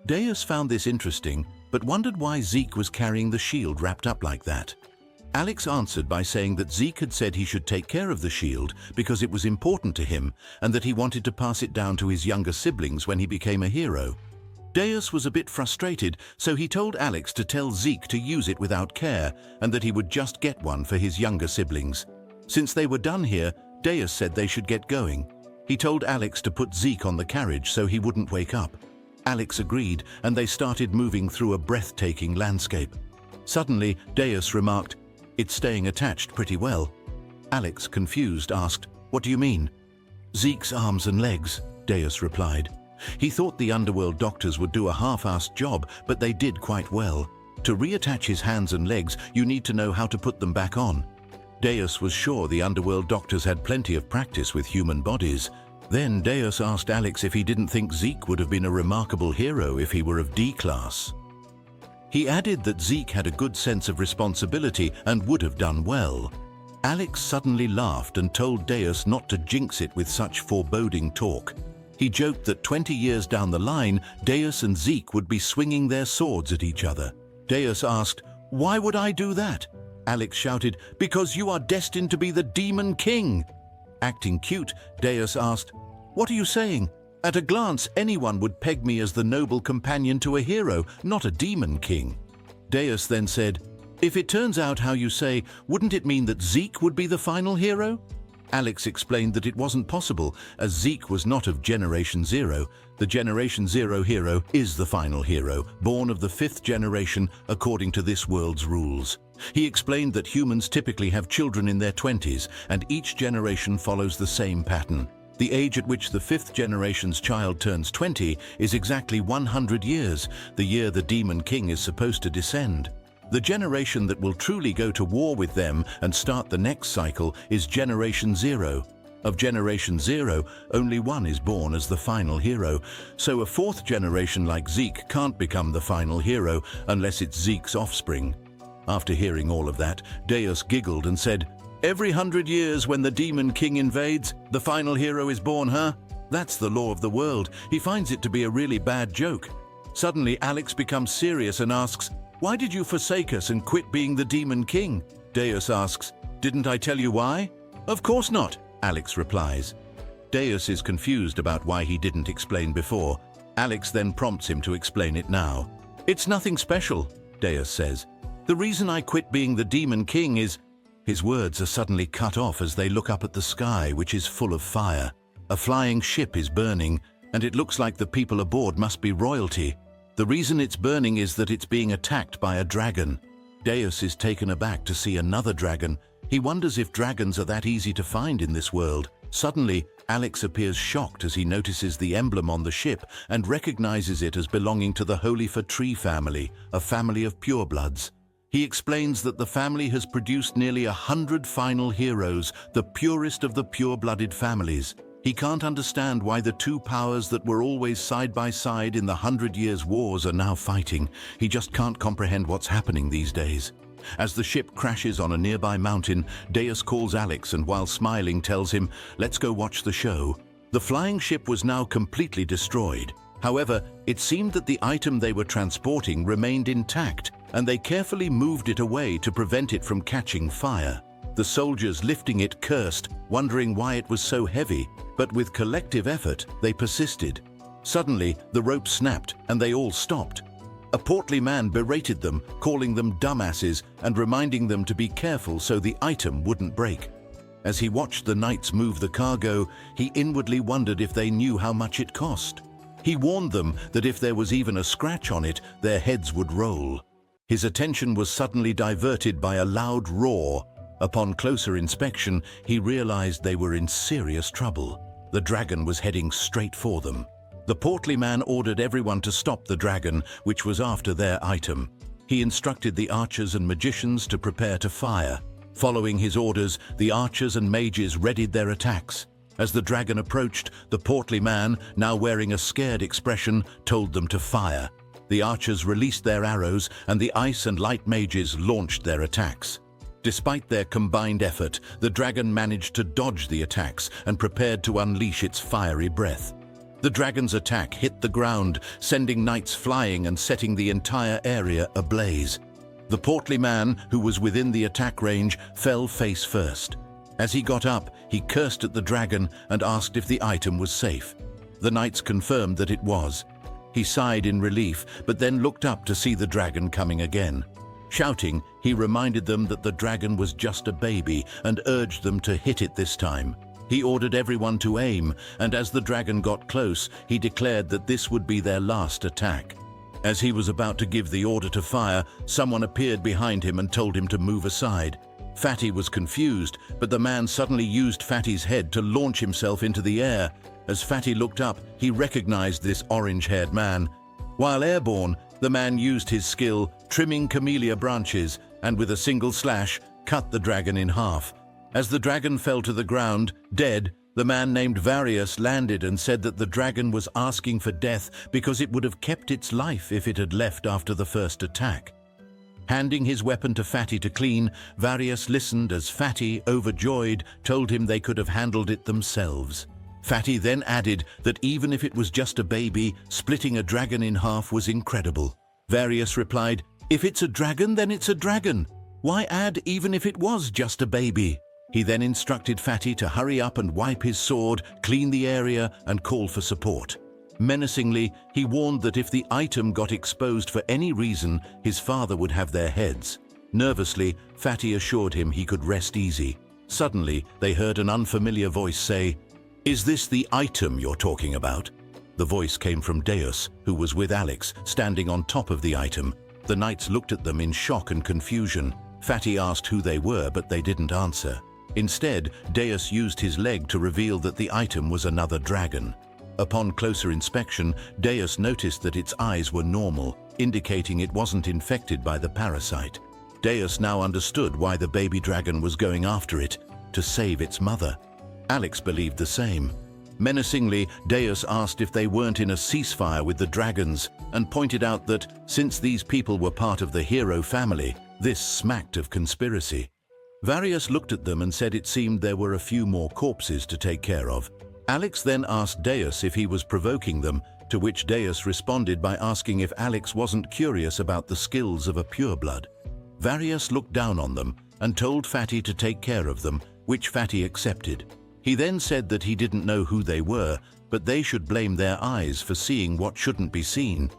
Deus found this interesting, but wondered why Zeke was carrying the shield wrapped up like that. Alex answered by saying that Zeke had said he should take care of the shield because it was important to him and that he wanted to pass it down to his younger siblings when he became a hero. Deus was a bit frustrated, so he told Alex to tell Zeke to use it without care and that he would just get one for his younger siblings. Since they were done here, Deus said they should get going. He told Alex to put Zeke on the carriage so he wouldn't wake up. Alex agreed, and they started moving through a breathtaking landscape. Suddenly, Deus remarked, "It's staying attached pretty well." Alex, confused, asked, "What do you mean?" "Zeke's arms and legs," Deus replied. He thought the underworld doctors would do a half-assed job, but they did quite well. To reattach his hands and legs, you need to know how to put them back on. Deus was sure the underworld doctors had plenty of practice with human bodies. Then Deus asked Alex if he didn't think Zeke would have been a remarkable hero if he were of D-class. He added that Zeke had a good sense of responsibility and would have done well. Alex suddenly laughed and told Deus not to jinx it with such foreboding talk. He joked that 20 years down the line, Deus and Zeke would be swinging their swords at each other. Deus asked, "Why would I do that?" Alex shouted, "Because you are destined to be the Demon King." Acting cute, Deus asked, "What are you saying? At a glance, anyone would peg me as the noble companion to a hero, not a Demon King." Deus then said, "If it turns out how you say, wouldn't it mean that Zeke would be the final hero?" Alex explained that it wasn't possible, as Zeke was not of Generation Zero. The Generation Zero hero is the final hero, born of the 5th generation according to this world's rules. He explained that humans typically have children in their 20s, and each generation follows the same pattern. The age at which the 5th generation's child turns 20 is exactly 100 years, the year the Demon King is supposed to descend. The generation that will truly go to war with them and start the next cycle is Generation Zero. Of Generation Zero, only one is born as the final hero, so a 4th generation like Zeke can't become the final hero unless it's Zeke's offspring. After hearing all of that, Deus giggled and said, "Every 100 years when the Demon King invades, the final hero is born, huh? That's the law of the world." He finds it to be a really bad joke. Suddenly, Alex becomes serious and asks, "Why did you forsake us and quit being the Demon King?" Deus asks, "Didn't I tell you why?" "Of course not," Alex replies. Deus is confused about why he didn't explain before. Alex then prompts him to explain it now. "It's nothing special," Deus says. "The reason I quit being the Demon King is..." His words are suddenly cut off as they look up at the sky, which is full of fire. A flying ship is burning, and it looks like the people aboard must be royalty. The reason it's burning is that it's being attacked by a dragon. Deus is taken aback to see another dragon. He wonders if dragons are that easy to find in this world. Suddenly, Alex appears shocked as he notices the emblem on the ship and recognizes it as belonging to the Holyford Tree family, a family of purebloods. He explains that the family has produced nearly 100 final heroes, the purest of the pure-blooded families. He can't understand why the two powers that were always side by side in the 100 Years' Wars are now fighting. He just can't comprehend what's happening these days. As the ship crashes on a nearby mountain, Deus calls Alex and while smiling tells him, "Let's go watch the show." The flying ship was now completely destroyed. However, it seemed that the item they were transporting remained intact, and they carefully moved it away to prevent it from catching fire. The soldiers lifting it cursed, wondering why it was so heavy, but with collective effort, they persisted. Suddenly, the rope snapped, and they all stopped. A portly man berated them, calling them dumbasses and reminding them to be careful so the item wouldn't break. As he watched the knights move the cargo, he inwardly wondered if they knew how much it cost. He warned them that if there was even a scratch on it, their heads would roll. His attention was suddenly diverted by a loud roar. Upon closer inspection, he realized they were in serious trouble. The dragon was heading straight for them. The portly man ordered everyone to stop the dragon, which was after their item. He instructed the archers and magicians to prepare to fire. Following his orders, the archers and mages readied their attacks. As the dragon approached, the portly man, now wearing a scared expression, told them to fire. The archers released their arrows, and the ice and light mages launched their attacks. Despite their combined effort, the dragon managed to dodge the attacks and prepared to unleash its fiery breath. The dragon's attack hit the ground, sending knights flying and setting the entire area ablaze. The portly man, who was within the attack range, fell face first. As he got up, he cursed at the dragon and asked if the item was safe. The knights confirmed that it was. He sighed in relief, but then looked up to see the dragon coming again. Shouting, he reminded them that the dragon was just a baby and urged them to hit it this time. He ordered everyone to aim, and as the dragon got close, he declared that this would be their last attack. As he was about to give the order to fire, someone appeared behind him and told him to move aside. Fatty was confused, but the man suddenly used Fatty's head to launch himself into the air. As Fatty looked up, he recognized this orange-haired man. While airborne, the man used his skill, trimming camellia branches, and with a single slash, cut the dragon in half. As the dragon fell to the ground, dead, the man named Varius landed and said that the dragon was asking for death because it would have kept its life if it had left after the first attack. Handing his weapon to Fatty to clean, Varius listened as Fatty, overjoyed, told him they could have handled it themselves. Fatty then added that even if it was just a baby, splitting a dragon in half was incredible. Varius replied, "If it's a dragon, then it's a dragon. Why add even if it was just a baby?" He then instructed Fatty to hurry up and wipe his sword, clean the area, and call for support. Menacingly, he warned that if the item got exposed for any reason, his father would have their heads. Nervously, Fatty assured him he could rest easy. Suddenly, they heard an unfamiliar voice say, "Is this the item you're talking about?" The voice came from Deus, who was with Alex, standing on top of the item. The knights looked at them in shock and confusion. Fatty asked who they were, but they didn't answer. Instead, Deus used his leg to reveal that the item was another dragon. Upon closer inspection, Deus noticed that its eyes were normal, indicating it wasn't infected by the parasite. Deus now understood why the baby dragon was going after it, to save its mother. Alex believed the same. Menacingly, Deus asked if they weren't in a ceasefire with the dragons, and pointed out that, since these people were part of the hero family, this smacked of conspiracy. Varius looked at them and said it seemed there were a few more corpses to take care of. Alex then asked Deus if he was provoking them, to which Deus responded by asking if Alex wasn't curious about the skills of a pureblood. Varius looked down on them and told Fatty to take care of them, which Fatty accepted. He then said that he didn't know who they were, but they should blame their eyes for seeing what shouldn't be seen.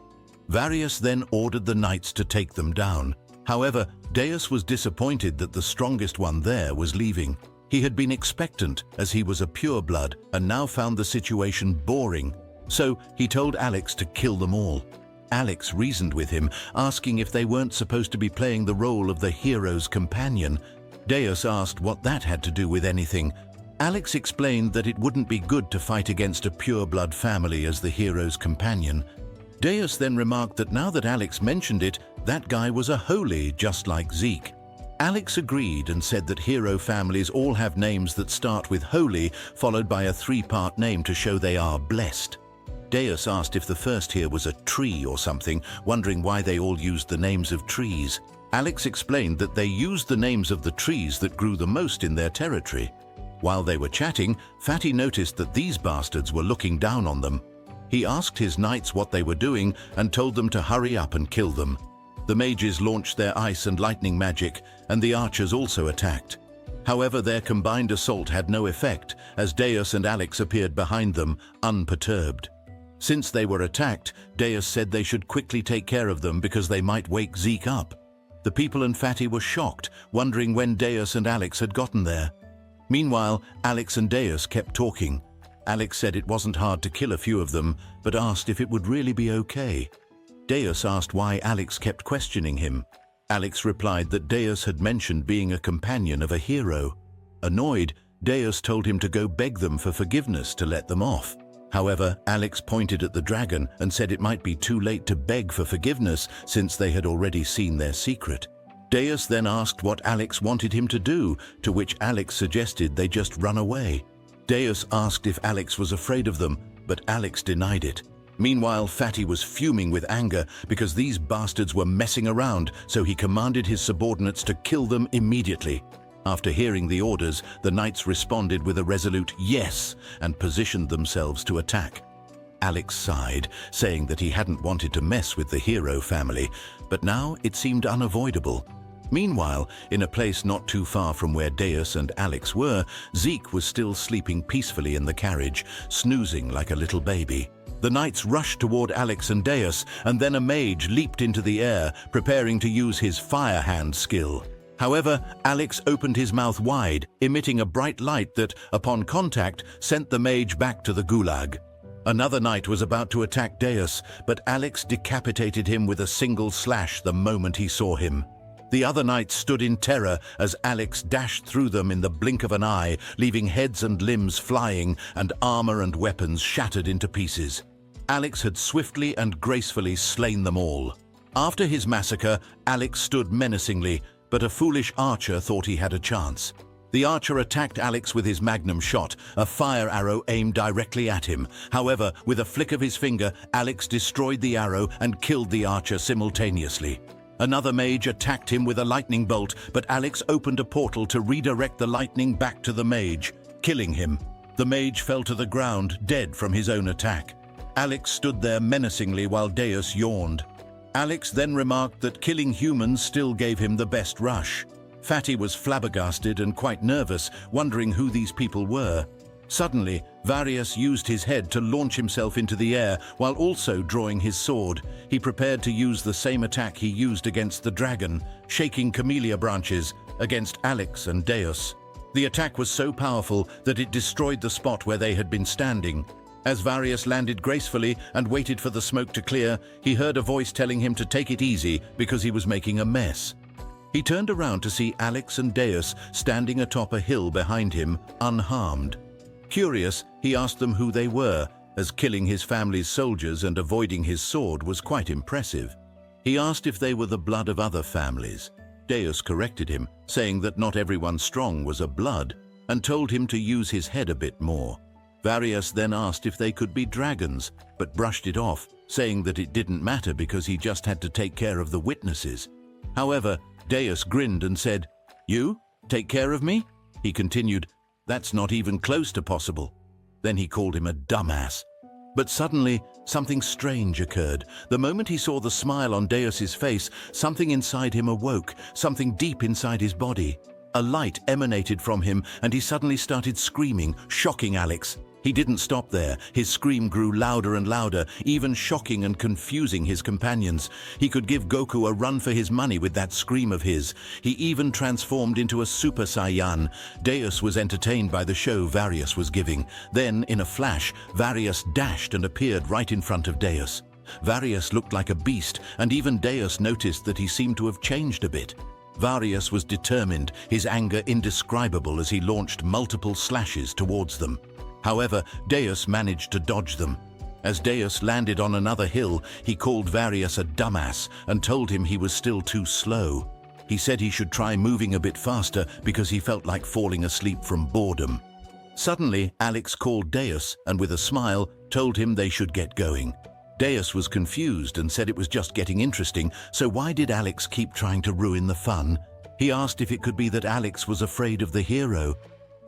Varius then ordered the knights to take them down. However, Deus was disappointed that the strongest one there was leaving. He had been expectant as he was a pureblood and now found the situation boring. So he told Alex to kill them all. Alex reasoned with him, asking if they weren't supposed to be playing the role of the hero's companion. Deus asked what that had to do with anything. Alex explained that it wouldn't be good to fight against a pureblood family as the hero's companion. Deus then remarked that now that Alex mentioned it, that guy was a holy just like Zeke. Alex agreed and said that hero families all have names that start with holy, followed by a three-part name to show they are blessed. Deus asked if the first here was a tree or something, wondering why they all used the names of trees. Alex explained that they used the names of the trees that grew the most in their territory. While they were chatting, Fatty noticed that these bastards were looking down on them. He asked his knights what they were doing and told them to hurry up and kill them. The mages launched their ice and lightning magic, and the archers also attacked. However, their combined assault had no effect, as Deus and Alex appeared behind them, unperturbed. Since they were attacked, Deus said they should quickly take care of them because they might wake Zeke up. The people and Fatty were shocked, wondering when Deus and Alex had gotten there. Meanwhile, Alex and Deus kept talking. Alex said it wasn't hard to kill a few of them, but asked if it would really be okay. Deus asked why Alex kept questioning him. Alex replied that Deus had mentioned being a companion of a hero. Annoyed, Deus told him to go beg them for forgiveness to let them off. However, Alex pointed at the dragon and said it might be too late to beg for forgiveness since they had already seen their secret. Deus then asked what Alex wanted him to do, to which Alex suggested they just run away. Deus asked if Alex was afraid of them, but Alex denied it. Meanwhile, Fatty was fuming with anger because these bastards were messing around, so he commanded his subordinates to kill them immediately. After hearing the orders, the knights responded with a resolute yes and positioned themselves to attack. Alex sighed, saying that he hadn't wanted to mess with the hero family, but now it seemed unavoidable. Meanwhile, in a place not too far from where Deus and Alex were, Zeke was still sleeping peacefully in the carriage, snoozing like a little baby. The knights rushed toward Alex and Deus, and then a mage leaped into the air, preparing to use his fire hand skill. However, Alex opened his mouth wide, emitting a bright light that, upon contact, sent the mage back to the gulag. Another knight was about to attack Deus, but Alex decapitated him with a single slash the moment he saw him. The other knights stood in terror as Alex dashed through them in the blink of an eye, leaving heads and limbs flying and armor and weapons shattered into pieces. Alex had swiftly and gracefully slain them all. After his massacre, Alex stood menacingly, but a foolish archer thought he had a chance. The archer attacked Alex with his magnum shot, a fire arrow aimed directly at him. However, with a flick of his finger, Alex destroyed the arrow and killed the archer simultaneously. Another mage attacked him with a lightning bolt, but Alex opened a portal to redirect the lightning back to the mage, killing him. The mage fell to the ground, dead from his own attack. Alex stood there menacingly while Deus yawned. Alex then remarked that killing humans still gave him the best rush. Fatty was flabbergasted and quite nervous, wondering who these people were. Suddenly, Varius used his head to launch himself into the air while also drawing his sword. He prepared to use the same attack he used against the dragon, shaking camellia branches, against Alex and Deus. The attack was so powerful that it destroyed the spot where they had been standing. As Varius landed gracefully and waited for the smoke to clear, he heard a voice telling him to take it easy because he was making a mess. He turned around to see Alex and Deus standing atop a hill behind him, unharmed. Curious, he asked them who they were, as killing his family's soldiers and avoiding his sword was quite impressive. He asked if they were the blood of other families. Deus corrected him, saying that not everyone strong was a blood, and told him to use his head a bit more. Varius then asked if they could be dragons, but brushed it off, saying that it didn't matter because he just had to take care of the witnesses. However, Deus grinned and said, "You? Take care of me?" He continued, "That's not even close to possible." Then he called him a dumbass. But suddenly, something strange occurred. The moment he saw the smile on Deus's face, something inside him awoke, something deep inside his body. A light emanated from him, and he suddenly started screaming, shocking Alex. He didn't stop there. His scream grew louder and louder, even shocking and confusing his companions. He could give Goku a run for his money with that scream of his. He even transformed into a Super Saiyan. Deus was entertained by the show Varius was giving. Then, in a flash, Varius dashed and appeared right in front of Deus. Varius looked like a beast, and even Deus noticed that he seemed to have changed a bit. Varius was determined, his anger indescribable as he launched multiple slashes towards them. However, Deus managed to dodge them. As Deus landed on another hill, he called Varius a dumbass and told him he was still too slow. He said he should try moving a bit faster because he felt like falling asleep from boredom. Suddenly, Alex called Deus and with a smile told him they should get going. Deus was confused and said it was just getting interesting, so why did Alex keep trying to ruin the fun? He asked if it could be that Alex was afraid of the hero.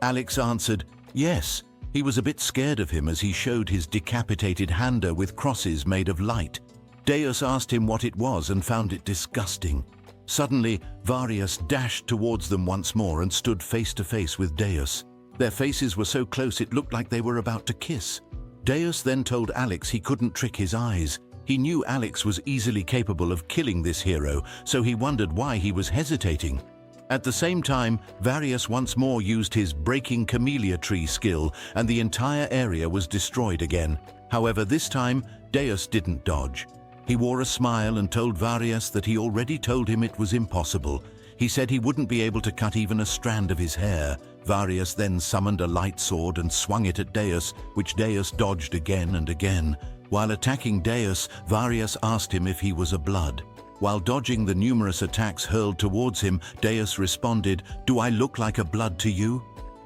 Alex answered, yes. He was a bit scared of him as he showed his decapitated hander with crosses made of light. Deus asked him what it was and found it disgusting. Suddenly, Varius dashed towards them once more and stood face to face with Deus. Their faces were so close it looked like they were about to kiss. Deus then told Alex he couldn't trick his eyes. He knew Alex was easily capable of killing this hero, so he wondered why he was hesitating. At the same time, Varius once more used his breaking camellia tree skill, and the entire area was destroyed again. However, this time, Deus didn't dodge. He wore a smile and told Varius that he already told him it was impossible. He said he wouldn't be able to cut even a strand of his hair. Varius then summoned a light sword and swung it at Deus, which Deus dodged again and again. While attacking Deus, Varius asked him if he was a blood. While dodging the numerous attacks hurled towards him, Deus responded, "Do I look like a blood to you?"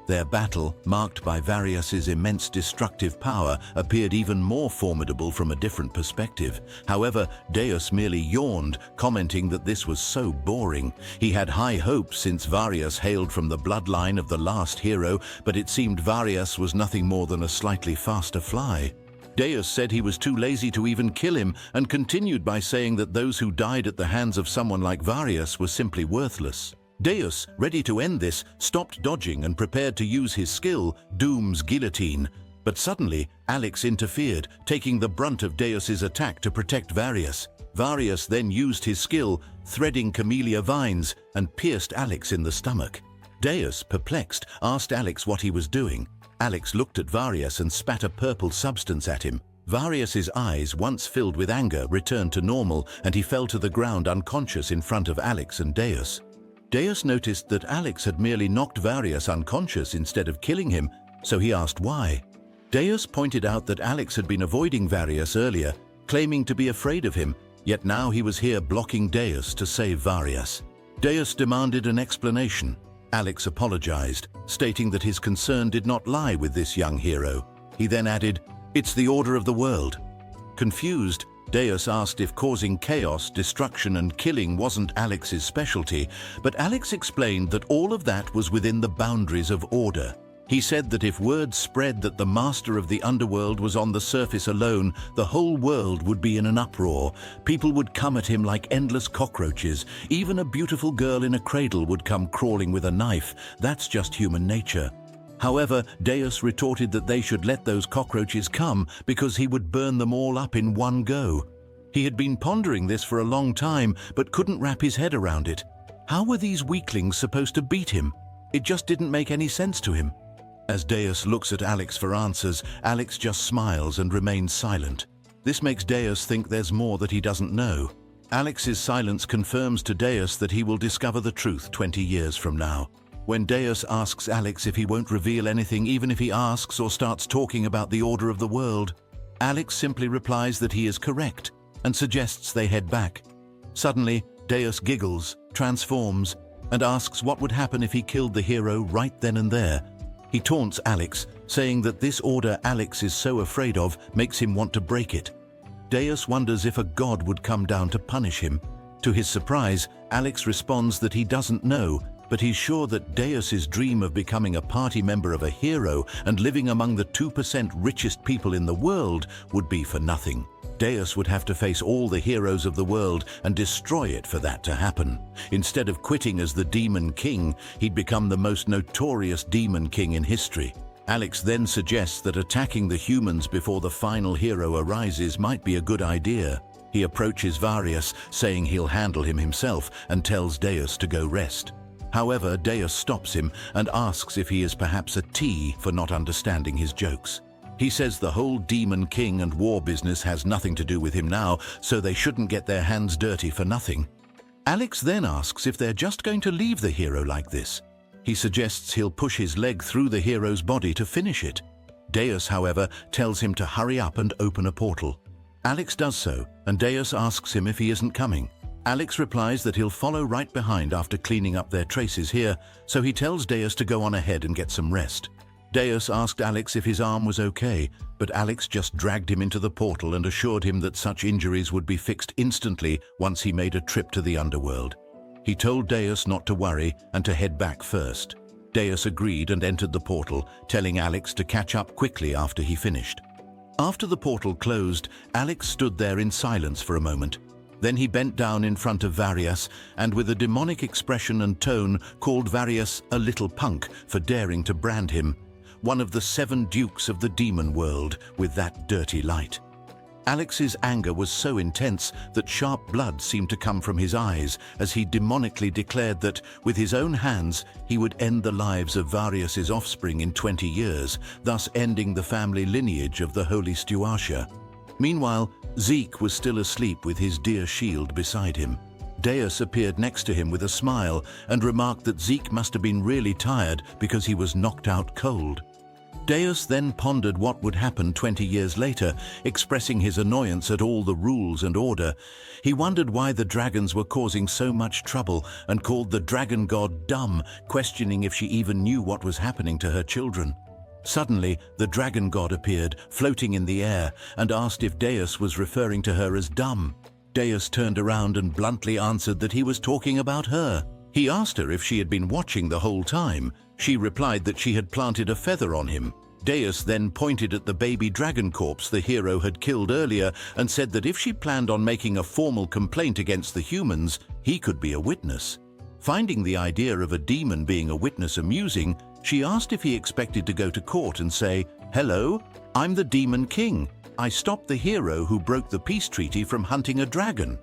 Their battle, marked by Varius's immense destructive power, appeared even more formidable from a different perspective. However, Deus merely yawned, commenting that this was so boring. He had high hopes since Varius hailed from the bloodline of the last hero, but it seemed Varius was nothing more than a slightly faster fly. Deus said he was too lazy to even kill him and continued by saying that those who died at the hands of someone like Varius were simply worthless. Deus, ready to end this, stopped dodging and prepared to use his skill, Doom's guillotine. But suddenly, Alex interfered, taking the brunt of Deus's attack to protect Varius. Varius then used his skill, threading camellia vines, and pierced Alex in the stomach. Deus, perplexed, asked Alex what he was doing. Alex looked at Varius and spat a purple substance at him. Varius's eyes, once filled with anger, returned to normal, and he fell to the ground unconscious in front of Alex and Deus. Deus noticed that Alex had merely knocked Varius unconscious instead of killing him, so he asked why. Deus pointed out that Alex had been avoiding Varius earlier, claiming to be afraid of him, yet now he was here blocking Deus to save Varius. Deus demanded an explanation. Alex apologized, stating that his concern did not lie with this young hero. He then added, "It's the order of the world." Confused, Deus asked if causing chaos, destruction, and killing wasn't Alex's specialty, but Alex explained that all of that was within the boundaries of order. He said that if word spread that the master of the underworld was on the surface alone, the whole world would be in an uproar. People would come at him like endless cockroaches. Even a beautiful girl in a cradle would come crawling with a knife. That's just human nature. However, Deus retorted that they should let those cockroaches come because he would burn them all up in one go. He had been pondering this for a long time, but couldn't wrap his head around it. How were these weaklings supposed to beat him? It just didn't make any sense to him. As Deus looks at Alex for answers, Alex just smiles and remains silent. This makes Deus think there's more that he doesn't know. Alex's silence confirms to Deus that he will discover the truth 20 years from now. When Deus asks Alex if he won't reveal anything even if he asks or starts talking about the order of the world, Alex simply replies that he is correct and suggests they head back. Suddenly, Deus giggles, transforms, and asks what would happen if he killed the hero right then and there. He taunts Alex, saying that this order Alex is so afraid of makes him want to break it. Deus wonders if a god would come down to punish him. To his surprise, Alex responds that he doesn't know, but he's sure that Deus's dream of becoming a party member of a hero and living among the 2% richest people in the world would be for nothing. Deus would have to face all the heroes of the world and destroy it for that to happen. Instead of quitting as the Demon King, he'd become the most notorious Demon King in history. Alex then suggests that attacking the humans before the final hero arises might be a good idea. He approaches Varius, saying he'll handle him himself, and tells Deus to go rest. However, Deus stops him and asks if he is perhaps a T for not understanding his jokes. He says the whole Demon King and war business has nothing to do with him now, so they shouldn't get their hands dirty for nothing. Alex then asks if they're just going to leave the hero like this. He suggests he'll push his leg through the hero's body to finish it. Deus, however, tells him to hurry up and open a portal. Alex does so, and Deus asks him if he isn't coming. Alex replies that he'll follow right behind after cleaning up their traces here, so he tells Deus to go on ahead and get some rest. Deus asked Alex if his arm was okay, but Alex just dragged him into the portal and assured him that such injuries would be fixed instantly once he made a trip to the underworld. He told Deus not to worry and to head back first. Deus agreed and entered the portal, telling Alex to catch up quickly after he finished. After the portal closed, Alex stood there in silence for a moment. Then he bent down in front of Varius and with a demonic expression and tone called Varius a little punk for daring to brand him, one of the 7 dukes of the demon world, with that dirty light. Alex's anger was so intense that sharp blood seemed to come from his eyes as he demonically declared that, with his own hands, he would end the lives of Varius's offspring in 20 years, thus ending the family lineage of the Holy Stuartia. Meanwhile, Zeke was still asleep with his dear shield beside him. Deus appeared next to him with a smile and remarked that Zeke must have been really tired because he was knocked out cold. Deus then pondered what would happen 20 years later, expressing his annoyance at all the rules and order. He wondered why the dragons were causing so much trouble and called the dragon god dumb, questioning if she even knew what was happening to her children. Suddenly, the dragon god appeared, floating in the air, and asked if Deus was referring to her as dumb. Deus turned around and bluntly answered that he was talking about her. He asked her if she had been watching the whole time. She replied that she had planted a feather on him. Deus then pointed at the baby dragon corpse the hero had killed earlier and said that if she planned on making a formal complaint against the humans, he could be a witness. Finding the idea of a demon being a witness amusing, she asked if he expected to go to court and say, "Hello, I'm the Demon King. I stopped the hero who broke the peace treaty from hunting a dragon."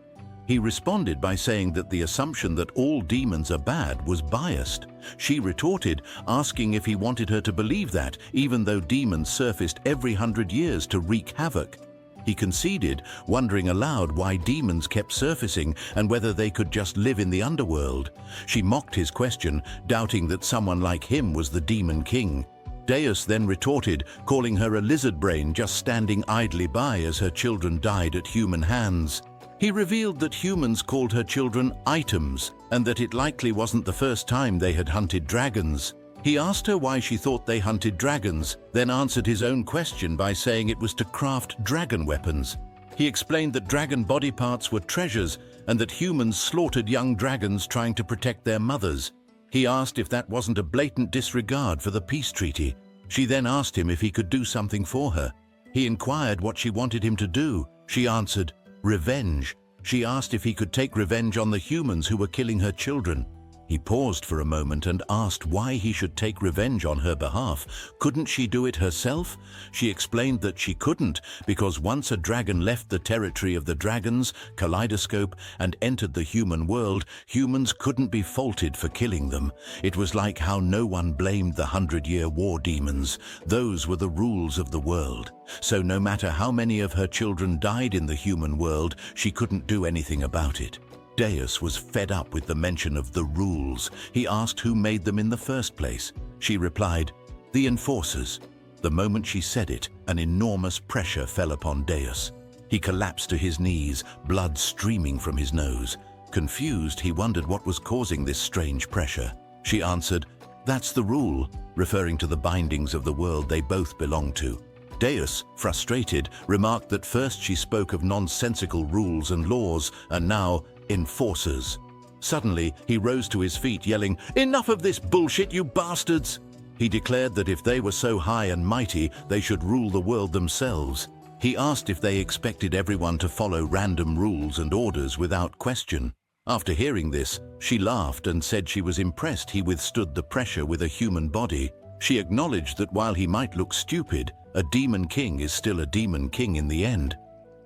He responded by saying that the assumption that all demons are bad was biased. She retorted, asking if he wanted her to believe that, even though demons surfaced every 100 years to wreak havoc. He conceded, wondering aloud why demons kept surfacing and whether they could just live in the underworld. She mocked his question, doubting that someone like him was the Demon King. Deus then retorted, calling her a lizard brain just standing idly by as her children died at human hands. He revealed that humans called her children items, and that it likely wasn't the first time they had hunted dragons. He asked her why she thought they hunted dragons, then answered his own question by saying it was to craft dragon weapons. He explained that dragon body parts were treasures and that humans slaughtered young dragons trying to protect their mothers. He asked if that wasn't a blatant disregard for the peace treaty. She then asked him if he could do something for her. He inquired what she wanted him to do. She answered, "Revenge." She asked if he could take revenge on the humans who were killing her children. He paused for a moment and asked why he should take revenge on her behalf. Couldn't she do it herself? She explained that she couldn't because once a dragon left the territory of the dragons, Kaleidoscope, and entered the human world, humans couldn't be faulted for killing them. It was like how no one blamed the 100-year war demons. Those were the rules of the world. So no matter how many of her children died in the human world, she couldn't do anything about it. Deus was fed up with the mention of the rules. He asked who made them in the first place. She replied, "The enforcers." The moment she said it, an enormous pressure fell upon Deus. He collapsed to his knees, blood streaming from his nose. Confused, he wondered what was causing this strange pressure. She answered, "That's the rule," referring to the bindings of the world they both belonged to. Deus, frustrated, remarked that first she spoke of nonsensical rules and laws, and now enforcers. Suddenly, he rose to his feet, yelling, "Enough of this bullshit, you bastards!" He declared that if they were so high and mighty, they should rule the world themselves. He asked if they expected everyone to follow random rules and orders without question. After hearing this, she laughed and said she was impressed he withstood the pressure with a human body. She acknowledged that while he might look stupid, a demon king is still a demon king in the end.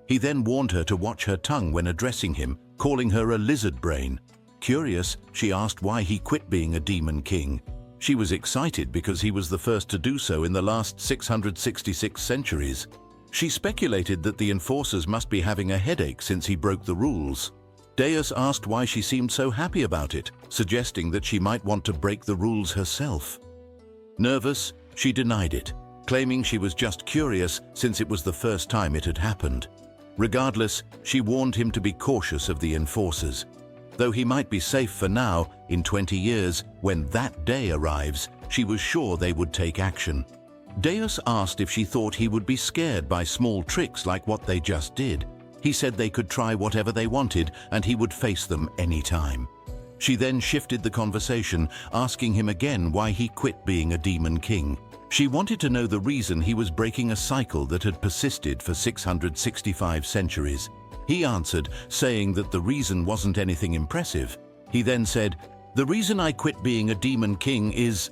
He then warned her to watch her tongue when addressing him, calling her a lizard brain. Curious, she asked why he quit being a demon king. She was excited because he was the first to do so in the last 666 centuries. She speculated that the enforcers must be having a headache since he broke the rules. Deus asked why she seemed so happy about it, suggesting that she might want to break the rules herself. Nervous, she denied it, claiming she was just curious since it was the first time it had happened. Regardless, she warned him to be cautious of the enforcers. Though he might be safe for now, in 20 years, when that day arrives, she was sure they would take action. Deus asked if she thought he would be scared by small tricks like what they just did. He said they could try whatever they wanted and he would face them anytime. She then shifted the conversation, asking him again why he quit being a demon king. She wanted to know the reason he was breaking a cycle that had persisted for 665 centuries. He answered, saying that the reason wasn't anything impressive. He then said, "The reason I quit being a demon king is..."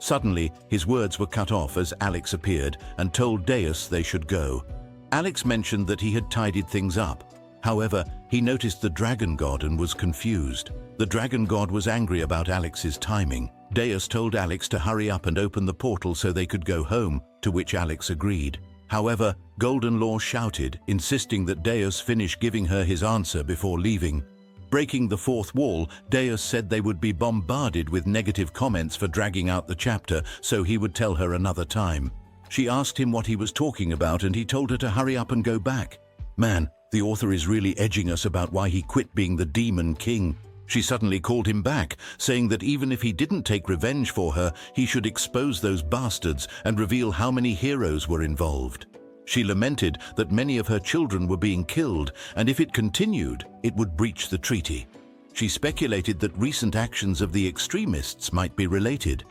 Suddenly, his words were cut off as Alex appeared and told Deus they should go. Alex mentioned that he had tidied things up. However, he noticed the dragon god and was confused. The dragon god was angry about Alex's timing. Deus told Alex to hurry up and open the portal so they could go home, to which Alex agreed. However, Golden Law shouted, insisting that Deus finish giving her his answer before leaving. Breaking the fourth wall, Deus said they would be bombarded with negative comments for dragging out the chapter, so he would tell her another time. She asked him what he was talking about and he told her to hurry up and go back. Man, the author is really edging us about why he quit being the demon king. She suddenly called him back, saying that even if he didn't take revenge for her, he should expose those bastards and reveal how many heroes were involved. She lamented that many of her children were being killed, and if it continued, it would breach the treaty. She speculated that recent actions of the extremists might be related.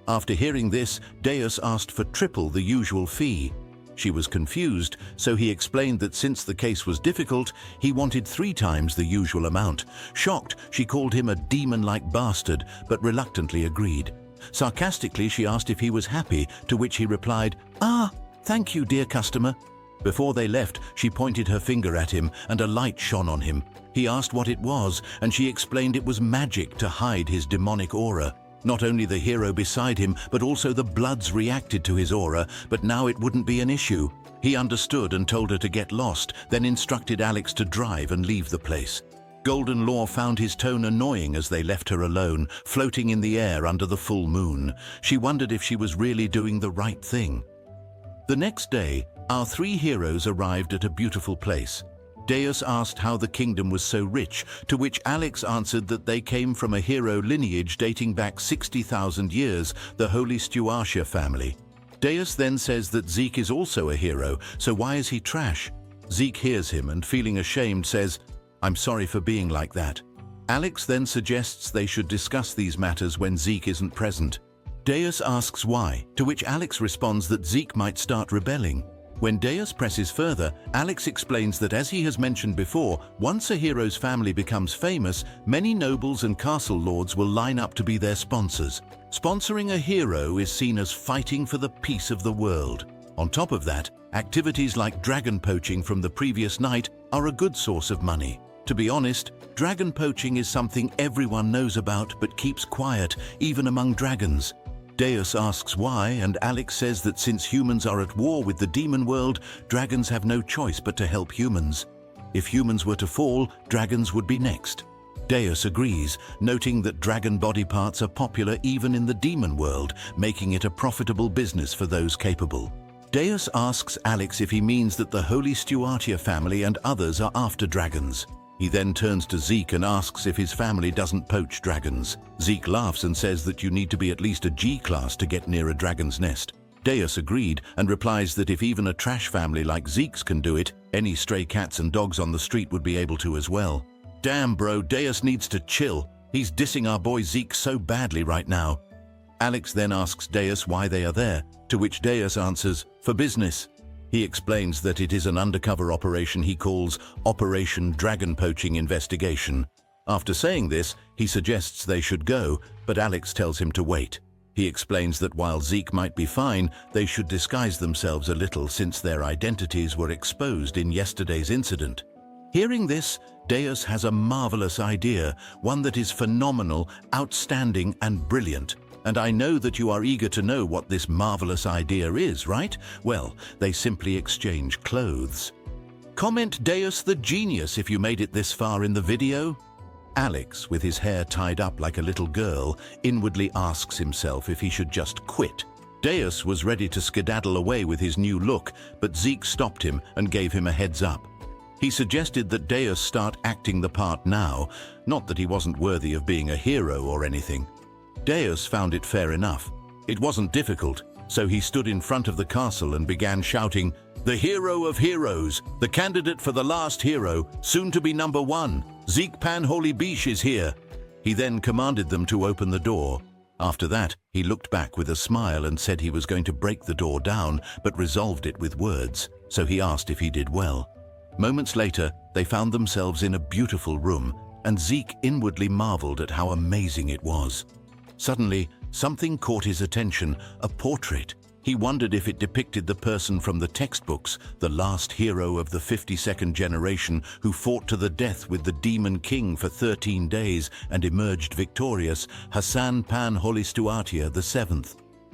After hearing this, Deus asked for triple the usual fee. She was confused, so he explained that since the case was difficult, he wanted 3 times the usual amount. Shocked, she called him a demon-like bastard, but reluctantly agreed. Sarcastically, she asked if he was happy, to which he replied, "Ah, thank you, dear customer." Before they left, she pointed her finger at him, and a light shone on him. He asked what it was, and she explained it was magic to hide his demonic aura. Not only the hero beside him, but also the Bloods reacted to his aura, but now it wouldn't be an issue. He understood and told her to get lost, then instructed Alex to drive and leave the place. Golden Law found his tone annoying as they left her alone, floating in the air under the full moon. She wondered if she was really doing the right thing. The next day, our 3 heroes arrived at a beautiful place. Deus asked how the kingdom was so rich, to which Alex answered that they came from a hero lineage dating back 60,000 years, the Holy Stuartia family. Deus then says that Zeke is also a hero, so why is he trash? Zeke hears him and, feeling ashamed, says, "I'm sorry for being like that." Alex then suggests they should discuss these matters when Zeke isn't present. Deus asks why, to which Alex responds that Zeke might start rebelling. When Deus presses further, Alex explains that as he has mentioned before, once a hero's family becomes famous, many nobles and castle lords will line up to be their sponsors. Sponsoring a hero is seen as fighting for the peace of the world. On top of that, activities like dragon poaching from the previous night are a good source of money. To be honest, dragon poaching is something everyone knows about but keeps quiet, even among dragons. Deus asks why, and Alex says that since humans are at war with the demon world, dragons have no choice but to help humans. If humans were to fall, dragons would be next. Deus agrees, noting that dragon body parts are popular even in the demon world, making it a profitable business for those capable. Deus asks Alex if he means that the Holy Stuartia family and others are after dragons. He then turns to Zeke and asks if his family doesn't poach dragons. Zeke laughs and says that you need to be at least a G-class to get near a dragon's nest. Deus agreed and replies that if even a trash family like Zeke's can do it, any stray cats and dogs on the street would be able to as well. Damn bro, Deus needs to chill. He's dissing our boy Zeke so badly right now. Alex then asks Deus why they are there, to which Deus answers, "For business." He explains that it is an undercover operation he calls Operation Dragon Poaching Investigation. After saying this, he suggests they should go, but Alex tells him to wait. He explains that while Zeke might be fine, they should disguise themselves a little since their identities were exposed in yesterday's incident. Hearing this, Deus has a marvelous idea, one that is phenomenal, outstanding, and brilliant. And I know that you are eager to know what this marvelous idea is, right? Well, they simply exchange clothes. Comment Deus the genius if you made it this far in the video. Alex, with his hair tied up like a little girl, inwardly asks himself if he should just quit. Deus was ready to skedaddle away with his new look, but Zeke stopped him and gave him a heads up. He suggested that Deus start acting the part now, not that he wasn't worthy of being a hero or anything. Deus found it fair enough. It wasn't difficult. So he stood in front of the castle and began shouting, "The hero of heroes, the candidate for the last hero, soon to be number 1, Zeke Pan-Holy-Beesh is here." He then commanded them to open the door. After that, he looked back with a smile and said he was going to break the door down, but resolved it with words, so he asked if he did well. Moments later, they found themselves in a beautiful room, and Zeke inwardly marveled at how amazing it was. Suddenly, something caught his attention, a portrait. He wondered if it depicted the person from the textbooks, the last hero of the 52nd generation who fought to the death with the Demon King for 13 days and emerged victorious, Hassan Pan-Holistuatia VII.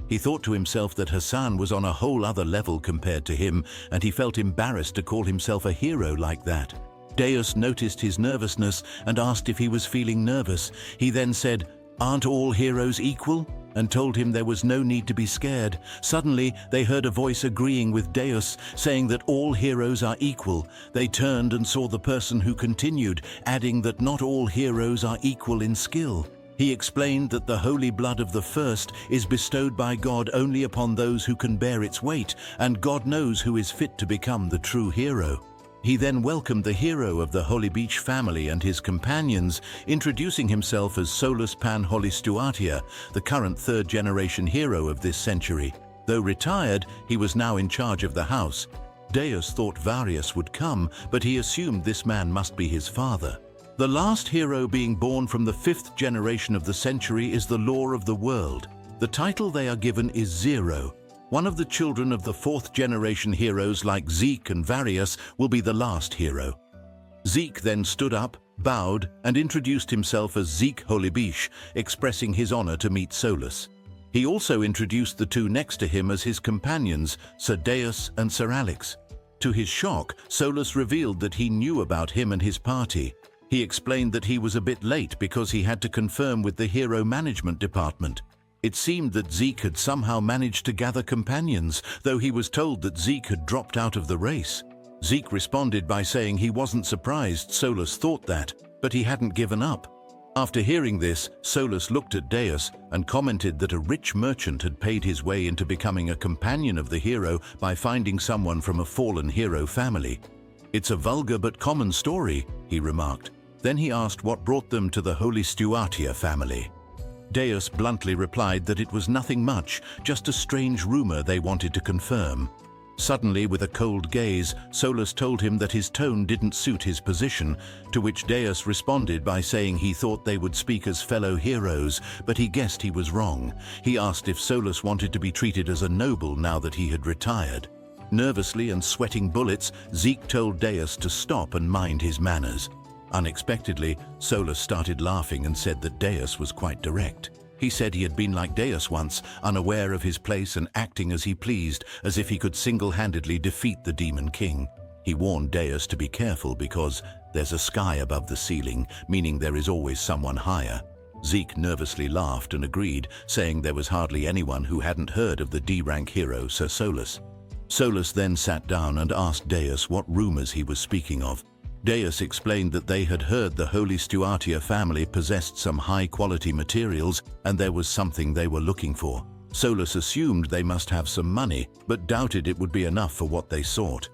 He thought to himself that Hassan was on a whole other level compared to him, and he felt embarrassed to call himself a hero like that. Deus noticed his nervousness and asked if he was feeling nervous. He then said, "Aren't all heroes equal?" and told him there was no need to be scared. Suddenly, they heard a voice agreeing with Deus, saying that all heroes are equal. They turned and saw the person who continued, adding that not all heroes are equal in skill. He explained that the holy blood of the first is bestowed by God only upon those who can bear its weight, and God knows who is fit to become the true hero. He then welcomed the hero of the Holy-Beesh family and his companions, introducing himself as Solus Pan-Holistuatia, the current third-generation hero of this century. Though retired, he was now in charge of the house. Deus thought Varius would come, but he assumed this man must be his father. The last hero being born from the 5th generation of the century is the law of the world. The title they are given is Zero. One of the children of the 4th generation heroes like Zeke and Varius will be the last hero. Zeke then stood up, bowed, and introduced himself as Zeke Holy-Beesh, expressing his honor to meet Solus. He also introduced the two next to him as his companions, Sir Deus and Sir Alex. To his shock, Solus revealed that he knew about him and his party. He explained that he was a bit late because he had to confirm with the hero management department. It seemed that Zeke had somehow managed to gather companions, though he was told that Zeke had dropped out of the race. Zeke responded by saying he wasn't surprised Solus thought that, but he hadn't given up. After hearing this, Solus looked at Deus and commented that a rich merchant had paid his way into becoming a companion of the hero by finding someone from a fallen hero family. "It's a vulgar but common story," he remarked. Then he asked what brought them to the Holistuatia family. Deus bluntly replied that it was nothing much, just a strange rumor they wanted to confirm. Suddenly, with a cold gaze, Solus told him that his tone didn't suit his position, to which Deus responded by saying he thought they would speak as fellow heroes, but he guessed he was wrong. He asked if Solus wanted to be treated as a noble now that he had retired. Nervously and sweating bullets, Zeke told Deus to stop and mind his manners. Unexpectedly, Solus started laughing and said that Deus was quite direct. He said he had been like Deus once, unaware of his place and acting as he pleased, as if he could single-handedly defeat the Demon King. He warned Deus to be careful because there's a sky above the ceiling, meaning there is always someone higher. Zeke nervously laughed and agreed, saying there was hardly anyone who hadn't heard of the D-rank hero Sir Solus. Solus then sat down and asked Deus what rumors he was speaking of. Deus explained that they had heard the Holistuatia family possessed some high-quality materials and there was something they were looking for. Solus assumed they must have some money, but doubted it would be enough for what they sought.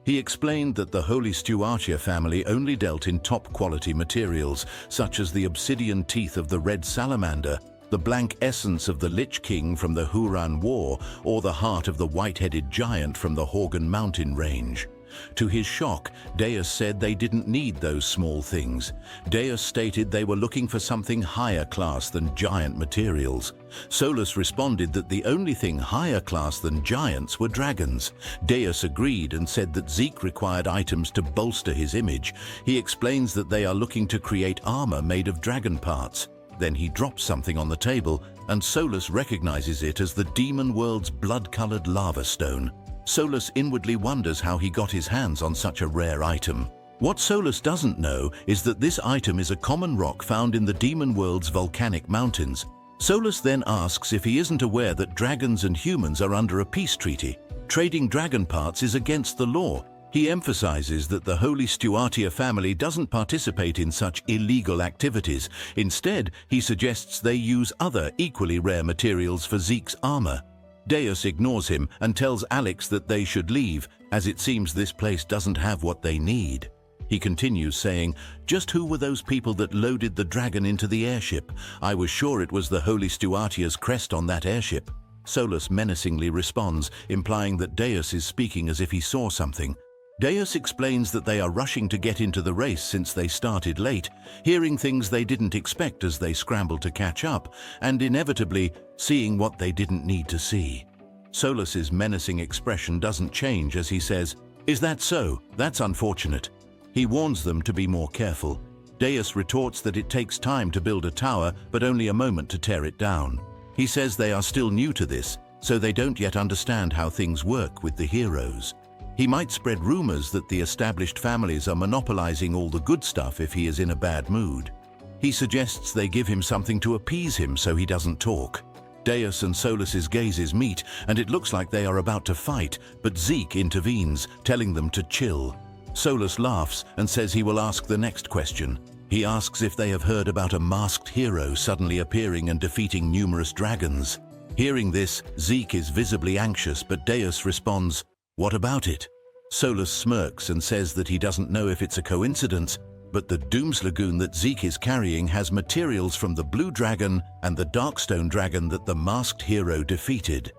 He explained that the Holistuatia family only dealt in top-quality materials, such as the obsidian teeth of the red salamander, the blank essence of the Lich King from the Huran War, or the heart of the white-headed giant from the Horgan Mountain range. To his shock, Deus said they didn't need those small things. Deus stated they were looking for something higher class than giant materials. Solus responded that the only thing higher class than giants were dragons. Deus agreed and said that Zeke required items to bolster his image. He explains that they are looking to create armor made of dragon parts. Then he drops something on the table, and Solus recognizes it as the demon world's blood-colored lava stone. Solus inwardly wonders how he got his hands on such a rare item. What Solus doesn't know is that this item is a common rock found in the demon world's volcanic mountains. Solus then asks if he isn't aware that dragons and humans are under a peace treaty. Trading dragon parts is against the law. He emphasizes that the Holistuatia family doesn't participate in such illegal activities. Instead, he suggests they use other equally rare materials for Zeke's armor. Deus ignores him and tells Alex that they should leave, as it seems this place doesn't have what they need. He continues saying, "Just who were those people that loaded the dragon into the airship? I was sure it was the Holy Stuartia's crest on that airship." Solus menacingly responds, implying that Deus is speaking as if he saw something. Deus explains that they are rushing to get into the race since they started late, hearing things they didn't expect as they scramble to catch up, and inevitably seeing what they didn't need to see. Solus's menacing expression doesn't change as he says, "Is that so? That's unfortunate." He warns them to be more careful. Deus retorts that it takes time to build a tower, but only a moment to tear it down. He says they are still new to this, so they don't yet understand how things work with the heroes. He might spread rumors that the established families are monopolizing all the good stuff if he is in a bad mood. He suggests they give him something to appease him so he doesn't talk. Deus and Solus's gazes meet, and it looks like they are about to fight, but Zeke intervenes, telling them to chill. Solus laughs and says he will ask the next question. He asks if they have heard about a masked hero suddenly appearing and defeating numerous dragons. Hearing this, Zeke is visibly anxious, but Deus responds, "What about it?" Solus smirks and says that he doesn't know if it's a coincidence, but the Doom's Lagoon that Zeke is carrying has materials from the Blue Dragon and the Darkstone Dragon that the masked hero defeated.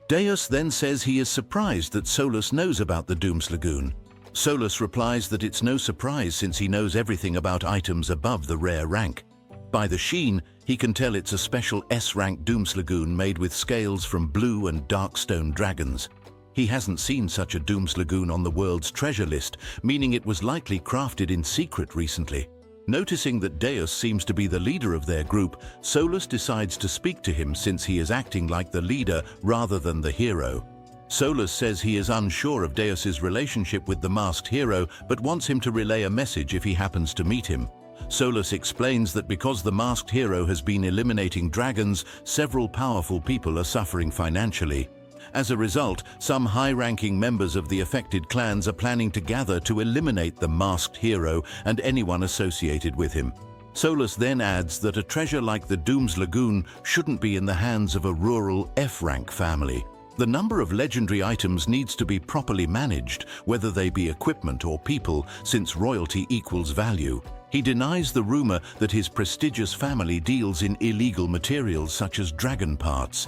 Deus then says he is surprised that Solus knows about the Doom's Lagoon. Solus replies that it's no surprise since he knows everything about items above the rare rank. By the sheen, he can tell it's a special S-rank Doom's Lagoon made with scales from blue and darkstone dragons. He hasn't seen such a Doom's Lagoon on the world's treasure list, meaning it was likely crafted in secret recently. Noticing that Deus seems to be the leader of their group, Solus decides to speak to him since he is acting like the leader rather than the hero. Solus says he is unsure of Deus's relationship with the masked hero, but wants him to relay a message if he happens to meet him. Solus explains that because the masked hero has been eliminating dragons, several powerful people are suffering financially. As a result, some high-ranking members of the affected clans are planning to gather to eliminate the masked hero and anyone associated with him. Solus then adds that a treasure like the Doom's Lagoon shouldn't be in the hands of a rural F-rank family. The number of legendary items needs to be properly managed, whether they be equipment or people, since royalty equals value. He denies the rumor that his prestigious family deals in illegal materials such as dragon parts.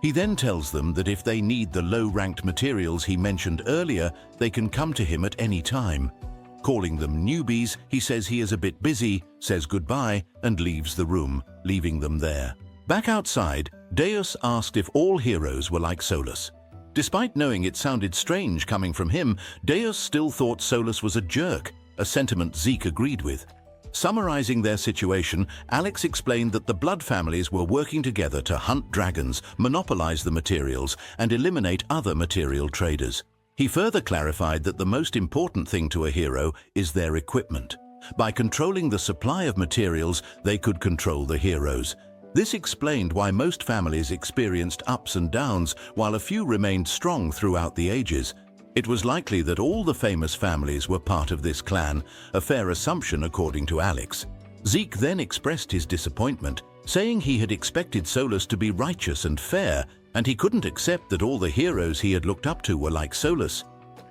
He then tells them that if they need the low-ranked materials he mentioned earlier, they can come to him at any time. Calling them newbies, he says he is a bit busy, says goodbye, and leaves the room, leaving them there. Back outside, Deus asked if all heroes were like Solus. Despite knowing it sounded strange coming from him, Deus still thought Solus was a jerk, a sentiment Zeke agreed with. Summarizing their situation, Alex explained that the blood families were working together to hunt dragons, monopolize the materials, and eliminate other material traders. He further clarified that the most important thing to a hero is their equipment. By controlling the supply of materials, they could control the heroes. This explained why most families experienced ups and downs, while a few remained strong throughout the ages. It was likely that all the famous families were part of this clan, a fair assumption according to Alex. Zeke then expressed his disappointment, saying he had expected Solus to be righteous and fair, and he couldn't accept that all the heroes he had looked up to were like Solus.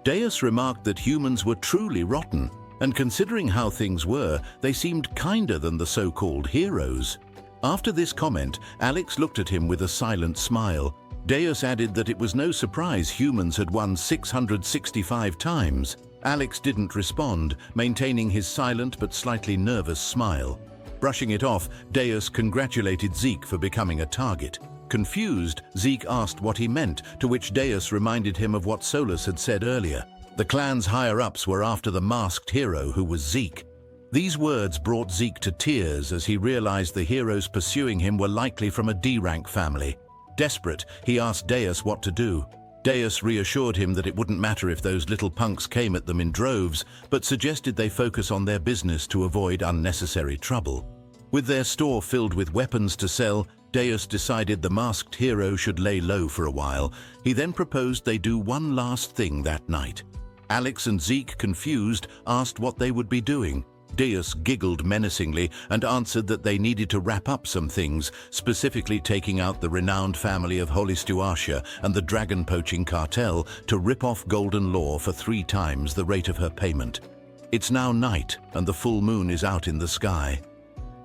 Deus remarked that humans were truly rotten, and considering how things were, they seemed kinder than the so-called heroes. After this comment, Alex looked at him with a silent smile. Deus added that it was no surprise humans had won 665 times. Alex didn't respond, maintaining his silent but slightly nervous smile. Brushing it off, Deus congratulated Zeke for becoming a target. Confused, Zeke asked what he meant, to which Deus reminded him of what Solus had said earlier. The clan's higher-ups were after the masked hero, who was Zeke. These words brought Zeke to tears as he realized the heroes pursuing him were likely from a D-rank family. Desperate, he asked Deus what to do. Deus reassured him that it wouldn't matter if those little punks came at them in droves, but suggested they focus on their business to avoid unnecessary trouble. With their store filled with weapons to sell, Deus decided the masked hero should lay low for a while. He then proposed they do one last thing that night. Alex and Zeke, confused, asked what they would be doing. Deus giggled menacingly and answered that they needed to wrap up some things, specifically taking out the renowned family of Holistuatia and the dragon poaching cartel to rip off Golden Law for 3 times the rate of her payment. It's now night and the full moon is out in the sky.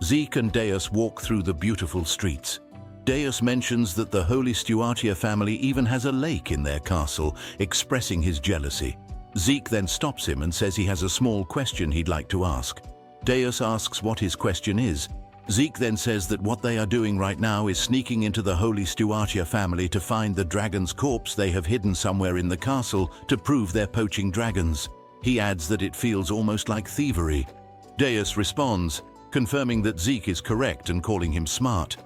Zeke and Deus walk through the beautiful streets. Deus mentions that the Holistuatia family even has a lake in their castle, expressing his jealousy. Zeke then stops him and says he has a small question he'd like to ask. Deus asks what his question is. Zeke then says that what they are doing right now is sneaking into the Holistuatia family to find the dragon's corpse they have hidden somewhere in the castle to prove they're poaching dragons. He adds that it feels almost like thievery. Deus responds, confirming that Zeke is correct and calling him smart.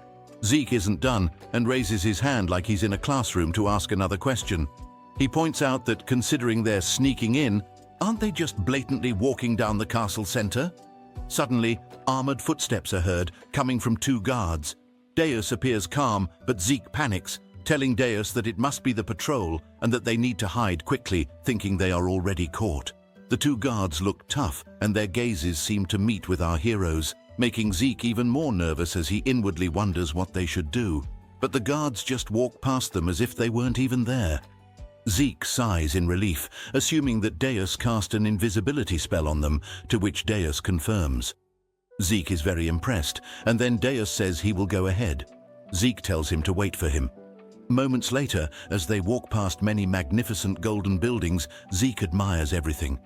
Zeke isn't done and raises his hand like he's in a classroom to ask another question. He points out that considering they're sneaking in, aren't they just blatantly walking down the castle center? Suddenly, armored footsteps are heard, coming from 2 guards. Deus appears calm, but Zeke panics, telling Deus that it must be the patrol and that they need to hide quickly, thinking they are already caught. The 2 guards look tough, and their gazes seem to meet with our heroes, making Zeke even more nervous as he inwardly wonders what they should do. But the guards just walk past them as if they weren't even there. Zeke sighs in relief, assuming that Deus cast an invisibility spell on them, to which Deus confirms. Zeke is very impressed, and then Deus says he will go ahead. Zeke tells him to wait for him. Moments later, as they walk past many magnificent golden buildings, Zeke admires everything.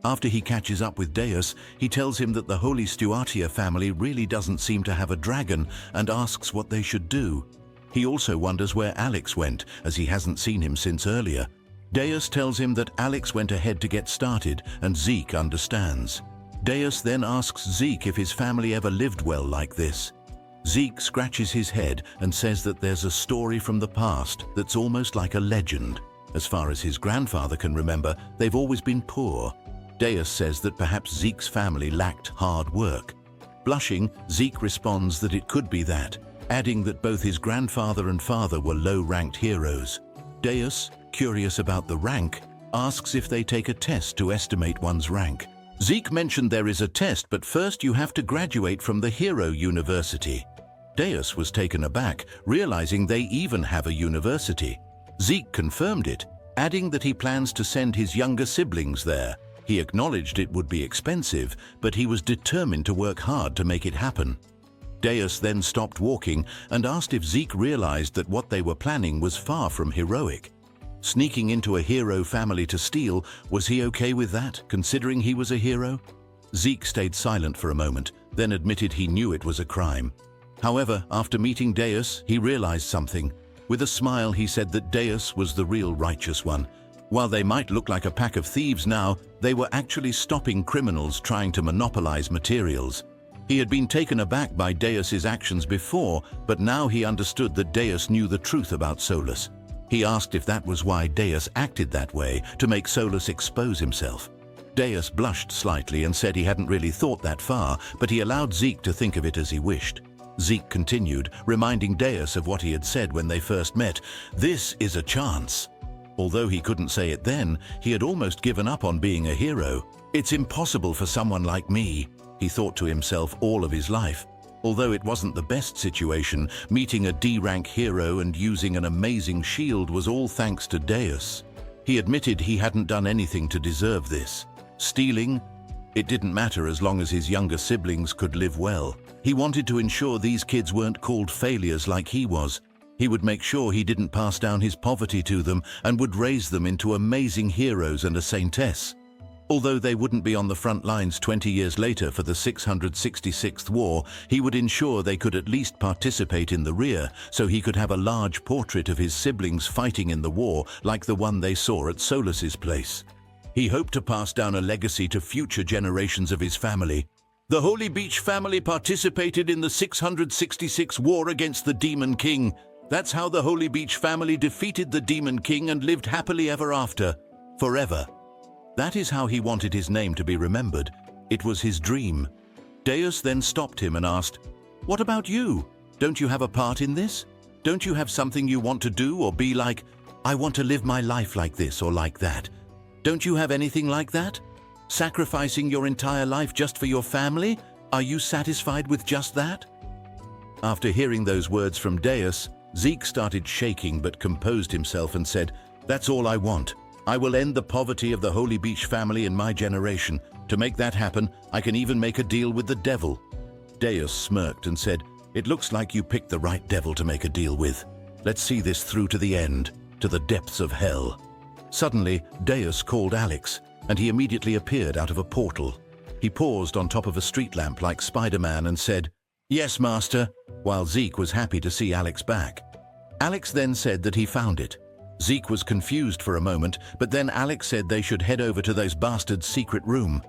After he catches up with Deus, he tells him that the Holistuatia family really doesn't seem to have a dragon and asks what they should do. He also wonders where Alex went, as he hasn't seen him since earlier. Deus tells him that Alex went ahead to get started, and Zeke understands. Deus then asks Zeke if his family ever lived well like this. Zeke scratches his head and says that there's a story from the past that's almost like a legend. As far as his grandfather can remember, they've always been poor. Deus says that perhaps Zeke's family lacked hard work. Blushing, Zeke responds that it could be that, adding that both his grandfather and father were low-ranked heroes. Deus, curious about the rank, asks if they take a test to estimate one's rank. Zeke mentioned there is a test, but first you have to graduate from the Hero University. Deus was taken aback, realizing they even have a university. Zeke confirmed it, adding that he plans to send his younger siblings there. He acknowledged it would be expensive, but he was determined to work hard to make it happen. Deus then stopped walking and asked if Zeke realized that what they were planning was far from heroic. Sneaking into a hero family to steal, was he okay with that, considering he was a hero? Zeke stayed silent for a moment, then admitted he knew it was a crime. However, after meeting Deus, he realized something. With a smile, he said that Deus was the real righteous one. While they might look like a pack of thieves now, they were actually stopping criminals trying to monopolize materials. He had been taken aback by Deus's actions before, but now he understood that Deus knew the truth about Solus. He asked if that was why Deus acted that way, to make Solus expose himself. Deus blushed slightly and said he hadn't really thought that far, but he allowed Zeke to think of it as he wished. Zeke continued, reminding Deus of what he had said when they first met. This is a chance. Although he couldn't say it then, he had almost given up on being a hero. It's impossible for someone like me, he thought to himself all of his life. Although it wasn't the best situation, meeting a D-rank hero and using an amazing shield was all thanks to Deus. He admitted he hadn't done anything to deserve this. Stealing? It didn't matter as long as his younger siblings could live well. He wanted to ensure these kids weren't called failures like he was. He would make sure he didn't pass down his poverty to them and would raise them into amazing heroes and a saintess. Although they wouldn't be on the front lines 20 years later for the 666th war, he would ensure they could at least participate in the rear, so he could have a large portrait of his siblings fighting in the war like the one they saw at Solus's place. He hoped to pass down a legacy to future generations of his family. The Holy Beach family participated in the 666 war against the Demon King. That's how the Holy Beach family defeated the Demon King and lived happily ever after, forever. That is how he wanted his name to be remembered. It was his dream. Deus then stopped him and asked, "What about you? Don't you have a part in this? Don't you have something you want to do or be like, I want to live my life like this or like that? Don't you have anything like that?" Sacrificing your entire life just for your family? Are you satisfied with just that? After hearing those words from Deus, Zeke started shaking but composed himself and said, "That's all I want. I will end the poverty of the Holy Beach family in my generation. To make that happen, I can even make a deal with the devil." Deus smirked and said, "It looks like you picked the right devil to make a deal with. Let's see this through to the end, to the depths of hell." Suddenly, Deus called Alex, and he immediately appeared out of a portal. He paused on top of a street lamp like Spider-Man and said, "Yes, master," while Zeke was happy to see Alex back. Alex then said that he found it. Zeke was confused for a moment, but then Alex said they should head over to those bastards' secret room.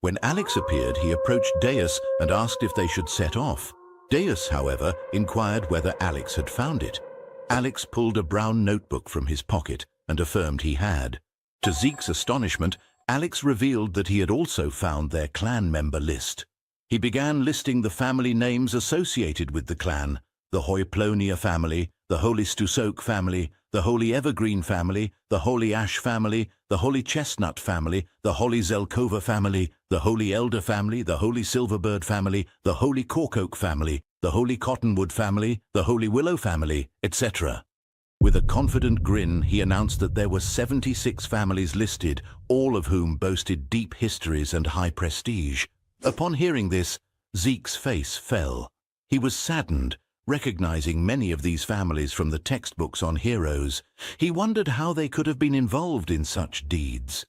When Alex appeared, he approached Deus and asked if they should set off. Deus, however, inquired whether Alex had found it. Alex pulled a brown notebook from his pocket and affirmed he had. To Zeke's astonishment, Alex revealed that he had also found their clan member list. He began listing the family names associated with the clan: the Hoyplonia family, the Holy Stusok family, the Holy Evergreen family, the Holy Ash family, the Holy Chestnut family, the Holy Zelkova family, the Holy Elder family, the Holy Silverbird family, the Holy Corkoak family, the Holy Cottonwood family, the Holy Willow family, etc. With a confident grin, he announced that there were 76 families listed, all of whom boasted deep histories and high prestige. Upon hearing this, Zeke's face fell. He was saddened, recognizing many of these families from the textbooks on heroes. He wondered how they could have been involved in such deeds.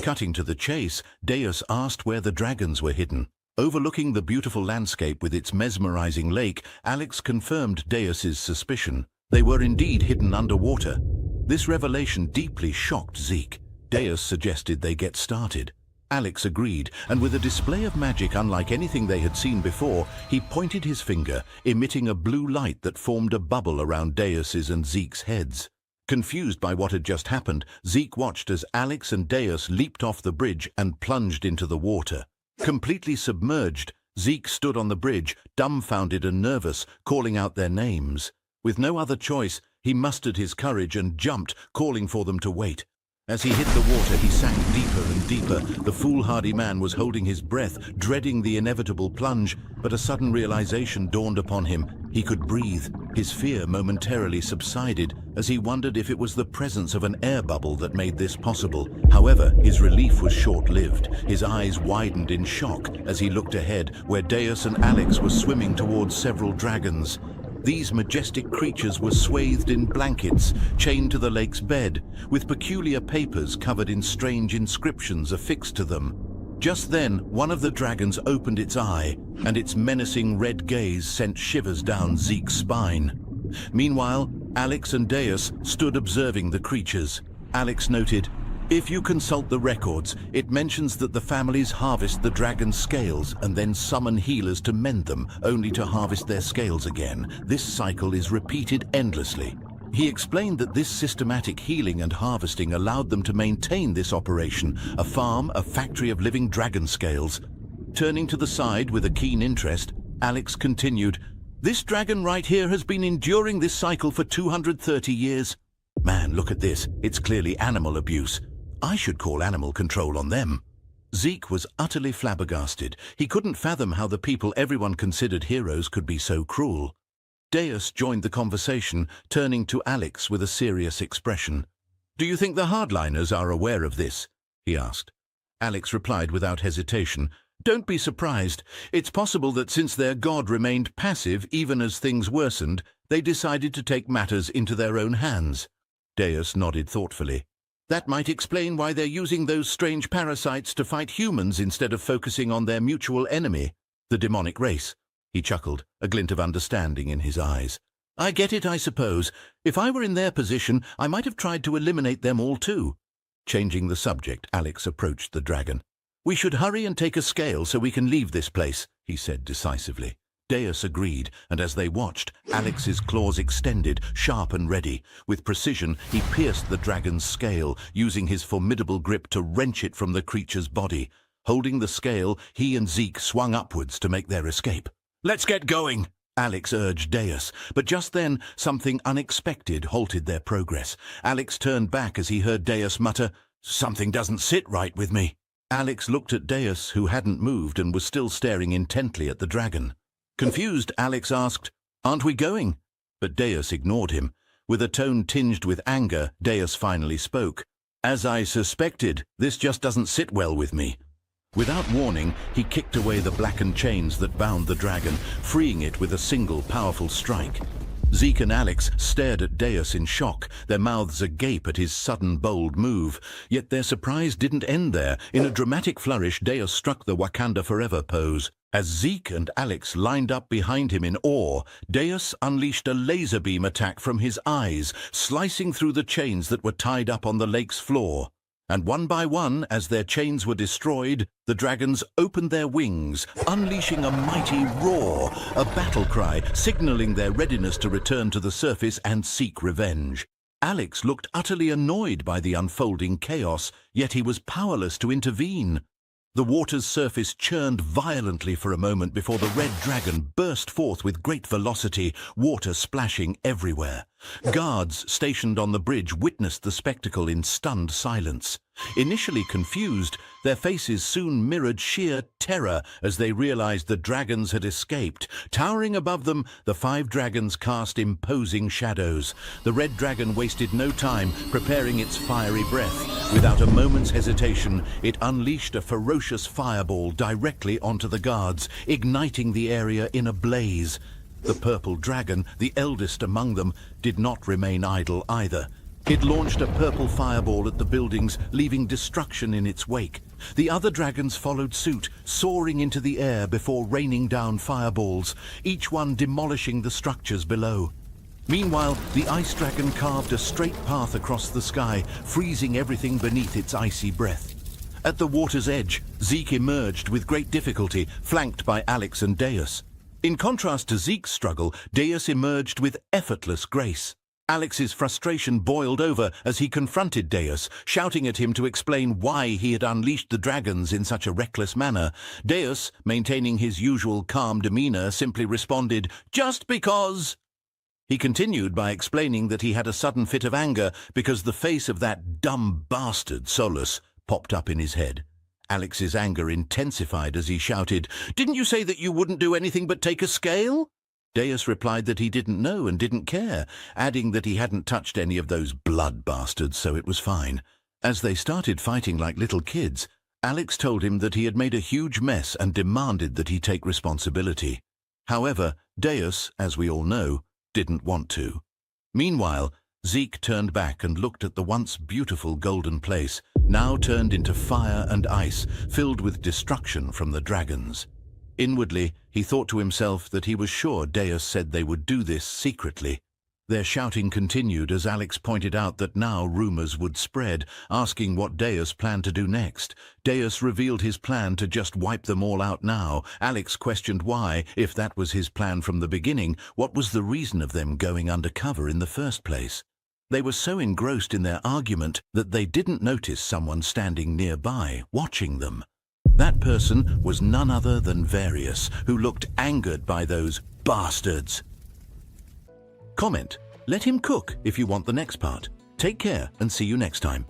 Cutting to the chase, Deus asked where the dragons were hidden. Overlooking the beautiful landscape with its mesmerizing lake, Alex confirmed Deus's suspicion. They were indeed hidden underwater. This revelation deeply shocked Zeke. Deus suggested they get started. Alex agreed, and with a display of magic unlike anything they had seen before, he pointed his finger, emitting a blue light that formed a bubble around Deus's and Zeke's heads. Confused by what had just happened, Zeke watched as Alex and Deus leaped off the bridge and plunged into the water. Completely submerged, Zeke stood on the bridge, dumbfounded and nervous, calling out their names. With no other choice, he mustered his courage and jumped, calling for them to wait. As he hit the water, he sank deeper and deeper. The foolhardy man was holding his breath, dreading the inevitable plunge, but a sudden realization dawned upon him. He could breathe. His fear momentarily subsided as he wondered if it was the presence of an air bubble that made this possible. However, his relief was short-lived. His eyes widened in shock as he looked ahead, where Deus and Alex were swimming towards several dragons. These majestic creatures were swathed in blankets, chained to the lake's bed, with peculiar papers covered in strange inscriptions affixed to them. Just then, one of the dragons opened its eye, and its menacing red gaze sent shivers down Zeke's spine. Meanwhile, Alex and Deus stood observing the creatures. Alex noted, "If you consult the records, it mentions that the families harvest the dragon's scales and then summon healers to mend them, only to harvest their scales again. This cycle is repeated endlessly." He explained that this systematic healing and harvesting allowed them to maintain this operation, a farm, a factory of living dragon scales. Turning to the side with a keen interest, Alex continued, "This dragon right here has been enduring this cycle for 230 years. Man, look at this. It's clearly animal abuse. I should call animal control on them." Zeke was utterly flabbergasted. He couldn't fathom how the people everyone considered heroes could be so cruel. Deus joined the conversation, turning to Alex with a serious expression. "Do you think the hardliners are aware of this?" he asked. Alex replied without hesitation, "Don't be surprised. It's possible that since their god remained passive even as things worsened, they decided to take matters into their own hands." Deus nodded thoughtfully. "That might explain why they're using those strange parasites to fight humans instead of focusing on their mutual enemy, the demonic race." He chuckled, a glint of understanding in his eyes. "I get it, I suppose. If I were in their position, I might have tried to eliminate them all too." Changing the subject, Alex approached the dragon. "We should hurry and take a scale so we can leave this place," he said decisively. Deus agreed, and as they watched, Alex's claws extended, sharp and ready. With precision, he pierced the dragon's scale, using his formidable grip to wrench it from the creature's body. Holding the scale, he and Zeke swung upwards to make their escape. "Let's get going," Alex urged Deus, but just then something unexpected halted their progress. Alex turned back as he heard Deus mutter, "Something doesn't sit right with me." Alex looked at Deus, who hadn't moved and was still staring intently at the dragon. Confused, Alex asked, "Aren't we going?" But Deus ignored him. With a tone tinged with anger, Deus finally spoke. "As I suspected, this just doesn't sit well with me." Without warning, he kicked away the blackened chains that bound the dragon, freeing it with a single powerful strike. Zeke and Alex stared at Deus in shock, their mouths agape at his sudden, bold move. Yet their surprise didn't end there. In a dramatic flourish, Deus struck the Wakanda Forever pose. As Zeke and Alex lined up behind him in awe, Deus unleashed a laser beam attack from his eyes, slicing through the chains that were tied up on the lake's floor. And one by one, as their chains were destroyed, the dragons opened their wings, unleashing a mighty roar, a battle cry, signaling their readiness to return to the surface and seek revenge. Alex looked utterly annoyed by the unfolding chaos, yet he was powerless to intervene. The water's surface churned violently for a moment before the red dragon burst forth with great velocity, water splashing everywhere. Guards stationed on the bridge witnessed the spectacle in stunned silence. Initially confused, their faces soon mirrored sheer terror as they realized the dragons had escaped. Towering above them, the 5 dragons cast imposing shadows. The red dragon wasted no time preparing its fiery breath. Without a moment's hesitation, it unleashed a ferocious fireball directly onto the guards, igniting the area in a blaze. The purple dragon, the eldest among them, did not remain idle either. It launched a purple fireball at the buildings, leaving destruction in its wake. The other dragons followed suit, soaring into the air before raining down fireballs, each one demolishing the structures below. Meanwhile, the ice dragon carved a straight path across the sky, freezing everything beneath its icy breath. At the water's edge, Zeke emerged with great difficulty, flanked by Alex and Deus. In contrast to Zeke's struggle, Deus emerged with effortless grace. Alex's frustration boiled over as he confronted Deus, shouting at him to explain why he had unleashed the dragons in such a reckless manner. Deus, maintaining his usual calm demeanor, simply responded, "Just because." He continued by explaining that he had a sudden fit of anger because the face of that dumb bastard, Solus, popped up in his head. Alex's anger intensified as he shouted, "Didn't you say that you wouldn't do anything but take a scale?" Deus replied that he didn't know and didn't care, adding that he hadn't touched any of those blood bastards, so it was fine. As they started fighting like little kids, Alex told him that he had made a huge mess and demanded that he take responsibility. However, Deus, as we all know, didn't want to. Meanwhile, Zeke turned back and looked at the once beautiful golden place, now turned into fire and ice, filled with destruction from the dragons. Inwardly, he thought to himself that he was sure Deus said they would do this secretly. Their shouting continued as Alex pointed out that now rumors would spread, asking what Deus planned to do next. Deus revealed his plan to just wipe them all out now. Alex questioned why, if that was his plan from the beginning, what was the reason of them going undercover in the first place? They were so engrossed in their argument that they didn't notice someone standing nearby, watching them. That person was none other than Various, who looked angered by those bastards. Comment, let him cook if you want the next part. Take care and see you next time.